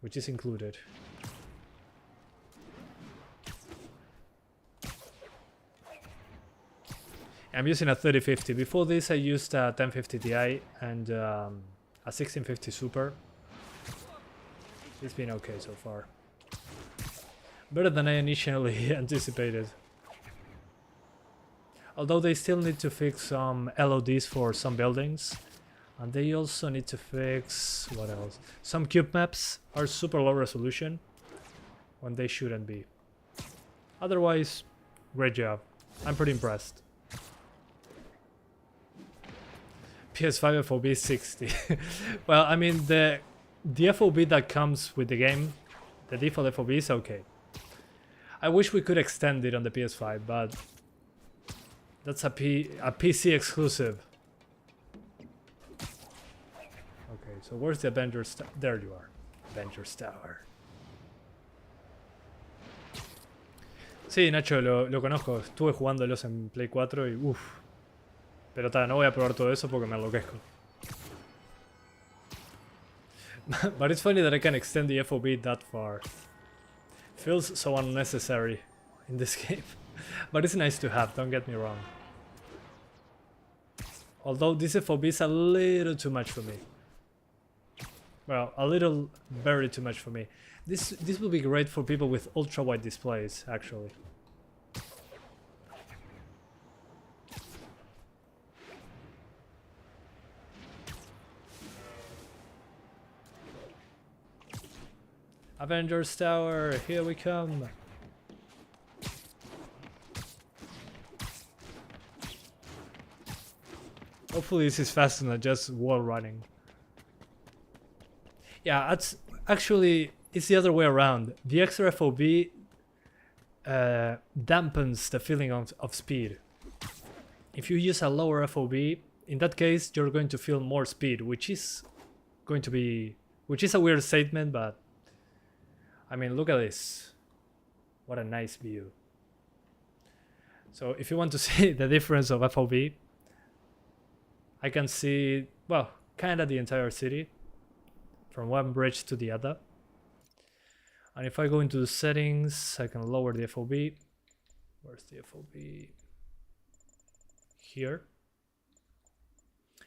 which is included. I'm using a 3050. Before this I used a 1050 Ti and a 1650 Super. It's been okay so far. Better than I initially anticipated. Although they still need to fix some LODs for some buildings. And they also need to fix... what else? Some cube maps are super low resolution when they shouldn't be. Otherwise, great job. I'm pretty impressed. PS5 FOB is 60. Well, I mean, the FOB that comes with the game, the default FOB is okay. I wish we could extend it on the PS5, but that's a PC exclusive. Okay, so where's the Avengers? There you are, Avengers Tower. Sí, Nacho, lo conozco. Estuve jugándolos en Play 4 y uff. Pero no voy a probar todo eso porque me enloquezco. But it's funny that I can extend the FOB that far. Feels so unnecessary in this game. But it's nice to have, don't get me wrong. Although this FOB is a little too much for me. Well, a little very too much for me. This will be great for people with ultra-wide displays, actually. Avengers Tower, here we come. Hopefully this is faster than just wall running. Yeah, actually it's the other way around. The extra FOB dampens the feeling of speed. If you use a lower FOB, in that case you're going to feel more speed, which is a weird statement, but I mean, look at this. What a nice view. So if you want to see the difference of FOV, I can see, well, kind of the entire city from one bridge to the other. And if I go into the settings, I can lower the FOV. Where's the FOV? Here.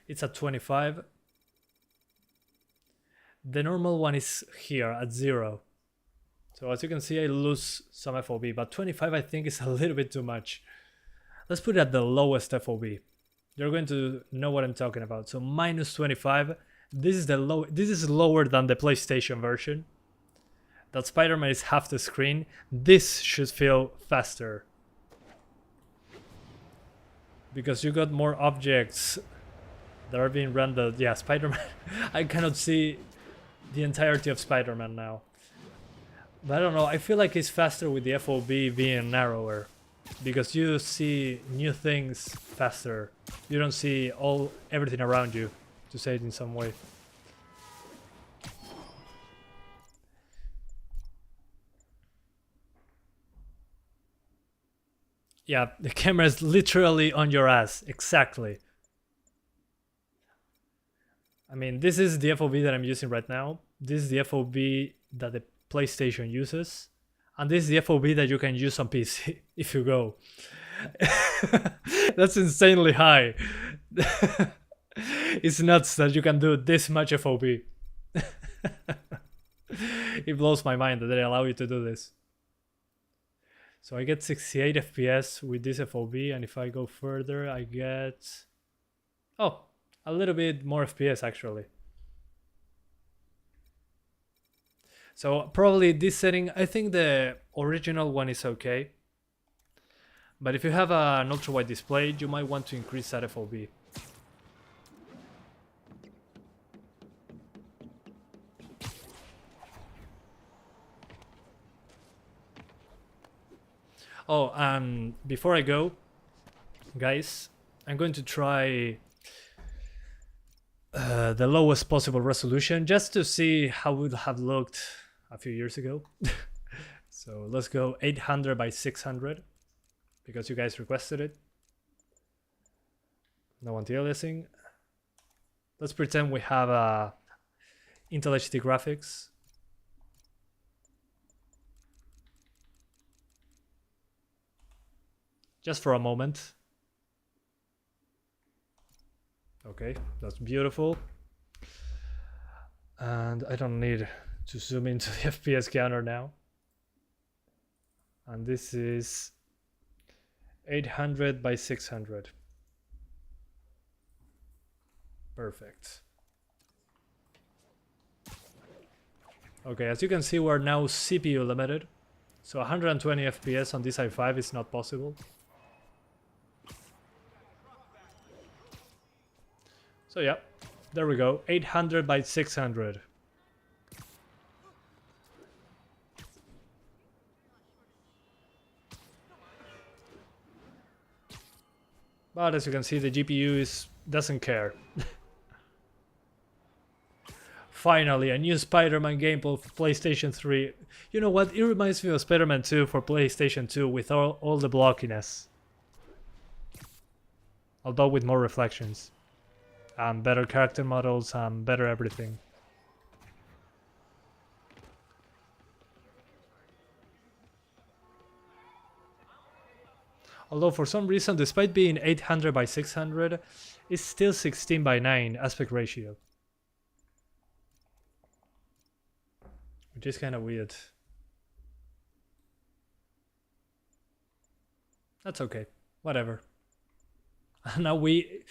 It's at 25. The normal one is here at 0. So as you can see, I lose some FOV, but 25 I think is a little bit too much. Let's put it at the lowest FOV. You're going to know what I'm talking about. So minus 25. This is lower than the PlayStation version. That Spider-Man is half the screen. This should feel faster. Because you got more objects that are being rendered. Yeah, Spider-Man. I cannot see the entirety of Spider-Man now. But I don't know, I feel like it's faster with the FOV being narrower. because you see new things faster. You don't see everything around you, to say it in some way. Yeah, the camera is literally on your ass. Exactly. I mean, this is the FOV that I'm using right now. This is the FOV that the PlayStation uses. And this is the FOV that you can use on PC if you go. That's insanely high. It's nuts that you can do this much FOV. It blows my mind that they allow you to do this. So I get 68 FPS with this FOV, and if I go further, I get... oh, a little bit more FPS actually. So probably this setting, I think the original one is okay. But if you have an ultra-wide display, you might want to increase that FOV. Oh, and before I go, guys, I'm going to try the lowest possible resolution just to see how it would have looked a few years ago. So let's go 800 by 600 because you guys requested it. No anti-aliasing. Let's pretend we have Intel HD graphics. Just for a moment. Okay, that's beautiful. And I don't need to zoom into the FPS counter now. And this is 800 by 600. Perfect. Okay, as you can see, we're now CPU limited. So 120 FPS on this i5 is not possible. So yeah, there we go, 800 by 600. But as you can see, the GPU doesn't care. Finally, a new Spider-Man gameplay for PlayStation 3. You know what, it reminds me of Spider-Man 2 for PlayStation 2 with all the blockiness. Although with more reflections. And better character models and better everything. Although for some reason, despite being 800 by 600, it's still 16 by 9 aspect ratio. Which is kind of weird. That's okay, whatever. Now we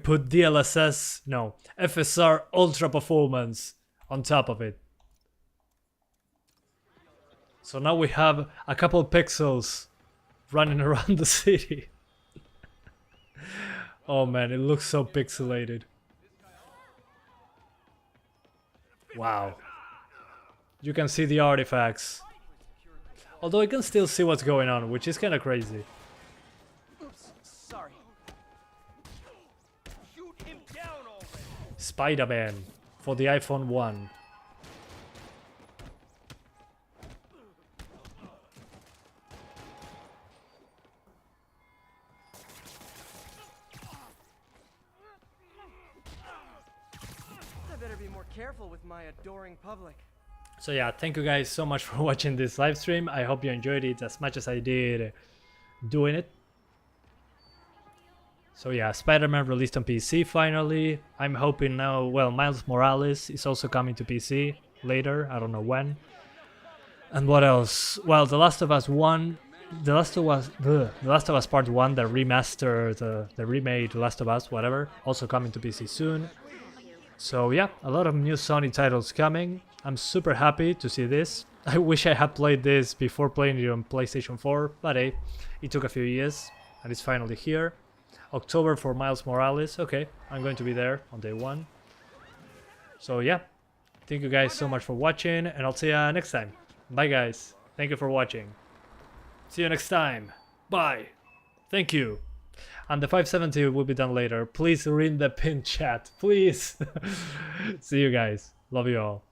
put DLSS, no, FSR Ultra Performance on top of it. So now we have a couple pixels running around the city. Oh man, it looks so pixelated. Wow. You can see the artifacts. Although I can still see what's going on, which is kind of crazy. Spider-Man for the iPhone 1. I better be more careful with my adoring public. So yeah, thank you guys so much for watching this live stream. I hope you enjoyed it as much as I did doing it. So yeah, Spider-Man released on PC finally. I'm hoping now, well, Miles Morales is also coming to PC later, I don't know when. And what else? Well, The Last of Us 1, The Last of Us Part 1, the remastered, the remade The Last of Us, whatever, also coming to PC soon. So yeah, a lot of new Sony titles coming. I'm super happy to see this. I wish I had played this before playing it on PlayStation 4, but hey, it took a few years and it's finally here. October for Miles Morales. Okay, I'm going to be there on day 1. So yeah, thank you guys so much for watching, and I'll see you next time. Bye guys, thank you for watching. See you next time. Bye. Thank you. And the 570 will be done later. Please read the pin chat. Please. See you guys. Love you all.